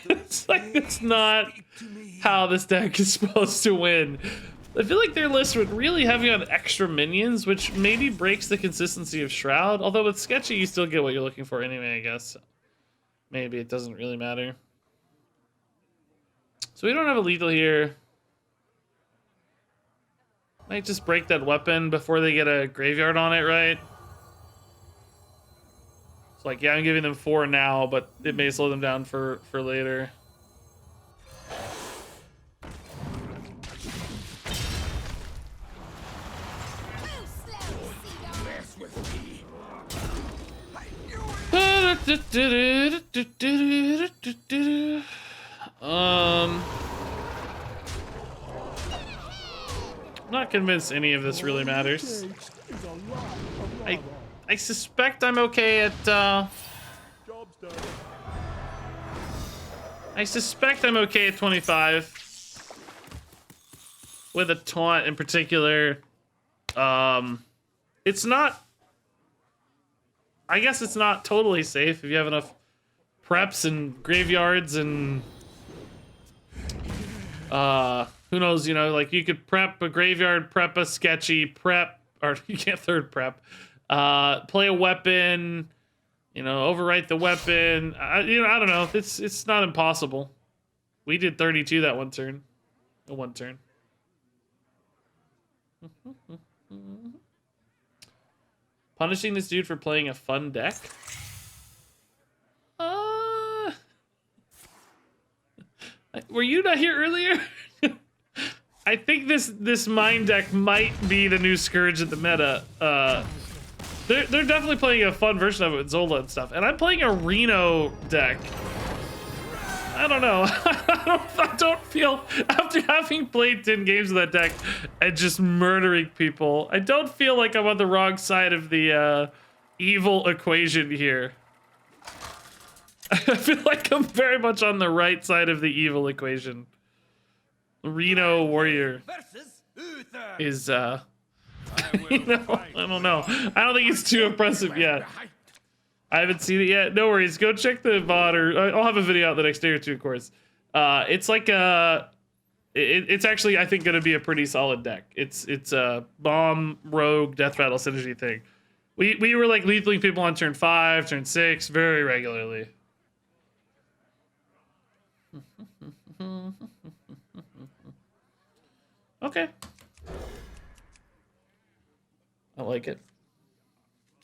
It's like that's not how this deck is supposed to win. I feel like their list would really heavy on extra minions, which maybe breaks the consistency of Shroud. Although with Sketchy, you still get what you're looking for anyway, I guess. Maybe it doesn't really matter. So we don't have a lethal here. Might just break that weapon before they get a graveyard on it, right? It's like, yeah, I'm giving them 4 now, but it may slow them down for later. Mess with me. I knew it. I'm not convinced any of this really matters. I suspect I'm okay at I suspect I'm okay at 25 with a taunt in particular. It's not, I guess it's not totally safe if you have enough preps and graveyards and who knows, you know, like you could prep a graveyard, prep a sketchy, prep, or you can't third prep, play a weapon, you know, overwrite the weapon. You know, I don't know. It's not impossible. We did 32 that one turn. One turn. Punishing this dude for playing a fun deck? Were you not here earlier? I think this mine deck might be the new Scourge at the meta. They're definitely playing a fun version of it with Zola and stuff. And I'm playing a Reno deck. I don't know. I don't feel, after having played 10 games of that deck and just murdering people, I don't feel like I'm on the wrong side of the evil equation here. I feel like I'm very much on the right side of the evil equation. Reno Warrior is, you know, I don't know. I don't think it's too impressive yet. I haven't seen it yet. No worries. Go check the VOD, or I'll have a video out the next day or two, of course. It's like it's actually, I think, going to be a pretty solid deck. It's a bomb, rogue, death rattle synergy thing. We were like lethaling people on turn 5, turn 6 very regularly. Okay. I like it.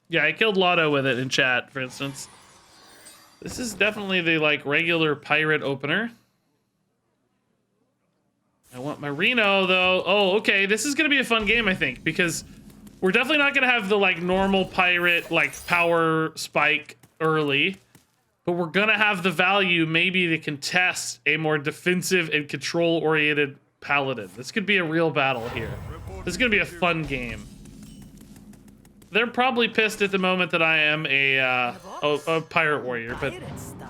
Yeah, I killed Lotto with it in chat, for instance. This is definitely the like regular pirate opener. I want my Reno though. Oh, okay. This is gonna be a fun game, I think, because we're definitely not gonna have the like normal pirate like power spike early, but we're gonna have the value maybe to contest a more defensive and control oriented paladin. This could be a real battle here. This is gonna be a fun game. They're probably pissed at the moment that I am a pirate warrior, but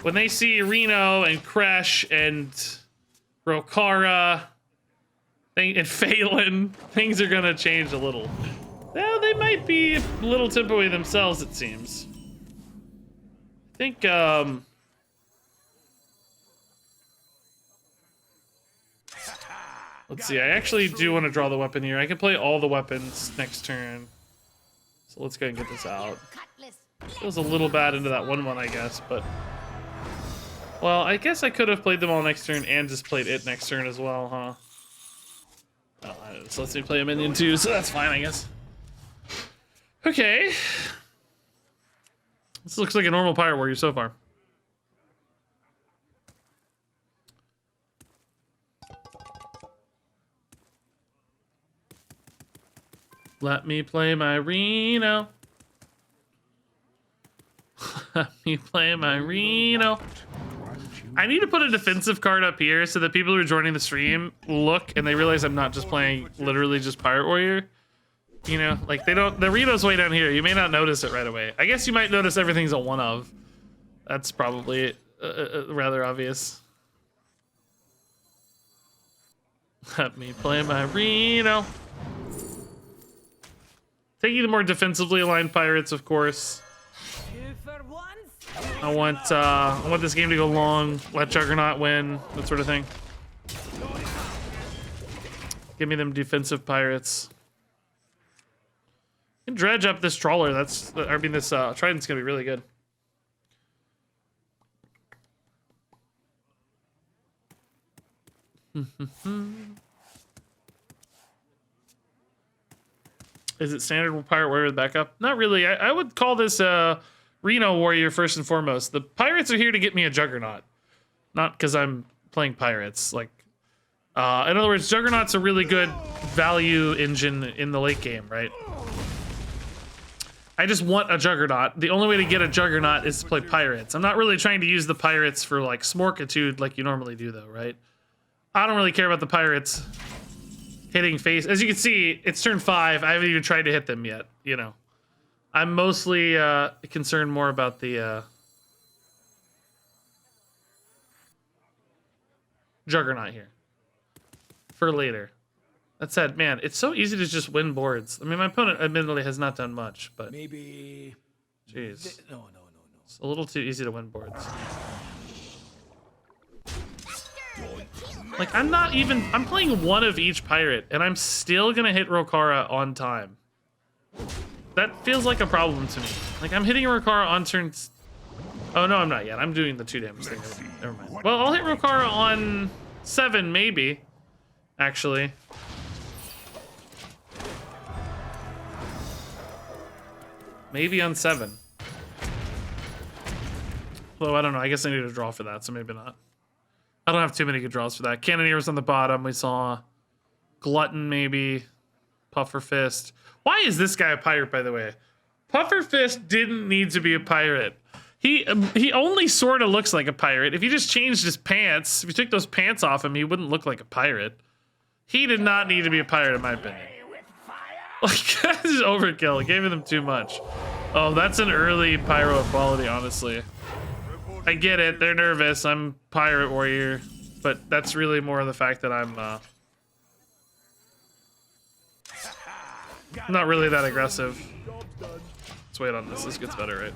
when they see Reno and Kresh and Rokara and Phelan, things are gonna change a little. Well, they might be a little tempo-y themselves, it seems. I think, let's see, I actually do want to draw the weapon here. I can play all the weapons next turn. So let's go and get this out. Feels a little bad into that 1/1, I guess, but... Well, I guess I could have played them all next turn and just played it next turn as well, huh? Oh, so let's see, play a minion too, so that's fine, I guess. Okay. This looks like a normal pirate warrior so far. Let me play my Reno. Let me play my Reno. I need to put a defensive card up here so that people who are joining the stream look and they realize I'm not just playing literally just Pirate Warrior. You know, like they don't, the Reno's way down here. You may not notice it right away. I guess you might notice everything's a one of. That's probably rather obvious. Let me play my Reno. Taking the more defensively aligned pirates, of course. I want this game to go long, let Juggernaut win, that sort of thing. Give me them defensive pirates. You can dredge up this trawler. This Trident's gonna be really good. Is it standard pirate warrior with backup? Not really. I would call this Reno Warrior first and foremost. The pirates are here to get me a Juggernaut, not because I'm playing pirates. Like, in other words, Juggernaut's a really good value engine in the late game, right? I just want a Juggernaut. The only way to get a Juggernaut is to play pirates. I'm not really trying to use the pirates for like Smorkitude like you normally do, though, right? I don't really care about the pirates hitting face. As you can see, it's turn 5. I haven't even tried to hit them yet, you know. I'm mostly concerned more about the Juggernaut here for later. That said, man, it's so easy to just win boards. I mean, my opponent admittedly has not done much, but maybe. Jeez, No. it's a little too easy to win boards. Like, I'm playing one of each pirate, and I'm still gonna hit Rokara on time. That feels like a problem to me. Like, I'm hitting Rokara on turns... Oh, no, I'm not yet. I'm doing the 2 damage thing. Never mind. Well, I'll hit Rokara on 7, maybe. Actually. Maybe on 7. Although, I don't know. I guess I need a draw for that, so maybe not. I don't have too many good draws for that. Cannoneers on the bottom. We saw Glutton, maybe. Puffer Fist. Why is this guy a pirate, by the way? Puffer Fist didn't need to be a pirate. He only sort of looks like a pirate. If you just changed his pants, if you took those pants off him, he wouldn't look like a pirate. He did not need to be a pirate, in my opinion. Like, this is overkill. It gave them too much. Oh, that's an early pyro equality, honestly. I get it. They're nervous. I'm pirate warrior. But that's really more the fact that I'm not really that aggressive. Let's wait on this. This gets better, right?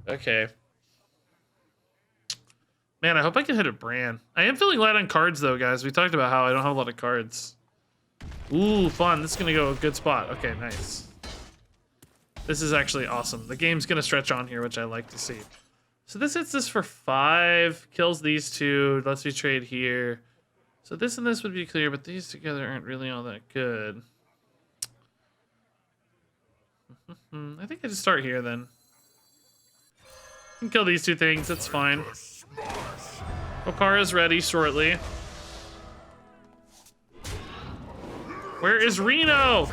Okay. Man, I hope I can hit a Bran. I am feeling light on cards, though, guys. We talked about how I don't have a lot of cards. Ooh, fun. This is going to go a good spot. Okay, nice. This is actually awesome. The game's going to stretch on here, which I like to see. So this hits this for 5. Kills these 2. Lets me trade here. So this and this would be clear, but these together aren't really all that good. I think I just start here, then. Can kill these 2 things. That's fine. Okara's ready shortly. Where is Reno?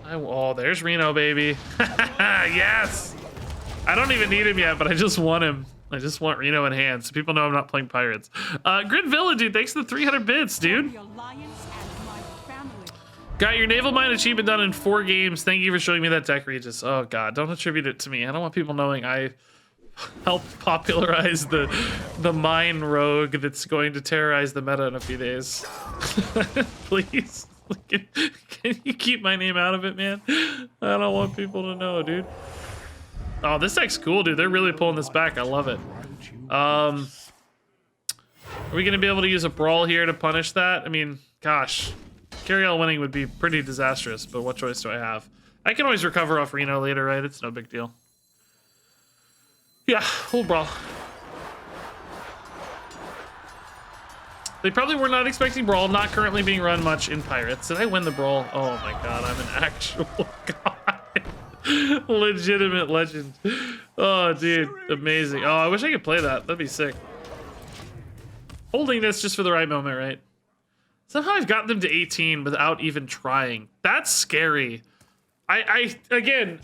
Oh, there's Reno, baby. Yes! I don't even need him yet, but I just want him. I just want Reno in hand, so people know I'm not playing pirates. Grid Villa, dude, thanks for the 300 bits, dude. Got your Naval Mine achievement done in 4 games. Thank you for showing me that deck, Regis. Oh, God, don't attribute it to me. I don't want people knowing I helped popularize the mine rogue that's going to terrorize the meta in a few days. Please. Can you keep my name out of it, man? I don't want people to know, dude. Oh, this deck's cool, dude. They're really pulling this back. I love it. Are we going to be able to use a brawl here to punish that? I mean, gosh. Carry all winning would be pretty disastrous, but what choice do I have? I can always recover off Reno later, right? It's no big deal. Yeah, we'll brawl. They probably were not expecting brawl, not currently being run much in Pirates. Did I win the brawl? Oh my god, I'm an actual god. Legitimate legend. Oh, dude, amazing. Oh, I wish I could play that. That'd be sick. Holding this just for the right moment, right? Somehow I've gotten them to 18 without even trying. That's scary. I again,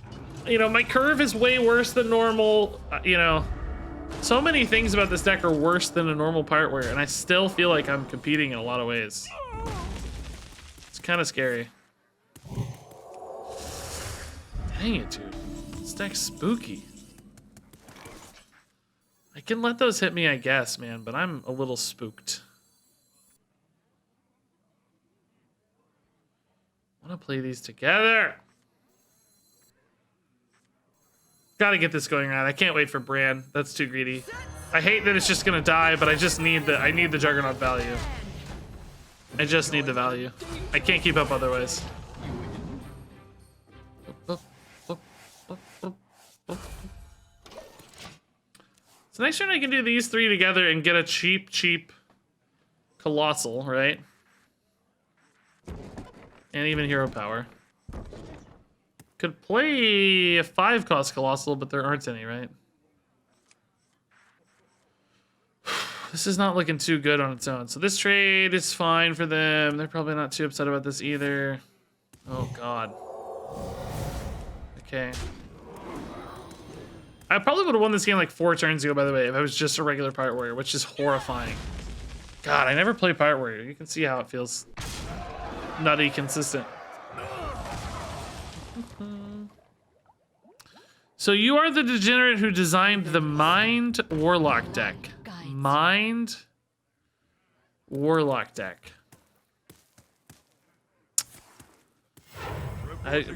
you know, my curve is way worse than normal. You know, so many things about this deck are worse than a normal pirate warrior, and I still feel like I'm competing in a lot of ways. It's kind of scary. Dang it, dude. This deck's spooky. I can let those hit me, I guess, man, but I'm a little spooked. I want to play these together. Gotta get this going around. I can't wait for Bran. That's too greedy. I hate that it's just gonna die, but I just need the Juggernaut value. I just need the value. I can't keep up otherwise. So next turn I can do these 3 together and get a cheap Colossal, right? And even Hero Power. Could play a 5-cost Colossal, but there aren't any, right? This is not looking too good on its own. So this trade is fine for them. They're probably not too upset about this either. Oh, God. Okay. I probably would have won this game like 4 turns ago, by the way, if I was just a regular Pirate Warrior, which is horrifying. God, I never play Pirate Warrior. You can see how it feels nutty consistent. So you are the degenerate who designed the Mind Warlock deck. Mind Warlock deck.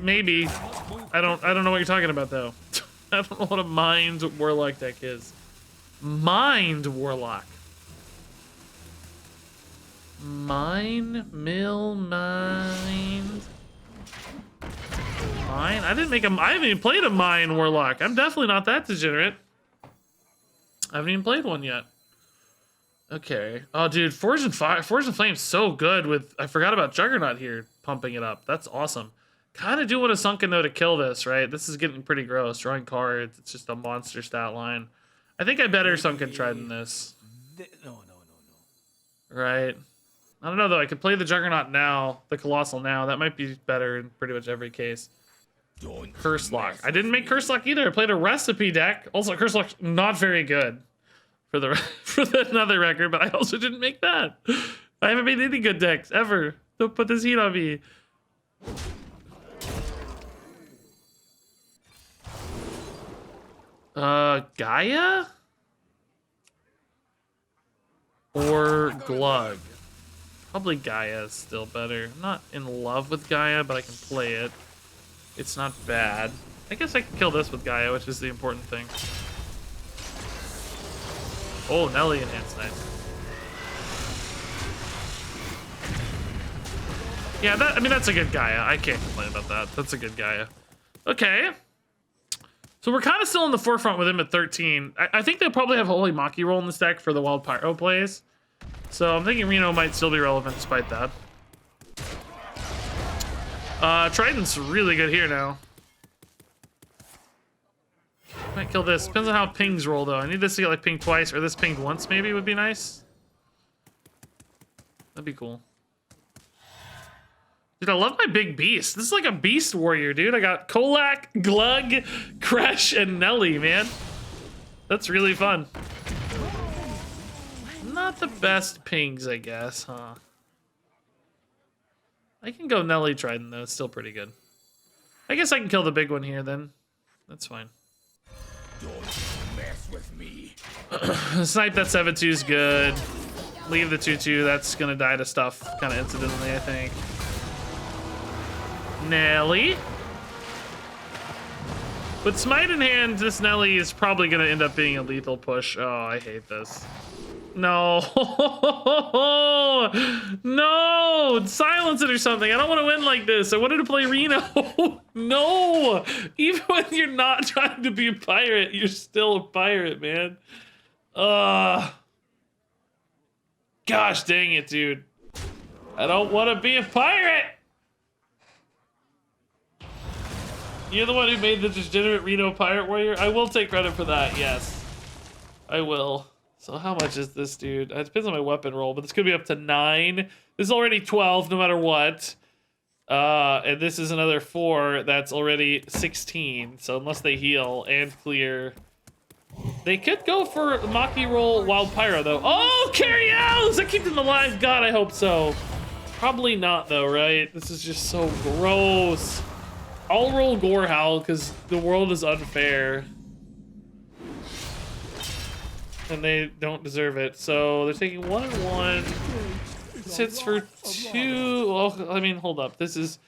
Maybe. I don't know what you're talking about though. I don't know what a Mind Warlock deck is. Mind Warlock. Mind Mind. Mine? I haven't even played a Mine Warlock. I'm definitely not that degenerate. I haven't even played one yet. Okay. Oh, dude, Forge and Flame's so good with... I forgot about Juggernaut here, pumping it up. That's awesome. Kind of do want a Sunken though to kill this, right? This is getting pretty gross. Drawing cards, it's just a monster stat line. I think I better Sunken Trident this. No. Right. I don't know though. I could play the Juggernaut now, the Colossal now. That might be better in pretty much every case. Curse Lock. I didn't make Curse Lock either. I played a recipe deck. Also, Curse Lock's not very good for the another record, but I also didn't make that. I haven't made any good decks ever. Don't put this heat on me. Gaia? Or Glug? Probably Gaia is still better. I'm not in love with Gaia, but I can play it. It's not bad. I guess I can kill this with Gaia, which is the important thing. Oh, Nelly enhanced, nice. Yeah, I mean, that's a good Gaia. I can't complain about that. That's a good Gaia. Okay. So we're kind of still in the forefront with him at 13. I think they'll probably have Holy Maki roll in this deck for the Wild Pyro plays. So I'm thinking Reno might still be relevant despite that. Trident's really good here now. Might kill this. Depends on how pings roll though. I need this to get like pinged twice, or this pinged once maybe would be nice. That'd be cool. Dude, I love my big beast. This is like a beast warrior, dude. I got Kolak, Glug, Crash, and Nelly, man. That's really fun. Not the best pings, I guess, huh? I can go Nelly Trident, though. It's still pretty good. I guess I can kill the big one here, then. That's fine. Don't mess with me. Snipe that 7-2 is good. Leave the 2-2. That's going to die to stuff kind of incidentally, I think. Nelly. With Smite in hand, this Nelly is probably going to end up being a lethal push. Oh, I hate this. No. No. Silence it or something. I don't want to win like this. I wanted to play Reno. No. Even when you're not trying to be a pirate, you're still a pirate, man. Gosh dang it, dude. I don't want to be a pirate. You're the one who made the degenerate Reno Pirate Warrior? I will take credit for that, yes. I will. So how much is this, dude? It depends on my weapon roll, but this could be up to 9. This is already 12, no matter what. And this is another 4. That's already 16. So unless they heal and clear... They could go for Maki roll Wild Pyro, though. Oh, carry out! Does that keep them alive? God, I hope so. Probably not, though, right? This is just so gross. I'll roll Gore Howl because the world is unfair. And they don't deserve it. So they're taking 1 and 1. This hits for 2. Well, I mean, hold up. This is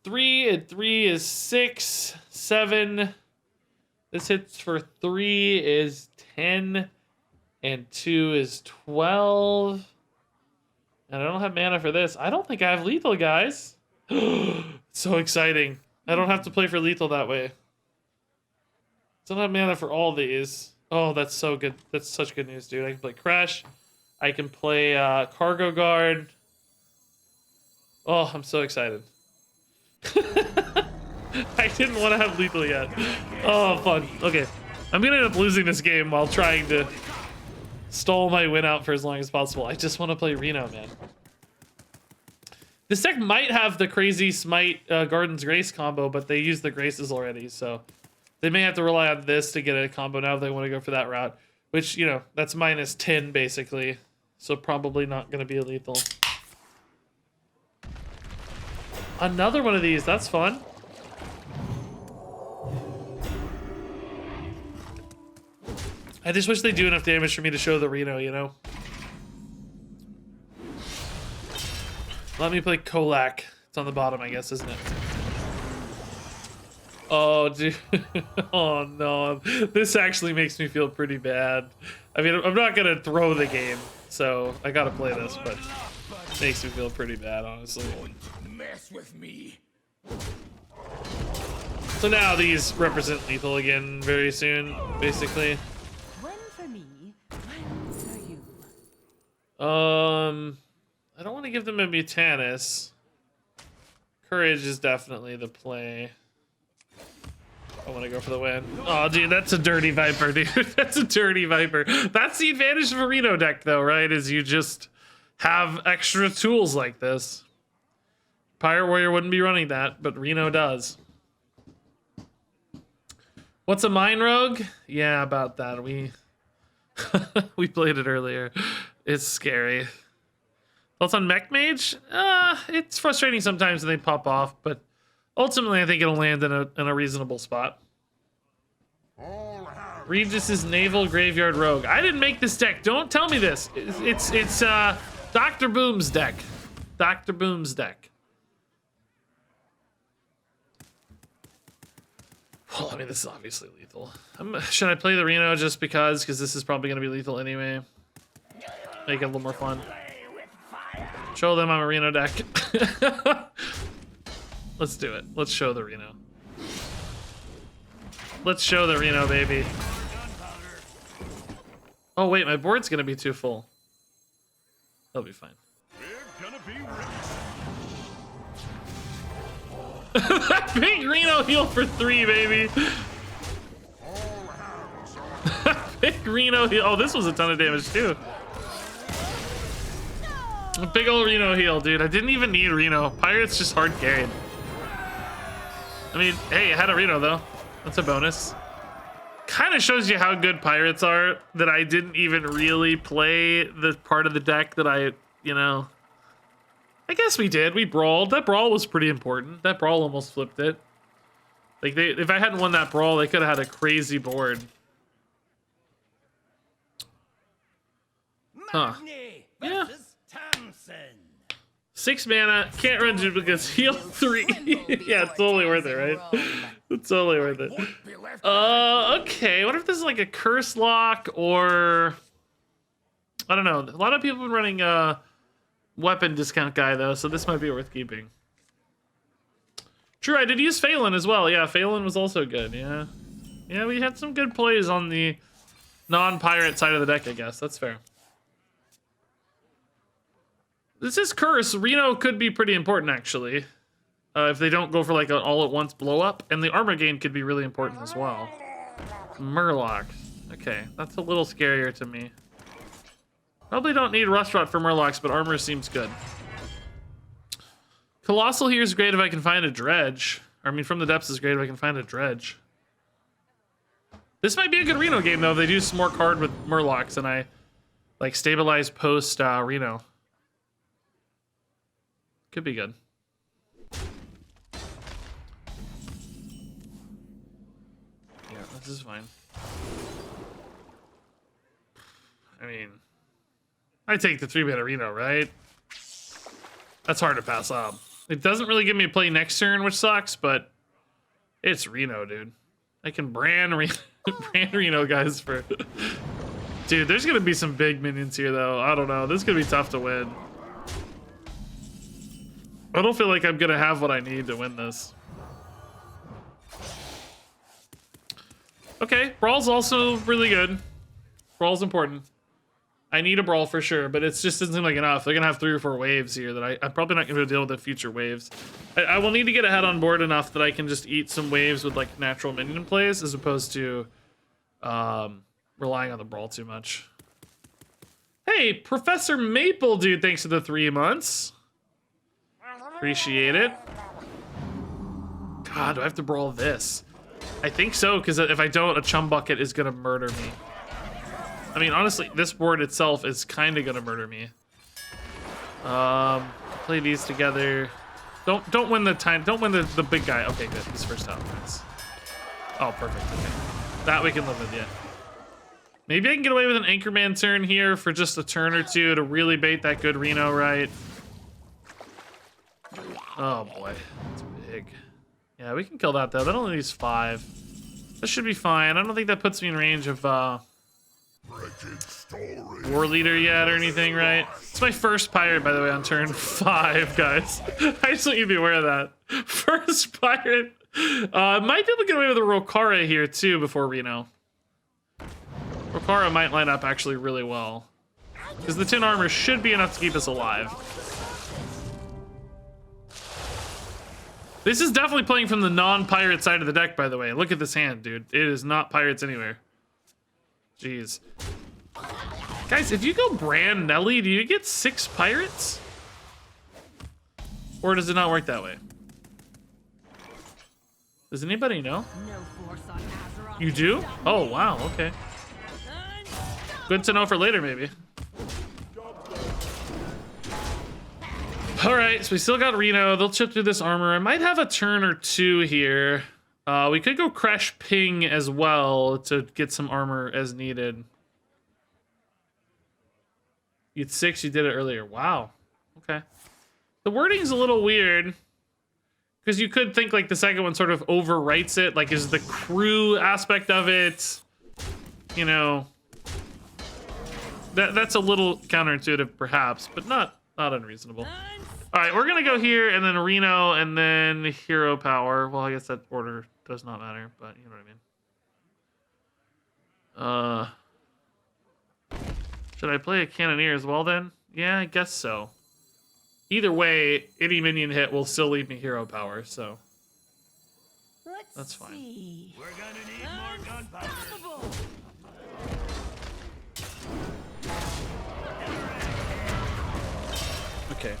3 and 3 is 6, 7. This hits for 3 is 10. And 2 is 12. And I don't have mana for this. I don't think I have lethal, guys. So exciting. I don't have to play for lethal that way. Don't have mana for all these. Oh, that's so good. That's such good news, dude. I can play Crash. I can play Cargo Guard. Oh, I'm so excited. I didn't want to have lethal yet. Oh, fun. Okay. I'm going to end up losing this game while trying to stall my win out for as long as possible. I just want to play Reno, man. This deck might have the crazy Smite Garden's Grace combo, but they use the Graces already, so they may have to rely on this to get a combo now if they want to go for that route, which, you know, that's minus 10 basically, so probably not going to be lethal. Another one of these, that's fun. I just wish they do enough damage for me to show the Reno, you know? Let me play Kolak. It's on the bottom, I guess, isn't it? Oh, dude. Oh, no. This actually makes me feel pretty bad. I mean, I'm not going to throw the game, so I got to play this, but it makes me feel pretty bad, honestly. Don't mess with me. So now these represent lethal again very soon, basically. One for me, one for you. I don't want to give them a Mutanus. Courage is definitely the play. I want to go for the win. Oh, dude, that's a dirty Viper, dude. That's a dirty Viper. That's the advantage of a Reno deck, though, right? Is you just have extra tools like this. Pirate Warrior wouldn't be running that, but Reno does. What's a Mine Rogue? Yeah, about that. We played it earlier. It's scary. Thoughts on Mech Mage? It's frustrating sometimes when they pop off, but ultimately I think it'll land in a reasonable spot. Regis' Naval Graveyard Rogue. I didn't make this deck. Don't tell me this. It's Dr. Boom's deck. Dr. Boom's deck. Well, I mean, this is obviously lethal. Should I play the Reno just because? Because this is probably going to be lethal anyway. Make it a little more fun. Show them I'm a Reno deck. Let's do it. Let's show the Reno. Let's show the Reno, baby. Oh, wait, my board's going to be too full. That'll be fine. Big Reno heal for 3, baby. Big Reno heal. Oh, this was a ton of damage, too. Big old Reno heal, dude. I didn't even need Reno. Pirate's just hard carried. I mean, hey, I had a Reno, though. That's a bonus. Kind of shows you how good Pirates are that I didn't even really play the part of the deck that I, you know... I guess we did. We brawled. That brawl was pretty important. That brawl almost flipped it. Like, if I hadn't won that brawl, they could have had a crazy board. Huh. Yeah. 6 mana, can't run duplicates, heal 3. Yeah, it's totally worth it, right? It's totally worth it. Okay, what if this is like a curse lock or... I don't know. A lot of people have been running weapon discount guy, though, so this might be worth keeping. True, I did use Phelan as well. Yeah, Phelan was also good, yeah. Yeah, we had some good plays on the non-pirate side of the deck, I guess. That's fair. This is Curse. Reno could be pretty important, actually. If they don't go for like an all-at-once blow-up. And the armor gain could be really important as well. Murloc. Okay, that's a little scarier to me. Probably don't need Rust Rot for Murlocs, but armor seems good. Colossal here is great if I can find a Dredge. I mean, From the Depths is great if I can find a Dredge. This might be a good Reno game, though, if they do some more card with Murlocs and I, like, stabilize post Reno. Could be good. Yeah, this is fine. I mean, I take the 3-mana Reno, right? That's hard to pass up. It doesn't really give me a play next turn, which sucks, but it's Reno, dude. I can brand Reno guys for... Dude, there's gonna be some big minions here, though. I don't know. This is gonna be tough to win. I don't feel like I'm gonna have what I need to win this. Okay, Brawl's also really good. Brawl's important. I need a Brawl for sure, but it just doesn't seem like enough. They're gonna have 3 or 4 waves here that I'm probably not gonna be able to deal with the future waves. I will need to get ahead on board enough that I can just eat some waves with like natural minion plays as opposed to relying on the Brawl too much. Hey, Professor Maple, dude, thanks for the 3 months. Appreciate it. God, do I have to Brawl this? I think so, because if I don't, a Chum Bucket is gonna murder me. I mean, honestly, this board itself is kind of gonna murder me. Play these together. Don't win the time. Don't win the big guy. Okay, good. He's first out. Nice. Oh, perfect. Okay, that we can live with. Yeah. Maybe I can get away with an Anchorman turn here for just a turn or two to really bait that good Reno, right? Oh boy, that's big. Yeah, we can kill that though. That only needs 5. That should be fine. I don't think that puts me in range of War Leader yet or anything, right? It's my first pirate, by the way, on turn 5, guys. I just want you to be aware of that. First pirate. Might be able to get away with a Rokara here too before Reno. Rokara might line up actually really well. Because the 10 armor should be enough to keep us alive. This is definitely playing from the non-pirate side of the deck, by the way. Look at this hand, dude. It is not pirates anywhere. Jeez. Guys, if you go Bran Nelly, do you get 6 pirates? Or does it not work that way? Does anybody know? You do? Oh, wow, okay. Good to know for later, maybe. All right, so we still got Reno. They'll chip through this armor. I might have a turn or two here. We could go Crash Ping as well to get some armor as needed. You had 6, you did it earlier. Wow, okay. The wording's a little weird because you could think like the second one sort of overwrites it. Like, is the crew aspect of it, you know, that's a little counterintuitive perhaps, but not unreasonable. All right, we're gonna go here and then Reno and then Hero Power. Well, I guess that order does not matter, but you know what I mean. Should I play a Cannoneer as well then? Yeah, I guess so. Either way, any minion hit will still leave me Hero Power, so that's fine. We're gonna need more gunpowder. Okay.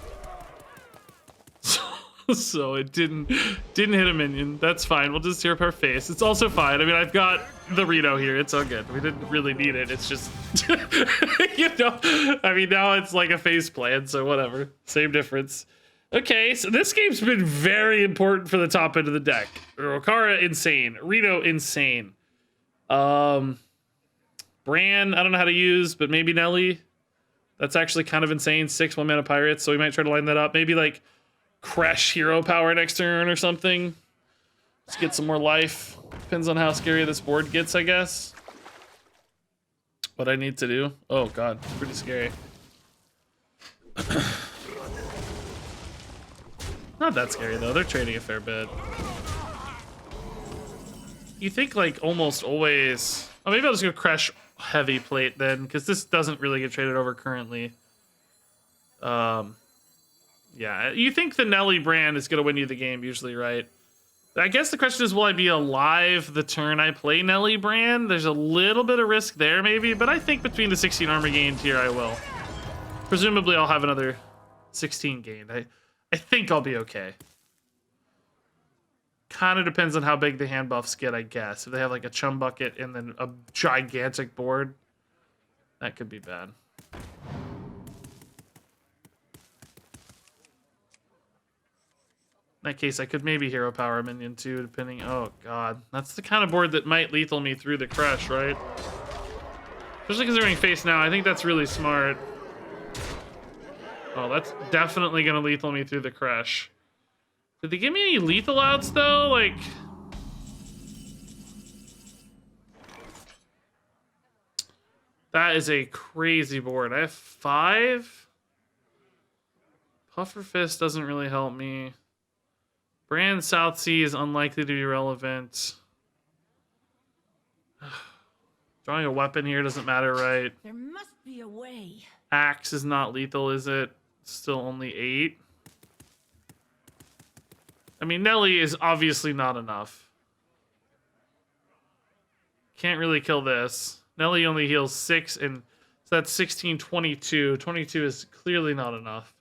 So it didn't hit a minion. That's fine. We'll just tear up our face. It's also fine. I mean, I've got the Reno here. It's all good. We didn't really need it. It's just, you know, I mean, now it's like a face plan, so whatever. Same difference. Okay, so this game's been very important for the top end of the deck. Rokara, insane. Reno, insane. Bran, I don't know how to use, but maybe Nelly. That's actually kind of insane. 6 1-mana pirates, so we might try to line that up. Maybe like Crash Hero Power next turn or something. Let's get some more life. Depends on how scary this board gets, I guess. What I need to do. Oh god, it's pretty scary. Not that scary though. They're trading a fair bit. You think like almost always. Oh, maybe I'll just go Crash Heavy Plate then, because this doesn't really get traded over currently. Yeah, you think the Nelly brand is going to win you the game usually, right? I guess the question is, will I be alive the turn I play Nelly brand? There's a little bit of risk there maybe, but I think between the 16 armor gained here, I will. Presumably I'll have another 16 gained. I think I'll be okay. Kind of depends on how big the hand buffs get, I guess. If they have like a chum bucket and then a gigantic board, that could be bad. In that case, I could maybe Hero Power minion too, depending. Oh god, that's the kind of board that might lethal me through the Crush, right? Especially because they're running face now. I think that's really smart. Oh, that's definitely gonna lethal me through the Crush. Did they give me any lethal outs though? Like, that is a crazy board. I have 5. Puffer Fist doesn't really help me. Brand South Sea is unlikely to be relevant. Drawing a weapon here doesn't matter, right? There must be a way. Axe is not lethal, is it? Still only 8. I mean, Nelly is obviously not enough. Can't really kill this. Nelly only heals 6, and so that's 16, 22. 22 is clearly not enough.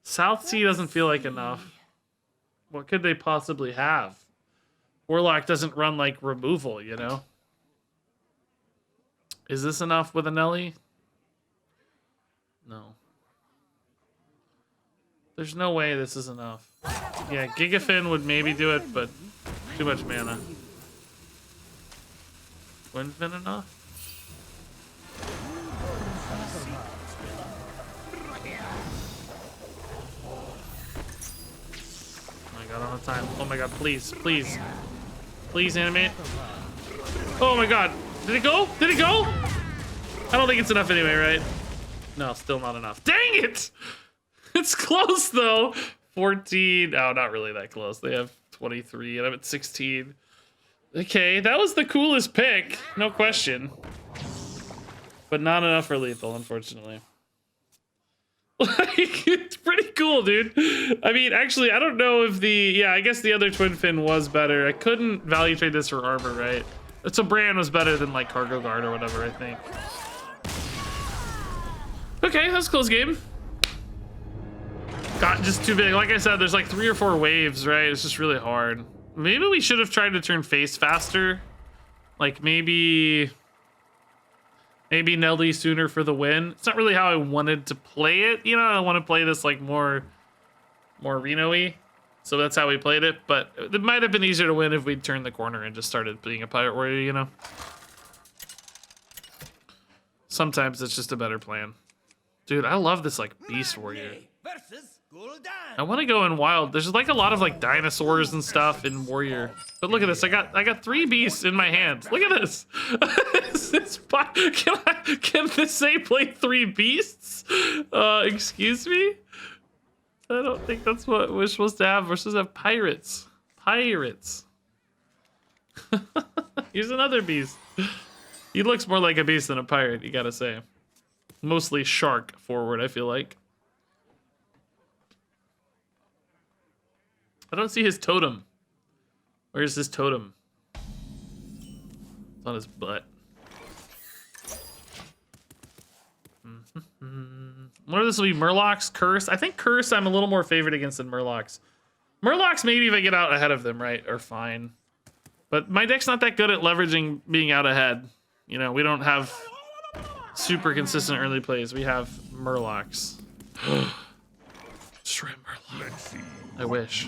South Sea doesn't feel like enough. What could they possibly have? Warlock doesn't run like removal, you know? Is this enough with a Nelly? No. There's no way this is enough. Yeah, Gigafin would maybe do it, but too much mana. Wouldn't have been enough? Oh my god, I don't have time. Oh my god, please, please. Please animate. Oh my god. Did it go? Did it go? I don't think it's enough anyway, right? No, still not enough. Dang it! It's close though. 14. Oh, not really that close. They have 23 and I'm at 16. Okay, that was the coolest pick. No question. but not enough for lethal, unfortunately. Like, it's pretty cool, dude. I mean, actually, I don't know if yeah, I guess the other twin fin was better. I couldn't value trade this for armor, right? So Bran was better than like Cargo Guard or whatever, I think. Okay, that's a close game. Got just too big. Like I said, there's like 3 or 4 waves, right? It's just really hard. Maybe we should have tried to turn face faster. Like maybe Nelly sooner for the win. It's not really how I wanted to play it. You know, I want to play this like more Reno-y. So that's how we played it. But it might have been easier to win if we'd turned the corner and just started being a Pirate Warrior, you know? Sometimes it's just a better plan. Dude, I love this like Beast Warrior. I want to go in wild. There's like a lot of like dinosaurs and stuff in Warrior. But look at this. I got 3 beasts in my hands. Look at this. Can this say play 3 beasts? Excuse me? I don't think that's what we're supposed to have. We're supposed to have pirates. Pirates. Here's another beast. He looks more like a beast than a pirate, you gotta say. Mostly shark forward, I feel like. I don't see his totem. Where's his totem? It's on his butt. One of this will be Murlocs, Curse. I think Curse I'm a little more favored against than Murlocs. Murlocs, maybe if I get out ahead of them, right, are fine. But my deck's not that good at leveraging being out ahead. You know, we don't have super consistent early plays. We have Murlocs. Destroy Murloc. I wish.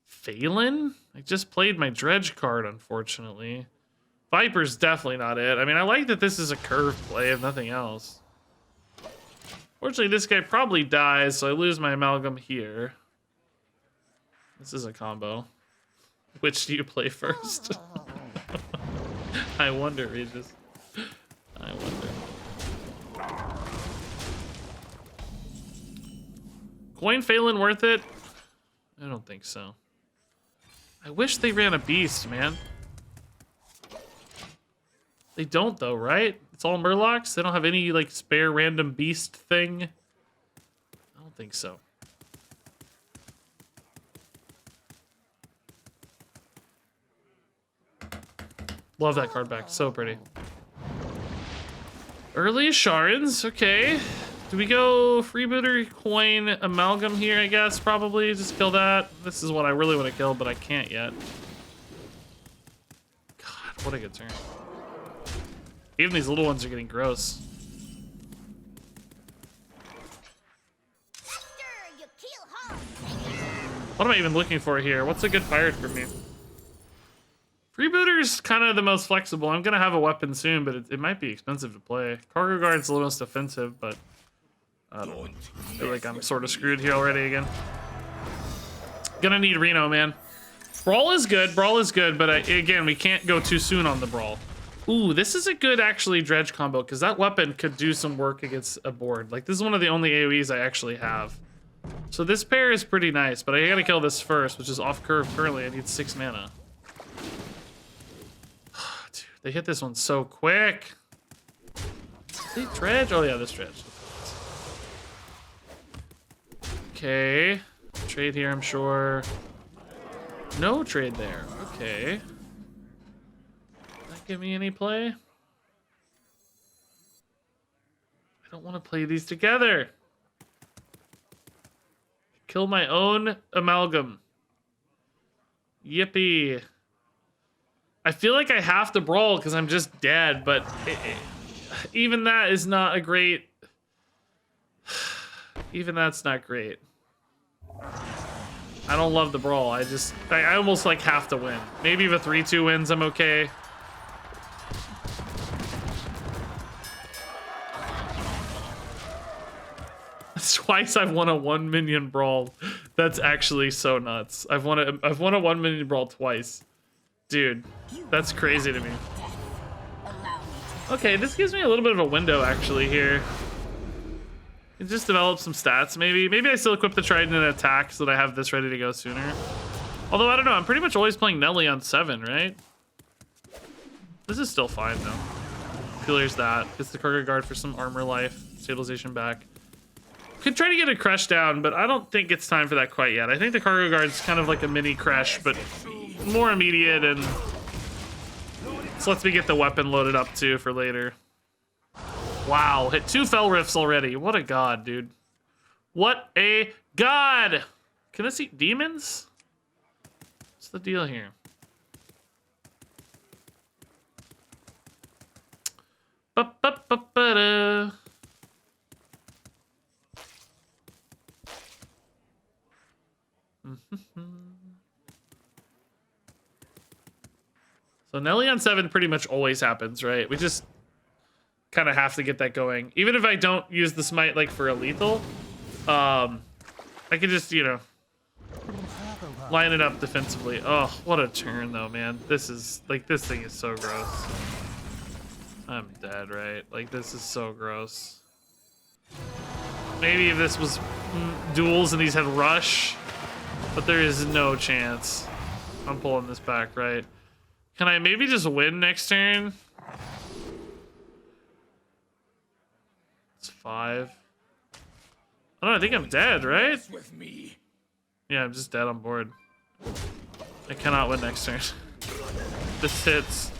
Phelan? I just played my Dredge card, unfortunately. Viper's definitely not it. I mean, I like that this is a curve play, if nothing else. Fortunately, this guy probably dies, so I lose my Amalgam here. This is a combo. Which do you play first? I wonder, Regis. I wonder. Coin Phelan worth it? I don't think so. I wish they ran a beast, man. They don't though, right? It's all Murlocs? They don't have any like spare random beast thing? I don't think so. Love that card back, so pretty. Early Sharans, okay. Do we go Freebooter, Coin, Amalgam here, I guess, probably? Just kill that. This is what I really want to kill, but I can't yet. God, what a good turn. Even these little ones are getting gross. What am I even looking for here? What's a good pirate for me? Freebooter's kind of the most flexible. I'm going to have a weapon soon, but it might be expensive to play. Cargo Guard's the most offensive, but I don't know. I feel like I'm sort of screwed here already again. Gonna need Reno, man. Brawl is good, but again, we can't go too soon on the Brawl. Ooh, this is a good, actually, Dredge combo, because that weapon could do some work against a board. Like, this is one of the only AoEs I actually have. So this pair is pretty nice, but I gotta kill this first, which is off curve currently. I need 6 mana. Dude, they hit this one so quick. Is it Dredge? Oh, yeah, this Dredge. Okay. Trade here, I'm sure. No trade there. Okay. Give me any play? I don't want to play these together. Kill my own Amalgam. Yippee. I feel like I have to Brawl because I'm just dead, but even that is not a great... Even that's not great. I don't love the Brawl. I almost like have to win. Maybe if a 3-2 wins, I'm okay. Twice I've won a 1 minion brawl. That's actually so nuts. I've won a 1 minion brawl twice. Dude, that's crazy to me. Okay, this gives me a little bit of a window actually here. Just develop some stats maybe. Maybe I still equip the Trident and attack so that I have this ready to go sooner. Although I don't know, I'm pretty much always playing Nelly on 7, right? This is still fine though. Clears that. Gets the cargo guard for some armor life. Stabilization back. Could try to get a crush down, but I don't think it's time for that quite yet. I think the cargo guard's kind of like a mini crush, but more immediate, and this lets me get the weapon loaded up too for later. Wow, hit 2 fell rifts already. What a god, dude. What a god! Can this eat demons? What's the deal here? Ba-ba-ba-ba-da. So Nelly on 7 pretty much always happens, right? We just kind of have to get that going. Even if I don't use the smite like for a lethal, I could just, you know, line it up defensively. Oh, what a turn though, man. This is like, this thing is so gross. I'm dead, right? Like, this is so gross. Maybe if this was duels and these had rush, but there is no chance. I'm pulling this back, right? Can I maybe just win next turn? It's 5. I don't know, I think I'm dead, right? With me. Yeah, I'm just dead on board. I cannot win next turn. This hits.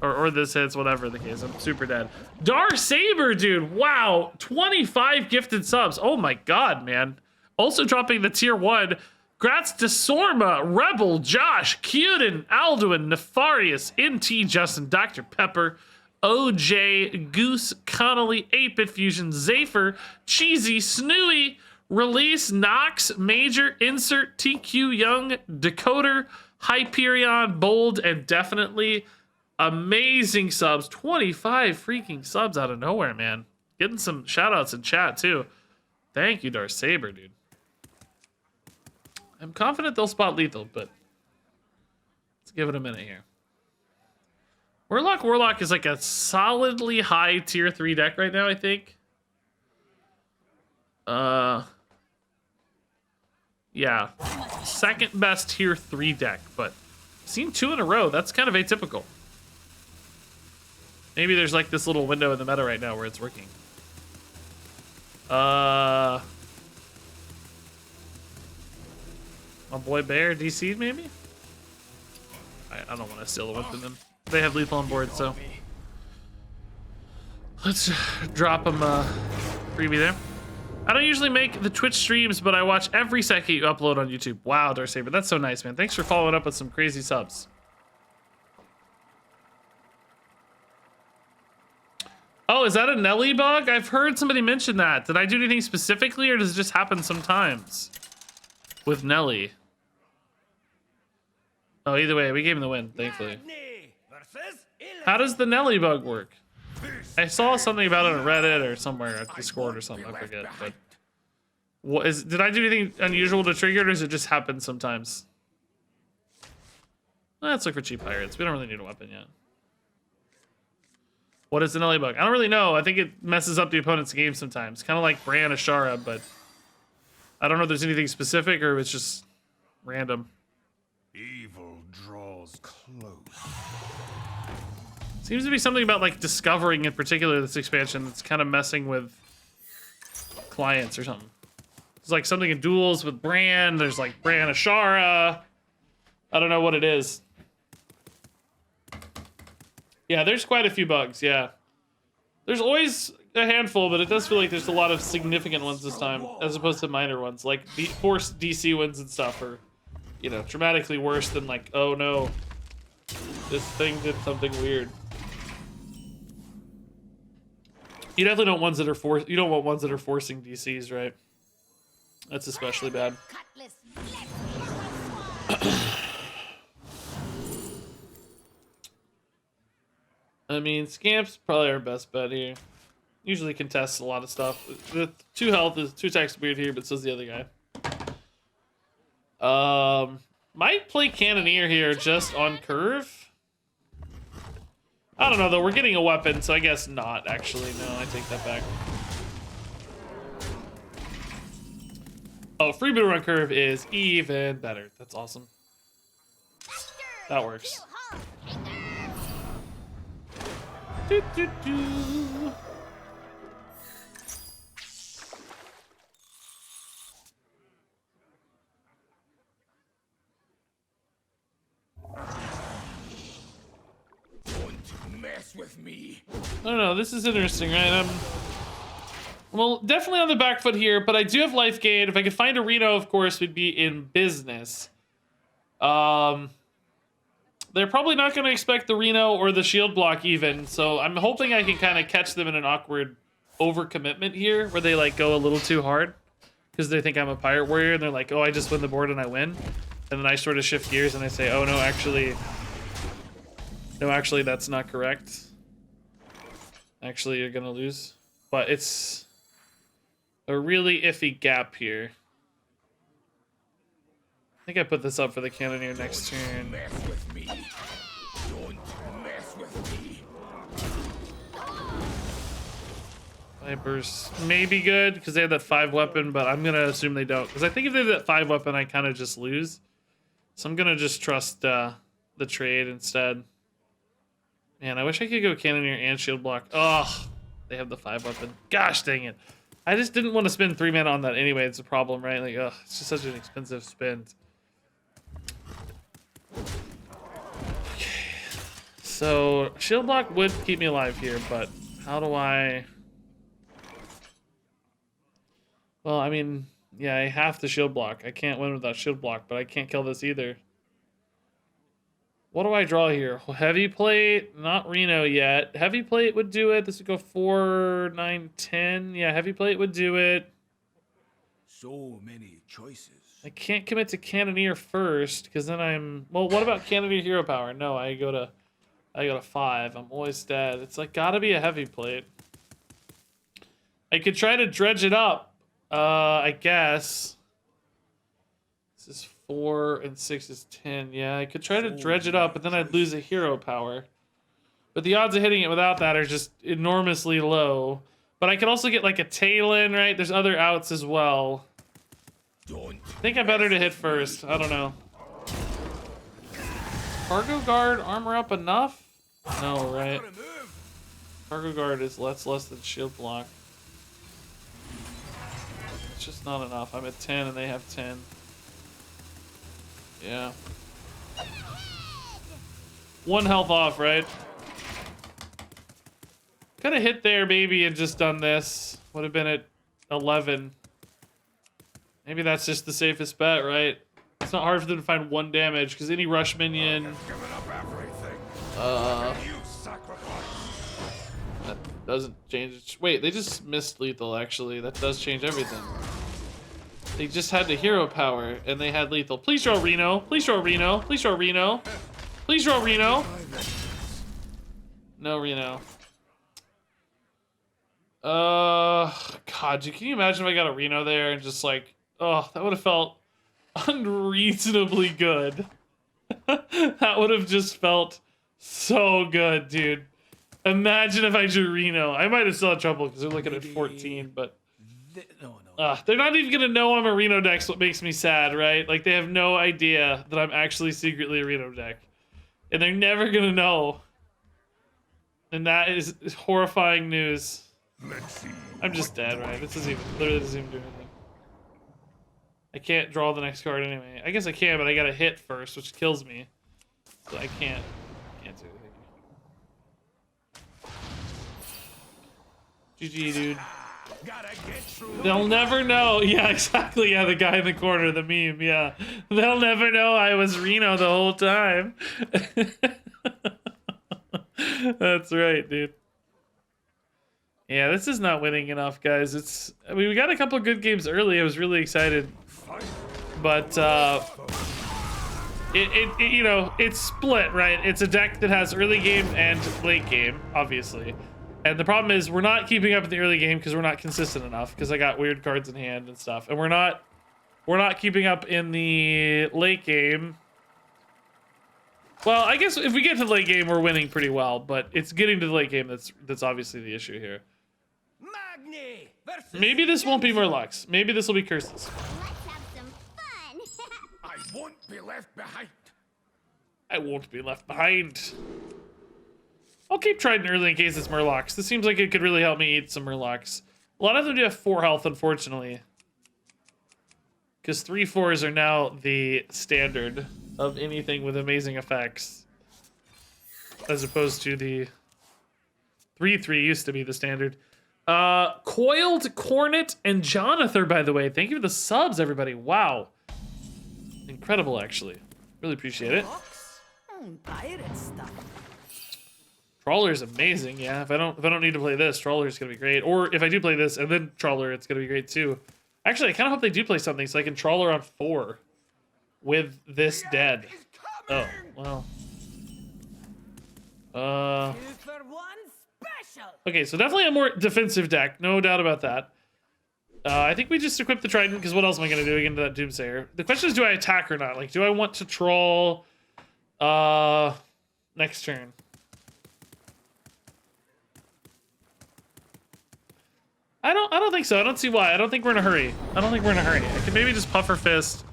Or this hits, whatever the case. I'm super dead. Darsaber, dude. Wow. 25 gifted subs. Oh my god, man. Also dropping the tier 1. Grats to Sorma, Rebel, Josh, Cuden, Alduin, Nefarious, NT, Justin, Dr. Pepper, OJ, Goose, Connolly, 8-Bit Fusion, Zafer, Cheesy, Snooey, Release, Nox, Major, Insert, TQ, Young, Decoder, Hyperion, Bold, and definitely amazing subs. 25 freaking subs out of nowhere, man. Getting some shout outs in chat too. Thank you, Darsaber, dude. I'm confident they'll spot lethal, but let's give it a minute here. Warlock is like a solidly high tier 3 deck right now, I think. Yeah. Second best tier 3 deck, but I've seen 2 in a row. That's kind of atypical. Maybe there's like this little window in the meta right now where it's working. My boy Bear DC'd maybe? I don't want to steal the one from them. They have lethal on board, so let's drop them freebie there. I don't usually make the Twitch streams, but I watch every second you upload on YouTube. Wow, Darsaber, that's so nice, man. Thanks for following up with some crazy subs. Oh, is that a Nelly bug? I've heard somebody mention that. Did I do anything specifically, or does it just happen sometimes with Nelly? Oh, either way, we gave him the win, thankfully. How does the Nelly bug work? I saw something about it on Reddit or somewhere at Discord or something, I forget. But what is? Did I do anything unusual to trigger it, or does it just happen sometimes? Let's look for cheap pirates. We don't really need a weapon yet. What is the Nelly bug? I don't really know. I think it messes up the opponent's game sometimes. Kind of like Bran Ashara, but I don't know if there's anything specific or if it's just random. Evil draws close. Seems to be something about like discovering in particular this expansion that's kind of messing with clients or something. It's like something in duels with Bran. There's like Bran Ashara. I don't know what it is. Yeah, there's quite a few bugs, yeah. There's always a handful, but it does feel like there's a lot of significant ones this time, as opposed to minor ones. Like, forced DC wins and stuff are, you know, dramatically worse than like, oh no, this thing did something weird. You definitely don't ones that are you don't want ones that are forcing DCs, right? That's especially bad. I mean, Scamp's probably our best bet here. Usually contests a lot of stuff. The 2 health is 2 attacks weird here, but so's the other guy. Might play Cannoneer here just on curve. I don't know though. We're getting a weapon, so I guess not. Actually, no, I take that back. Oh, freebooter on curve is even better. That's awesome. That works. Do, do, do. Don't mess with me. I don't know. This is interesting, right? Well, definitely on the back foot here, but I do have life gain. If I could find a Reno, of course, we'd be in business. They're probably not going to expect the Reno or the shield block even, so I'm hoping I can kind of catch them in an awkward overcommitment here, where they like go a little too hard because they think I'm a pirate warrior, and they're like, oh, I just win the board and I win. And then I sort of shift gears and I say, oh, no, actually, that's not correct. Actually, you're going to lose. But it's a really iffy gap here. I think I put this up for the Cannoneer next turn. Mess with me. Don't mess with me. Vipers may be good because they have that 5 weapon, but I'm gonna assume they don't. Because I think if they have that 5 weapon, I kind of just lose. So I'm gonna just trust the trade instead. Man, I wish I could go Cannoneer and shield block. Oh, they have the 5 weapon. Gosh dang it. I just didn't want to spend 3 mana on that anyway. It's a problem, right? Like, ugh, it's just such an expensive spend. Okay. So, shield block would keep me alive here, but how do I... Well, I mean, yeah, I have to shield block. I can't win without shield block, but I can't kill this either. What do I draw here? Heavy plate, not Reno yet. Heavy plate would do it. This would go 4, 9, 10. Yeah, heavy plate would do it. So many choices. I can't commit to Cannoneer first, because then I'm... Well, what about Cannoneer Hero Power? No, I go to 5. I'm always dead. It's like, gotta be a heavy plate. I could try to dredge it up, I guess. This is 4 and 6 is 10. Yeah, I could try to dredge it up, but then I'd lose a hero power. But the odds of hitting it without that are just enormously low. But I could also get like a Talon, right? There's other outs as well. I think I'm better to hit first. I don't know. Cargo Guard, armor up enough? No, right? Cargo Guard is less than shield block. It's just not enough. I'm at 10 and they have 10. Yeah. 1 health off, right? Could have hit there maybe and just done this. Would have been at 11. Maybe that's just the safest bet, right? It's not hard for them to find 1 damage because any rush minion. That doesn't change it. Wait, they just missed lethal actually. That does change everything. They just had the hero power and they had lethal. Please draw Reno. Please draw Reno. Please draw Reno. Please draw Reno. No Reno. God, can you imagine if I got a Reno there and just like, oh, that would have felt unreasonably good. That would have just felt so good, dude. Imagine if I drew Reno. I might have still had trouble because they're looking at 14, but they're not even gonna know I'm a Reno deck. So what makes me sad, right? Like they have no idea that I'm actually secretly a Reno deck, and they're never gonna know. And that is horrifying news. I'm just dead, right? This doesn't even, literally doesn't even do anything. I can't draw the next card anyway. I guess I can, but I gotta hit first, which kills me. So I can't do anything. GG, dude. They'll never know. Yeah, exactly. Yeah, the guy in the corner, the meme. Yeah, they'll never know I was Reno the whole time. That's right, dude. Yeah, this is not winning enough, guys. I mean, we got a couple of good games early. I was really excited, but you know, it's split, right? It's a deck that has early game and late game, obviously. And the problem is we're not keeping up in the early game because we're not consistent enough because I got weird cards in hand and stuff. And we're not keeping up in the late game. Well, I guess if we get to the late game, we're winning pretty well, but it's getting to the late game that's obviously the issue here. Maybe this won't be more Lux. Maybe this will be Curses. Let's have some fun. I won't be left behind. I won't be left behind. I'll keep Trident early in case it's Murlocs. This seems like it could really help me eat some Murlocs. A lot of them do have 4 health, unfortunately. Because 3/4s are now the standard of anything with amazing effects. As opposed to the 3/3 used to be the standard. Coiled Cornet and Jonathan, by the way. Thank you for the subs, everybody. Wow. Incredible, actually. Really appreciate it. Books? Pirate stuff. Trawler's amazing, yeah. If I don't need to play this, Trawler's gonna be great. Or if I do play this and then Trawler, it's gonna be great too. Actually, I kind of hope they do play something so I can Trawler on 4 with this dead. Oh, well. Two for one special. Okay, so definitely a more defensive deck, no doubt about that. I think we just equip the Trident, because what else am I gonna do against that Doomsayer? The question is, do I attack or not? Like, do I want to troll next turn? I don't think so. I don't see why. I don't think we're in a hurry. I can maybe just Puffer Fist,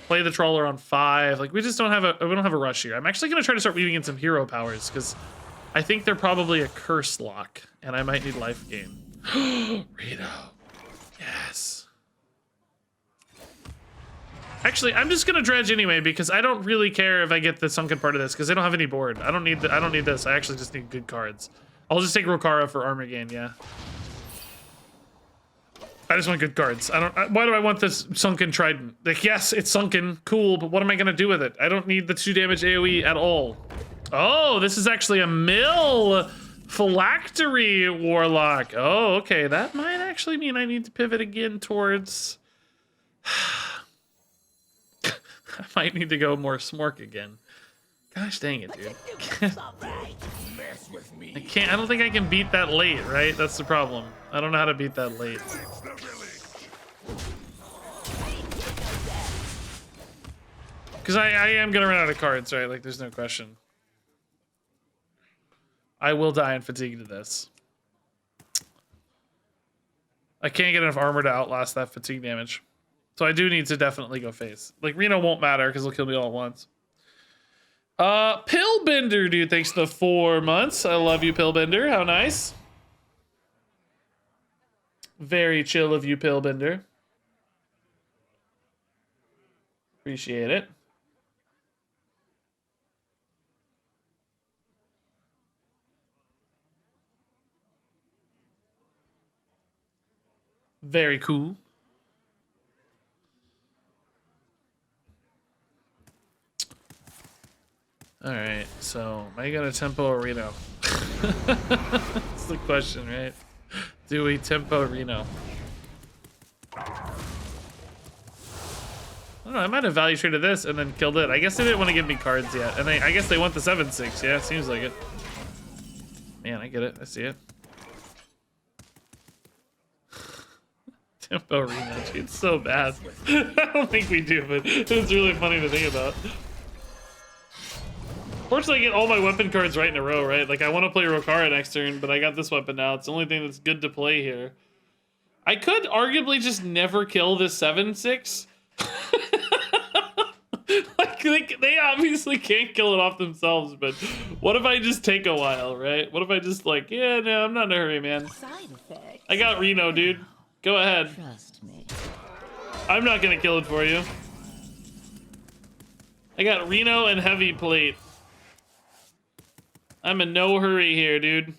play the Trawler on 5. Like, we don't have a rush here. I'm actually gonna try to start weaving in some hero powers, because I think they're probably a curse lock, and I might need life gain. Reno. Yes. Actually, I'm just gonna dredge anyway, because I don't really care if I get the sunken part of this, because I don't have any board. I don't need this. I actually just need good cards. I'll just take Rokara for armor gain, yeah. I just want good cards. Why do I want this sunken Trident? Like, yes, it's sunken, cool, but what am I gonna do with it? I don't need the 2 damage AoE at all. Oh, this is actually a mill phylactery warlock. Oh, okay, that might actually mean I need to pivot again towards... I might need to go more Smork again. Gosh dang it, dude. Mess with me. I don't think I can beat that late, right? That's the problem. I don't know how to beat that late. It's the village. Because I am gonna run out of cards, right? Like, there's no question. I will die in fatigue to this. I can't get enough armor to outlast that fatigue damage. So I do need to definitely go face. Like, Reno won't matter because he'll kill me all at once. Pillbender, dude, thanks for the 4 months. I love you, Pillbender. How nice. Very chill of you, Pillbender. Appreciate it. Very cool. All right, so am I gonna tempo Reno? That's the question, right? Do we tempo Reno? I don't know, I might have value traded this and then killed it. I guess they didn't want to give me cards yet. And I guess they want the 7/6, yeah, seems like it. Man, I get it, I see it. Tempo Reno, it's so bad. I don't think we do, but it's really funny to think about. Fortunately, I get all my weapon cards right in a row, right? Like, I want to play Rokara next turn, but I got this weapon now. It's the only thing that's good to play here. I could arguably just never kill this 7/6. Like, they obviously can't kill it off themselves, but what if I just take a while, right? What if I just like, yeah, no, I'm not in a hurry, man. Side effects. I got Reno, dude. Go ahead. Trust me. I'm not gonna kill it for you. I got Reno and Heavy Plate. I'm in no hurry here, dude.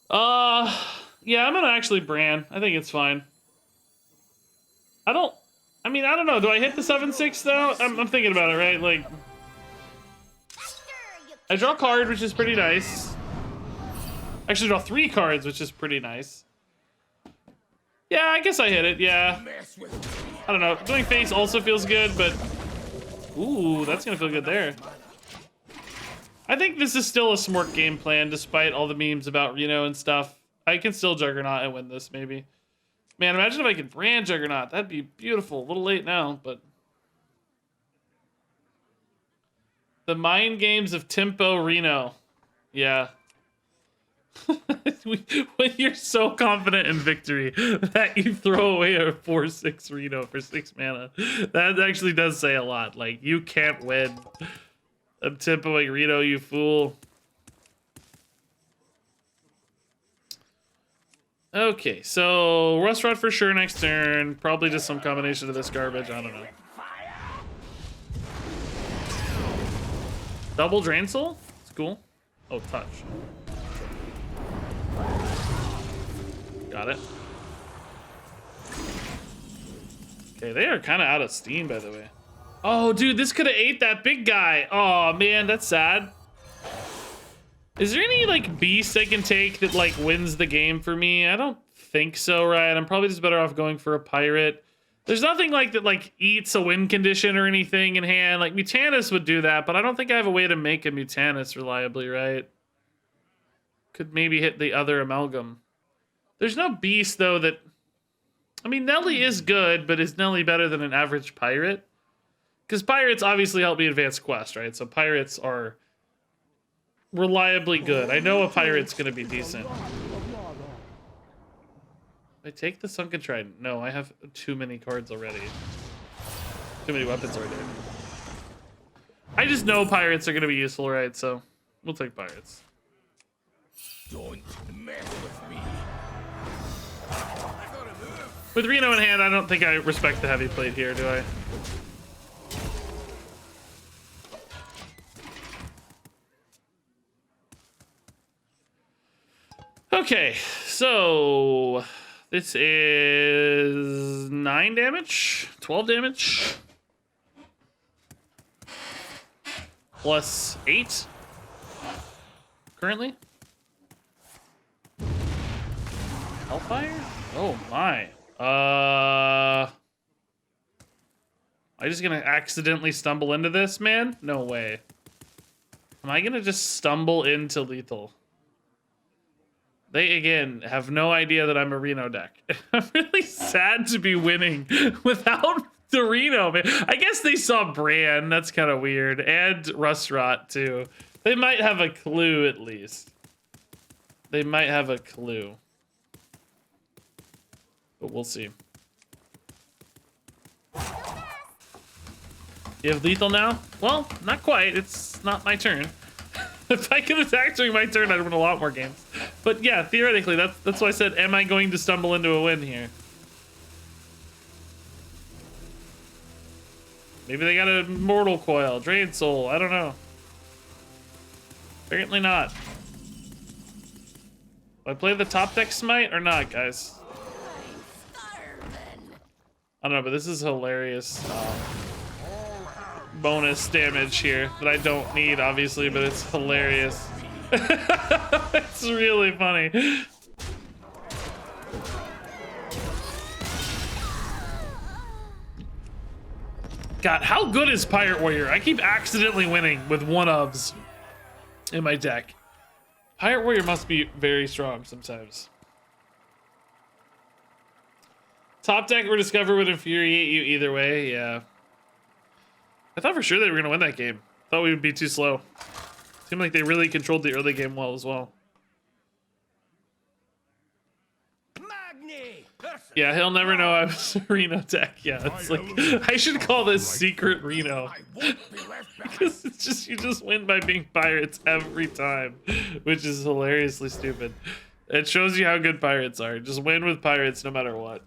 Yeah, I'm gonna actually Bran. I think it's fine. I don't know. Do I hit the 7/6 though? I'm thinking about it, right? Like, I draw a card, which is pretty nice. Actually, draw 3 cards, which is pretty nice. Yeah, I guess I hit it. Yeah. Mess with me. I don't know. Doing face also feels good, but ooh, that's gonna feel good there. I think this is still a Smork game plan, despite all the memes about Reno and stuff. I can still Juggernaut and win this, maybe. Man, imagine if I could brand Juggernaut. That'd be beautiful. A little late now, but... The mind games of Tempo Reno. Yeah. When you're so confident in victory that you throw away a 4/6 Reno for 6 mana, that actually does say a lot. Like, you can't win. I'm tempoing Reno, you fool. Okay, so Rust Rod for sure next turn. Probably just some combination of this garbage. I don't know. Double Drain Soul? It's cool. Oh, touch. Got it. Okay, they are kind of out of steam, by the way. Oh, dude, this could have ate that big guy. Oh, man, that's sad. Is there any, like, beast I can take that, like, wins the game for me? I don't think so, right? I'm probably just better off going for a pirate. There's nothing, like, that, like, eats a win condition or anything in hand. Like, Mutanus would do that, but I don't think I have a way to make a Mutanus reliably, right? Could maybe hit the other Amalgam. There's no beast, though, that... I mean, Nelly is good, but is Nelly better than an average pirate? Because pirates obviously help me advance quest, right? So pirates are reliably good. I know a pirate's going to be decent. I take the Sunken Trident. No, I have too many cards already. Too many weapons already. I just know pirates are going to be useful, right? So we'll take pirates. Don't mess with me. With Reno in hand, I don't think I respect the heavy plate here, do I? Okay, so this is 9 damage, 12 damage, plus 8 currently. Hellfire? Oh my. I just gonna accidentally stumble into this, man? No way. Am I gonna just stumble into lethal? They, again, have no idea that I'm a Reno deck. I'm really sad to be winning without the Reno, man. I guess they saw Bran. That's kind of weird. And Rustrot, too. They might have a clue, at least. They might have a clue. But we'll see. You have lethal now? Well, not quite. It's not my turn. If I could attack during my turn, I'd win a lot more games. But yeah, theoretically, that's why I said, am I going to stumble into a win here? Maybe they got a Mortal Coil, Drain Soul, I don't know. Apparently not. Do I play the top deck Smite or not, guys? I don't know, but this is hilarious. Bonus damage here that I don't need, obviously, but it's hilarious. It's really funny. God, how good is Pirate Warrior? I keep accidentally winning with one-ofs in my deck. Pirate Warrior must be very strong sometimes. Top deck or Discover would infuriate you either way, yeah. I thought for sure they were going to win that game. Thought we would be too slow. Seemed like they really controlled the early game well as well. Yeah, he'll never know I was a Reno deck. Yeah, it's like, I should call this Secret Reno. Because it's just, you just win by being pirates every time. Which is hilariously stupid. It shows you how good pirates are. Just win with pirates no matter what.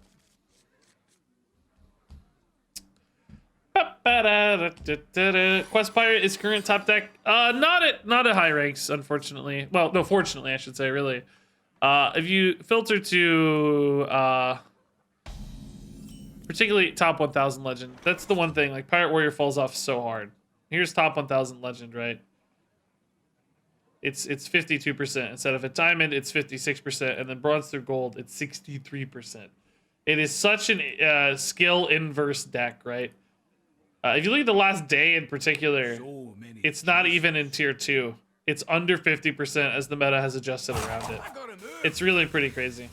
Quest Pirate is current top deck. Not at high ranks, unfortunately. Well, no, fortunately, I should say, really. If you filter to particularly top 1000 legend, that's the one thing. Like, Pirate Warrior falls off so hard. Here's top 1000 legend, right? It's 52%. Instead of a diamond, it's 56%, and then bronze through gold, it's 63%. It is such an skill inverse deck, right? If you look at the last day in particular, it's not even in tier 2. It's under 50% as the meta has adjusted around it. It's really pretty crazy.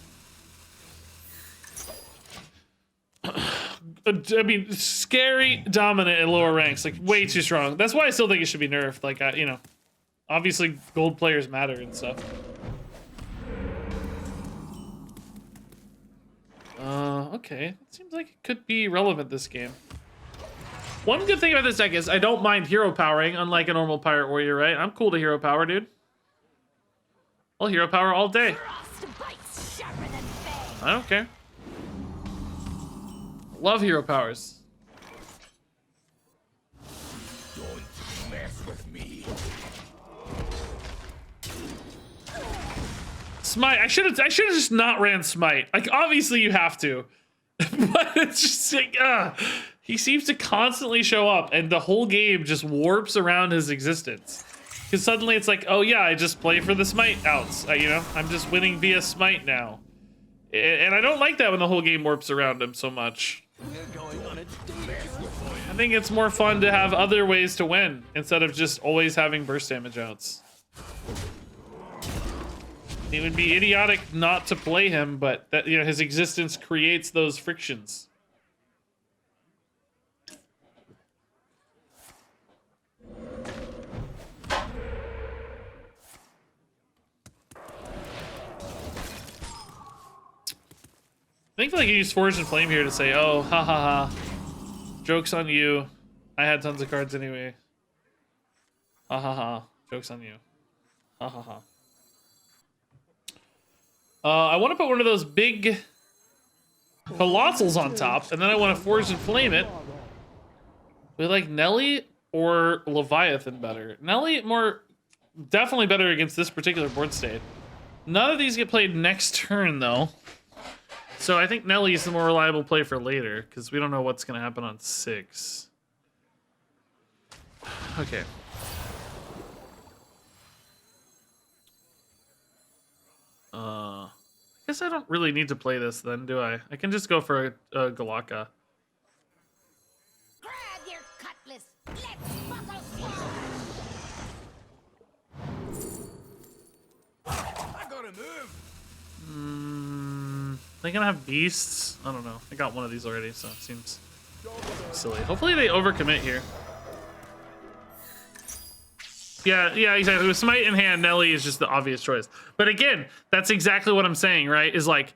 I mean, scary dominant at lower ranks, like way too strong. That's why I still think it should be nerfed. Like, you know, obviously gold players matter and stuff. Okay. It seems like it could be relevant this game. One good thing about this deck is I don't mind hero powering, unlike a normal Pirate Warrior, right? I'm cool to hero power, dude. I'll hero power all day. I don't care. Love hero powers. Don't mess with me. Smite. I should have just not ran Smite. Like, obviously you have to. But it's just like, he seems to constantly show up and the whole game just warps around his existence. Because suddenly it's like, oh yeah, I just play for the Smite outs. You know, I'm just winning via Smite now. And I don't like that when the whole game warps around him so much. I think it's more fun to have other ways to win instead of just always having burst damage outs. It would be idiotic not to play him, but that, you know, his existence creates those frictions. Thankfully, I can use Forge and Flame here to say, oh, ha ha ha. Joke's on you. I had tons of cards anyway. Ha ha ha. Joke's on you. Ha ha ha. I want to put one of those big colossals on top, and then I want to Forge and Flame it. We like Nelly or Leviathan better. Nelly definitely better against this particular board state. None of these get played next turn though. So I think Nelly is the more reliable play for later, because we don't know what's going to happen on 6. Okay. I guess I don't really need to play this then, do I? I can just go for a Galaka. Grab your cutlass. Let's buckle sword. I gotta move. They gonna have beasts? I don't know. I got one of these already, so it seems silly. Hopefully they overcommit here. Yeah, exactly. With Smite in hand, Nelly is just the obvious choice. But again, that's exactly what I'm saying, right? Is like,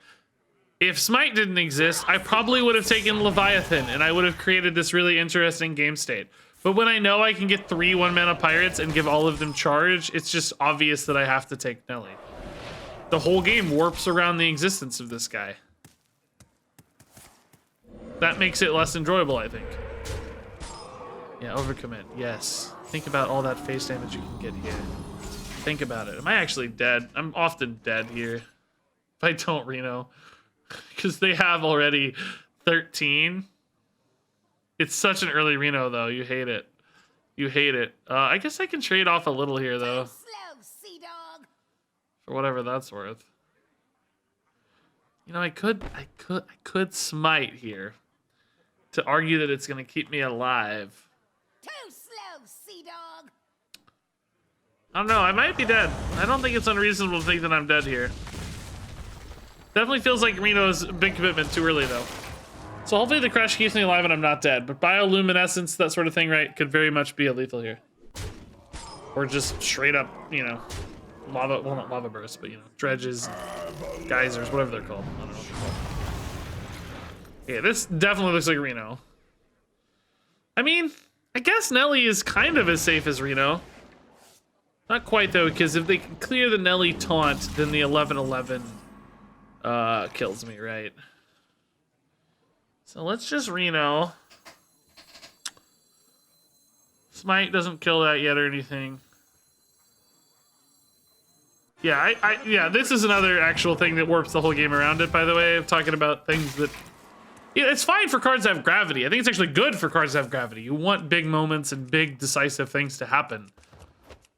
if Smite didn't exist, I probably would have taken Leviathan, and I would have created this really interesting game state. But when I know I can get 3 1-mana pirates and give all of them charge, it's just obvious that I have to take Nelly. The whole game warps around the existence of this guy. That makes it less enjoyable, I think. Yeah, overcommit. Yes. Think about all that face damage you can get here. Think about it. Am I actually dead? I'm often dead here. If I don't Reno. Because they have already 13. It's such an early Reno, though. You hate it. You hate it. I guess I can trade off a little here, though. Slow, sea dog. For whatever that's worth. You know, I could Smite here. To argue that it's going to keep me alive. Too slow, sea dog. I don't know. I might be dead. I don't think it's unreasonable to think that I'm dead here. Definitely feels like Reno's a big commitment too early, though. So hopefully the crash keeps me alive and I'm not dead. But bioluminescence, that sort of thing, right, could very much be a lethal here. Or just straight up, you know, lava, well, not lava bursts, but, you know, dredges, geysers, whatever they're called. I don't know what they're called. Yeah, this definitely looks like Reno. I mean, I guess Nelly is kind of as safe as Reno. Not quite, though, because if they can clear the Nelly taunt, then the 11/11 kills me, right? So let's just Reno. Smite doesn't kill that yet or anything. Yeah, yeah, this is another actual thing that warps the whole game around it, by the way, of talking about things that... Yeah, it's fine for cards to have gravity. I think it's actually good for cards to have gravity. You want big moments and big decisive things to happen.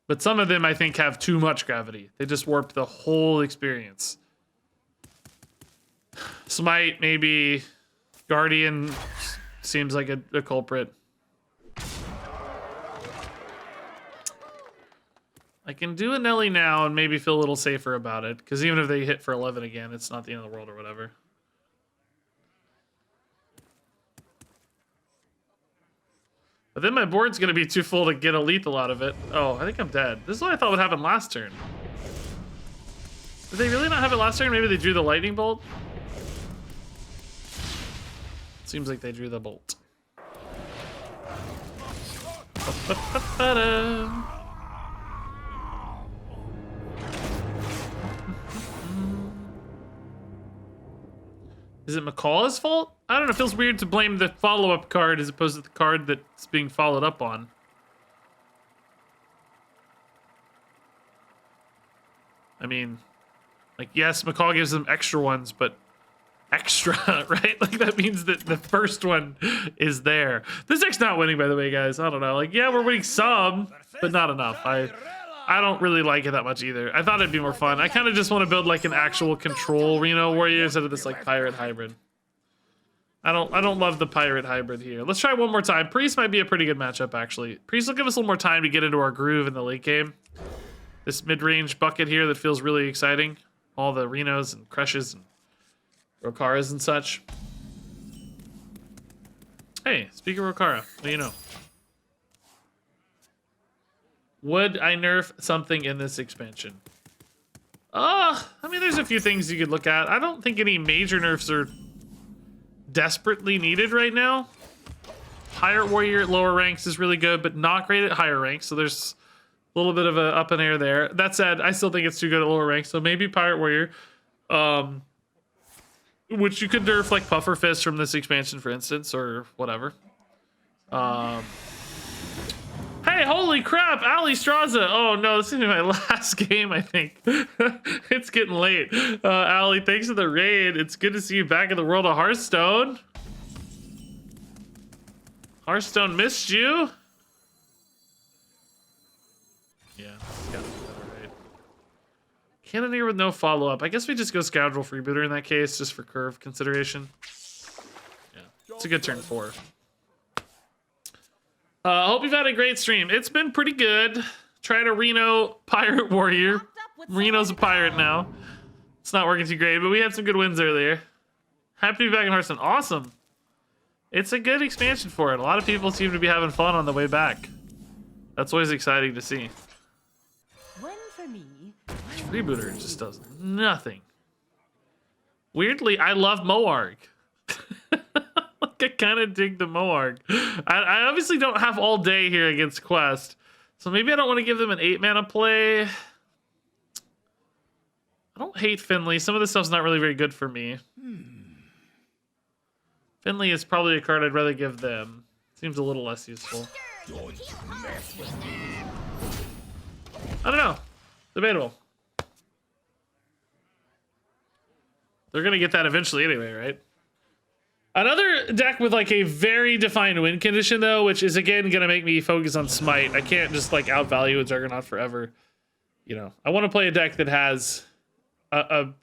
But some of them, I think, have too much gravity. They just warp the whole experience. Smite, maybe. Guardian seems like a culprit. I can do a Nelly now and maybe feel a little safer about it. Because even if they hit for 11 again, it's not the end of the world or whatever. But then my board's going to be too full to get a lethal out of it. Oh, I think I'm dead. This is what I thought would happen last turn. Did they really not have it last turn? Maybe they drew the lightning bolt? Seems like they drew the bolt. Is it McCall's fault? I don't know. It feels weird to blame the follow-up card as opposed to the card that's being followed up on. I mean, like, yes, McCall gives them extra ones, but extra, right? Like, that means that the first one is there. This deck's not winning, by the way, guys. I don't know. Like, yeah, we're winning some, but not enough. I don't really like it that much either. I thought it'd be more fun. I kind of just want to build, like, an actual control Reno Warrior instead of this, like, pirate hybrid. I don't love the pirate hybrid here. Let's try one more time. Priest might be a pretty good matchup, actually. Priest will give us a little more time to get into our groove in the late game. This mid-range bucket here that feels really exciting. All the Renos and Crushes and Rokaras and such. Hey, speaking of Rokara, what do you know? Would I nerf something in this expansion? I mean, there's a few things you could look at. I don't think any major nerfs are desperately needed right now. Pirate Warrior at lower ranks is really good, but not great at higher ranks, so there's a little bit of a up in air there. That said, I still think it's too good at lower ranks, so maybe Pirate Warrior. Which you could nerf like Puffer Fist from this expansion, for instance, or whatever. Hey, holy crap, Ali Straza. Oh no, this is gonna be my last game, I think. It's getting late. Ali, thanks for the raid. It's good to see you back in the world of Hearthstone. Hearthstone missed you. Yeah, it's gotta be better, right? Cannoneer with no follow-up. I guess we just go Scoundrel Freebooter in that case, just for curve consideration. Yeah, it's a good turn 4. Hope you've had a great stream. It's been pretty good. Tried a Reno Pirate Warrior. Reno's a pirate now. It's not working too great, but we had some good wins earlier. Happy to be back in Hearthstone. Awesome. It's a good expansion for it. A lot of people seem to be having fun on the way back. That's always exciting to see. One for me. Freebooter just does nothing. Weirdly, I love Moarg. Like, I kind of dig the Moarg. I obviously don't have all day here against Quest, so maybe I don't want to give them an 8-mana play. I don't hate Finley. Some of this stuff's not really very good for me. Finley is probably a card I'd rather give them. Seems a little less useful. Don't mess with me. I don't know. Debatable. They're going to get that eventually anyway, right? Another deck with like a very defined win condition though, which is again going to make me focus on Smite. I can't just like outvalue a Juggernaut forever. You know, I want to play a deck that has an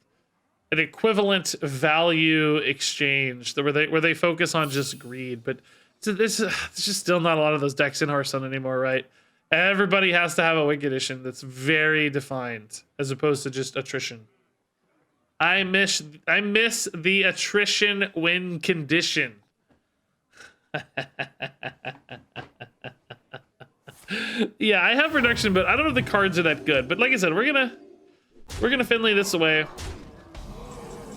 equivalent value exchange where they focus on just greed. But there's just still not a lot of those decks in Hearthstone anymore, right? Everybody has to have a win condition that's very defined as opposed to just attrition. I miss the attrition win condition. Yeah, I have reduction, but I don't know if the cards are that good. But like I said, we're gonna Finley this away.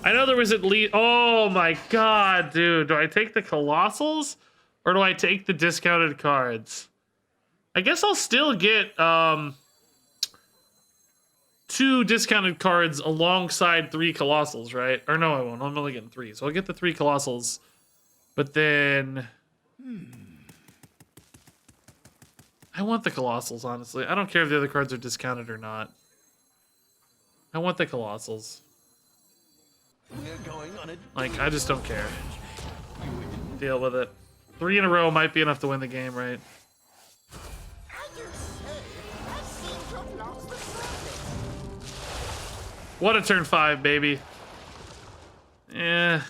I know there was at least. Oh my god, dude! Do I take the Colossals or do I take the discounted cards? I guess I'll still get 2 discounted cards alongside 3 Colossals, right? Or no, I won't. I'm only getting 3. So I'll get the 3 Colossals. But then... I want the Colossals, honestly. I don't care if the other cards are discounted or not. I want the Colossals. We're going on a Like, I just don't care. Deal with it. 3 in a row might be enough to win the game, right? I do say, that seems to have lost the surface. What a turn 5, baby. Yeah.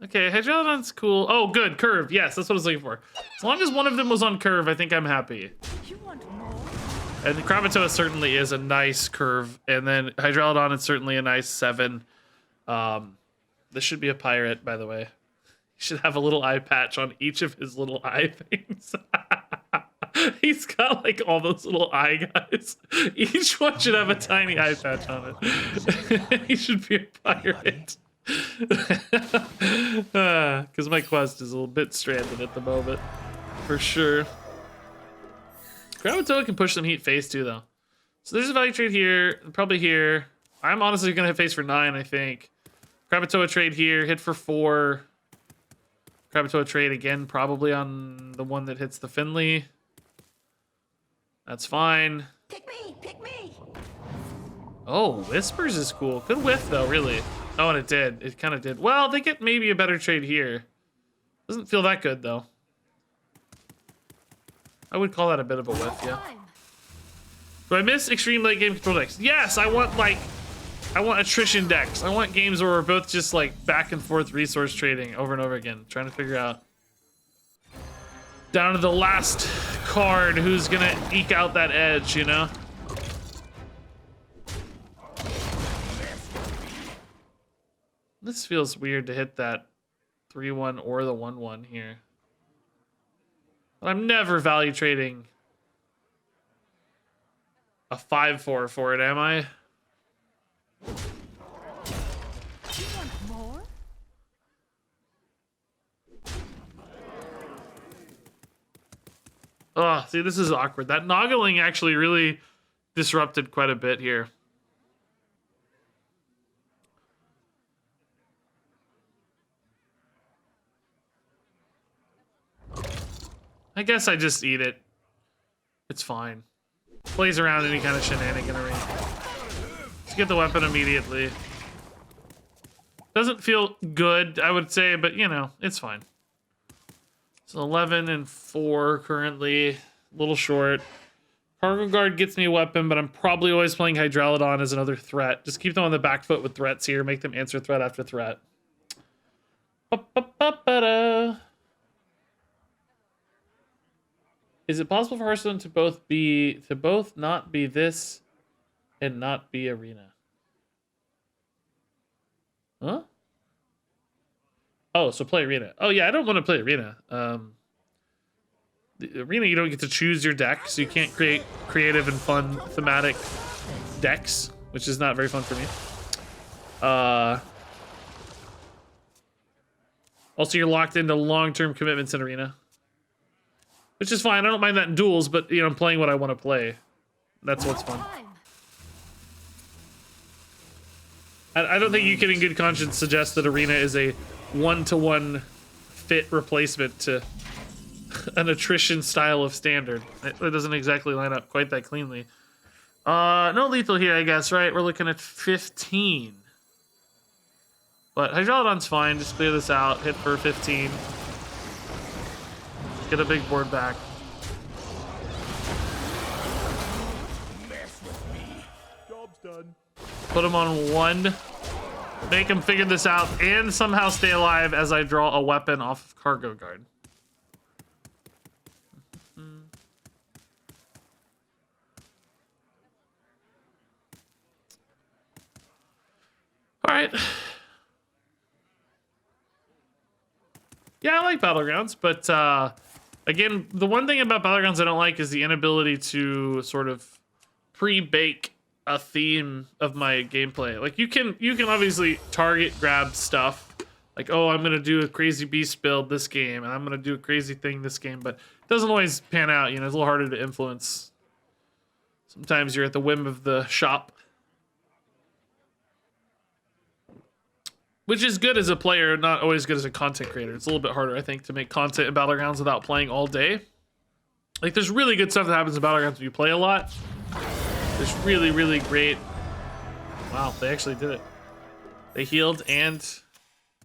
Okay, Hydrolodon's cool. Oh, good. Curve. Yes, that's what I was looking for. As long as one of them was on curve, I think I'm happy. You want more? And Kravatoa certainly is a nice curve. And then Hydrolodon is certainly a nice 7. This should be a pirate, by the way. He should have a little eye patch on each of his little eye things. He's got like all those little eye guys. Each one should have a tiny eye patch on it. He should be a pirate. Because my quest is a little bit stranded at the moment, for sure. Krakatoa can push some heat face too, though. So there's a value trade here, probably here. I'm honestly gonna hit face for 9, I think. Krakatoa trade here, hit for 4. Krakatoa trade again, probably on the one that hits the Finley. That's fine. Pick me! Pick me! Oh, Whispers is cool. Good whiff, though, really. Oh, and it did. It kind of did. Well, they get maybe a better trade here. Doesn't feel that good, though. I would call that a bit of a whiff, yeah. Do I miss extreme late game control decks? Yes, I want attrition decks. I want games where we're both just like back and forth resource trading over and over again, trying to figure out down to the last card who's gonna eke out that edge, you know? This feels weird to hit that 3-1 or the 1-1 here. But I'm never value trading a 5-4 for it, am I? You want more? Oh, see, this is awkward. That noggling actually really disrupted quite a bit here. I guess I just eat it. It's fine. Plays around any kind of shenaniganery. Let's get the weapon immediately. Doesn't feel good, I would say, but you know, it's fine. It's 11 and 4 currently. A little short. Cargo Guard gets me a weapon, but I'm probably always playing Hydralodon as another threat. Just keep them on the back foot with threats here. Make them answer threat after threat. Ba-ba-ba-ba-da. Is it possible for Hearthstone to both not be this and not be Arena? Huh? Oh, so play Arena. Oh yeah, I don't want to play Arena. The Arena, you don't get to choose your deck, so you can't create creative and fun thematic decks, which is not very fun for me. Also, you're locked into long-term commitments in Arena. Which is fine. I don't mind that in duels, but you know, I'm playing what I want to play. That's what's fun. I don't think you can, in good conscience, suggest that Arena is a one-to-one fit replacement to an attrition style of standard. It doesn't exactly line up quite that cleanly. No lethal here, I guess, right? We're looking at 15. But Hydralodon's fine. Just clear this out. Hit for 15. Get a big board back. Mess with me. Job's done. Put him on 1. Make him figure this out and somehow stay alive as I draw a weapon off of Cargo Guard. All right. Yeah, I like Battlegrounds, but again, the one thing about Battlegrounds I don't like is the inability to sort of pre-bake a theme of my gameplay. Like you can obviously target grab stuff, like, oh, I'm gonna do a crazy beast build this game, and I'm gonna do a crazy thing this game, but it doesn't always pan out. You know, it's a little harder to influence. Sometimes you're at the whim of the shop, which is good as a player, not always good as a content creator. It's a little bit harder, I think, to make content in Battlegrounds without playing all day. Like, there's really good stuff that happens in Battlegrounds when you play a lot. There's really, really great... Wow, they actually did it. They healed and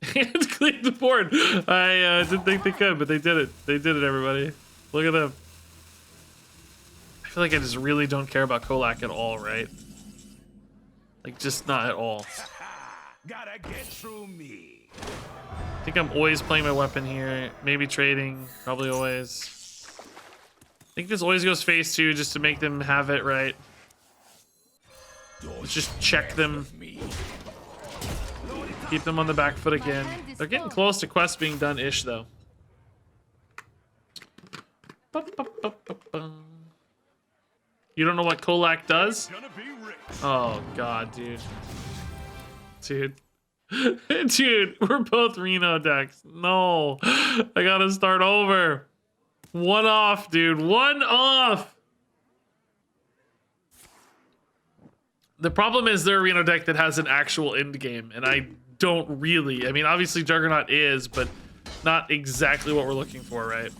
cleaned the board. I didn't think they could, but they did it. They did it, everybody. Look at them. I feel like I just really don't care about Kolak at all, right? Like, just not at all. Gotta get through me. I think I'm always playing my weapon here. Maybe trading. Probably always. I think this always goes phase 2 just to make them have it right. Let's just check them. Keep them on the back foot again. They're getting close to quest being done-ish, though. You don't know what Kolak does? Gonna be rich. Oh, God, dude. Dude. Dude, we're both Reno decks. No, I gotta start over. One off, dude. One off. The problem is they're a Reno deck that has an actual end game, and I don't really. I mean, obviously Juggernaut is, but not exactly what we're looking for, right?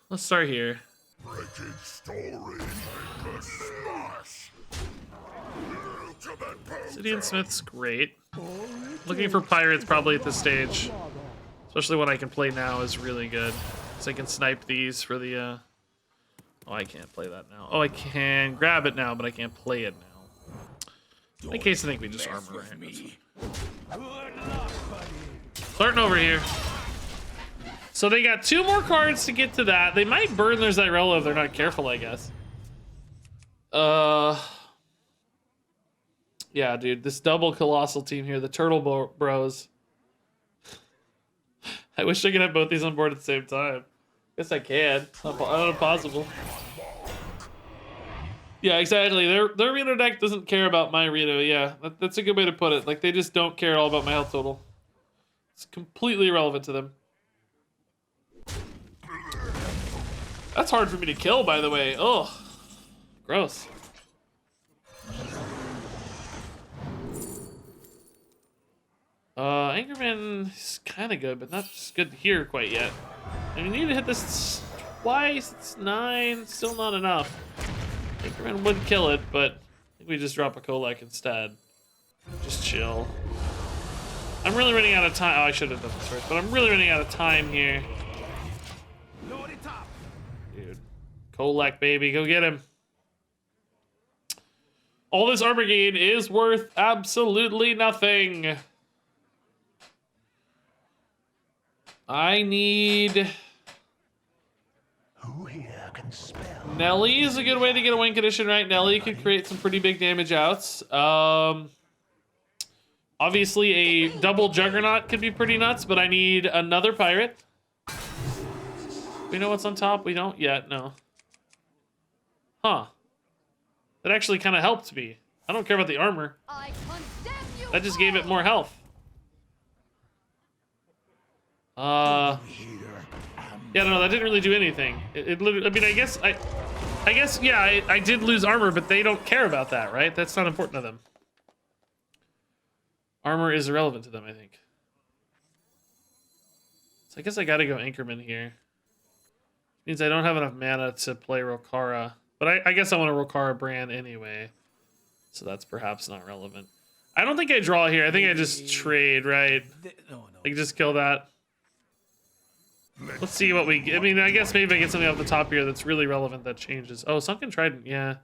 Let's start here. City and Smith's great. Looking for pirates probably at this stage, especially what I can play now is really good. So I can snipe these for the. Oh, I can't play that now. Oh, I can grab it now, but I can't play it now. In my case, I think we just armor him. Starting over here. So they got 2 more cards to get to that. They might burn their Xyrella if they're not careful, I guess. Yeah, dude, this double colossal team here, the Turtle Bros. I wish I could have both these on board at the same time. Guess I can. It's not impossible. Yeah, exactly. Their Reno deck doesn't care about my Reno. Yeah, that's a good way to put it. Like, they just don't care at all about my health total. It's completely irrelevant to them. That's hard for me to kill, by the way. Ugh. Gross. Anchorman is kind of good, but not as good here quite yet. And we need to hit this twice. It's 9. Still not enough. Anchorman would kill it, but I think we just drop a Kolek instead. Just chill. I'm really running out of time. Oh, I should have done this first, but I'm really running out of time here. Dude. Kolek, baby. Go get him. All this armor gain is worth absolutely nothing. I need... Who here can spell? Nelly is a good way to get a win condition, right? Nelly could create some pretty big damage outs. Obviously, a double Juggernaut could be pretty nuts, but I need another pirate. We know what's on top? We don't yet, no. Huh. That actually kind of helped me. I don't care about the armor. That just gave it more health. Yeah, no, that didn't really do anything. It literally, I mean, I guess, yeah, I did lose armor, but they don't care about that, right? That's not important to them. Armor is irrelevant to them, I think. So I guess I gotta go Anchorman here. Means I don't have enough mana to play Rokara. But I guess I want a Rokara brand anyway. So that's perhaps not relevant. I don't think I draw here. I think I just trade, right? I can just kill that. Let's see what we get. I mean, I guess maybe I get something off the top here that's really relevant that changes. Oh, Sunken Trident, yeah.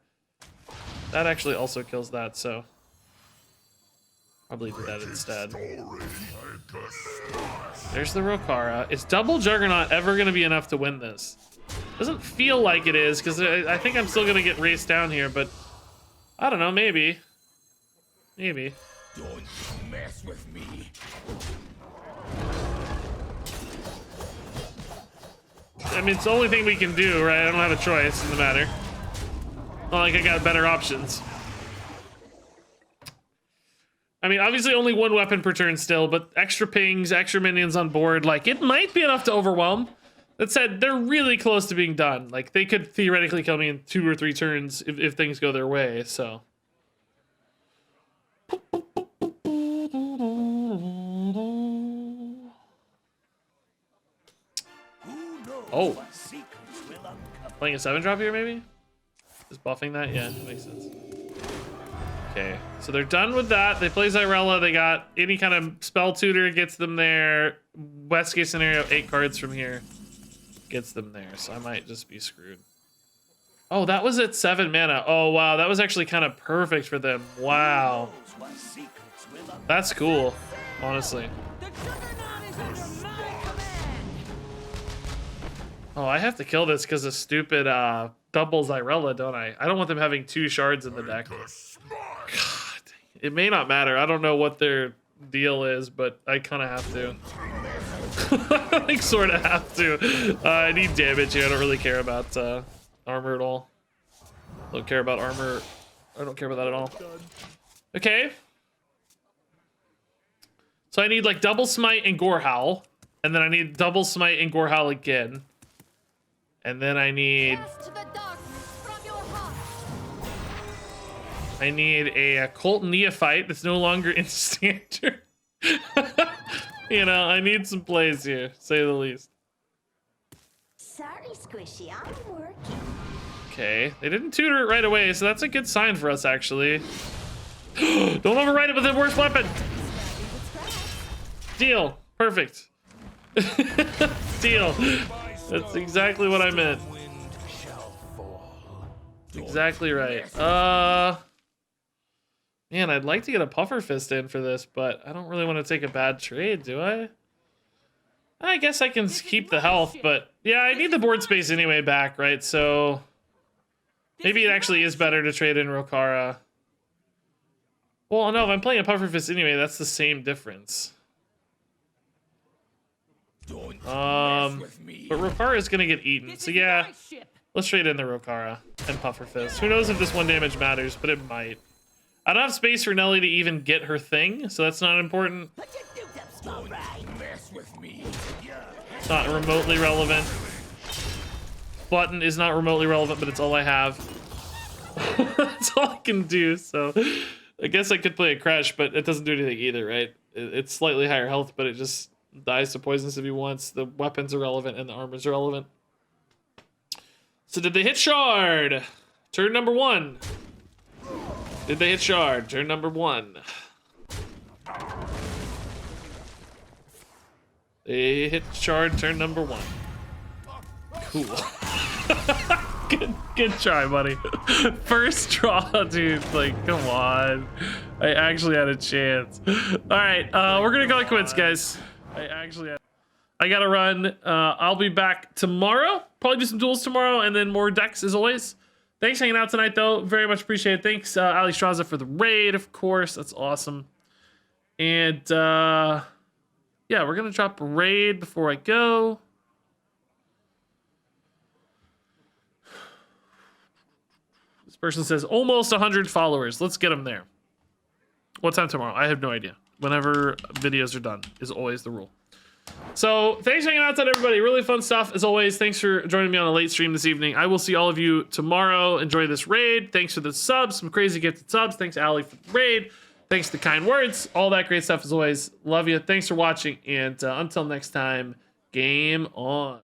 That actually also kills that, so... probably do that instead. There's the Rokara. Is double Juggernaut ever going to be enough to win this? Doesn't feel like it is, because I think I'm still going to get raced down here, but... I don't know, maybe. Maybe. Don't mess with me. I mean, it's the only thing we can do, right? I don't have a choice in the matter. Not like I got better options. I mean, obviously only 1 weapon per turn still, but extra pings, extra minions on board, like, it might be enough to overwhelm. That said, they're really close to being done. Like, they could theoretically kill me in 2 or 3 turns if things go their way, so... Oh. Playing a 7-drop here, maybe? Just buffing that? Yeah, makes sense. Okay, so they're done with that. They play Xyrella. They got any kind of spell tutor gets them there. Best case scenario, 8 cards from here gets them there. So I might just be screwed. Oh, that was at 7 mana. Oh, wow. That was actually kind of perfect for them. Wow. That's cool, honestly. Oh, I have to kill this because of stupid double Xyrella, don't I? I don't want them having 2 shards in the deck. God, it may not matter. I don't know what their deal is, but I kind of have to. I like, sort of have to. I need damage here. I don't really care about armor at all. Don't care about armor. I don't care about that at all. Okay. So I need like double smite and gore howl, and then I need double smite and gore howl again, and then I need a cult neophyte that's no longer in standard. You know, I need some plays here, to say the least. Sorry, Squishy, I'm working. Okay, they didn't tutor it right away, so that's a good sign for us, actually. Don't override it with the worst weapon. Deal. Perfect. Deal. That's exactly what I meant. Exactly right. Man, I'd like to get a puffer fist in for this, but I don't really want to take a bad trade, do I? I guess I can keep the health, but yeah, I need the board space anyway back, right? So maybe it actually is better to trade in Rokara. Well, no, if I'm playing a puffer fist anyway, that's the same difference. Don't mess with me. But Rokara is gonna get eaten, so yeah, let's trade in the Rokara and puffer fist. Who knows if this 1 damage matters, but it might. I don't have space for Nelly to even get her thing, so that's not important. Don't mess with me. It's not remotely relevant. Button is not remotely relevant, but it's all I have. That's all I can do, so I guess I could play a crash, but it doesn't do anything either, right? It's slightly higher health, but it just dies to poisons if he wants. The weapons are relevant and the armor's relevant. So did they hit shard? Turn number 1. Did they hit shard? Turn number 1. They hit shard, turn number 1. Cool. Good try, buddy. First draw, dude. Like, come on. I actually had a chance. All right, we're gonna call it quits, guys. I gotta run. I'll be back tomorrow. Probably do some duels tomorrow, and then more decks as always. Thanks for hanging out tonight, though. Very much appreciated. Thanks, Ali Straza, for the raid, of course. That's awesome. And yeah, we're gonna drop a raid before I go. This person says almost 100 followers. Let's get them there. What time tomorrow? I have no idea. Whenever videos are done is always the rule. So thanks for hanging out tonight, everybody. Really fun stuff as always. Thanks for joining me on a late stream this evening. I will see all of you tomorrow. Enjoy this raid. Thanks for the subs, some crazy gifted subs. Thanks, Ali, for the raid. Thanks for the kind words. All that great stuff as always. Love you. Thanks for watching. And until next time, game on.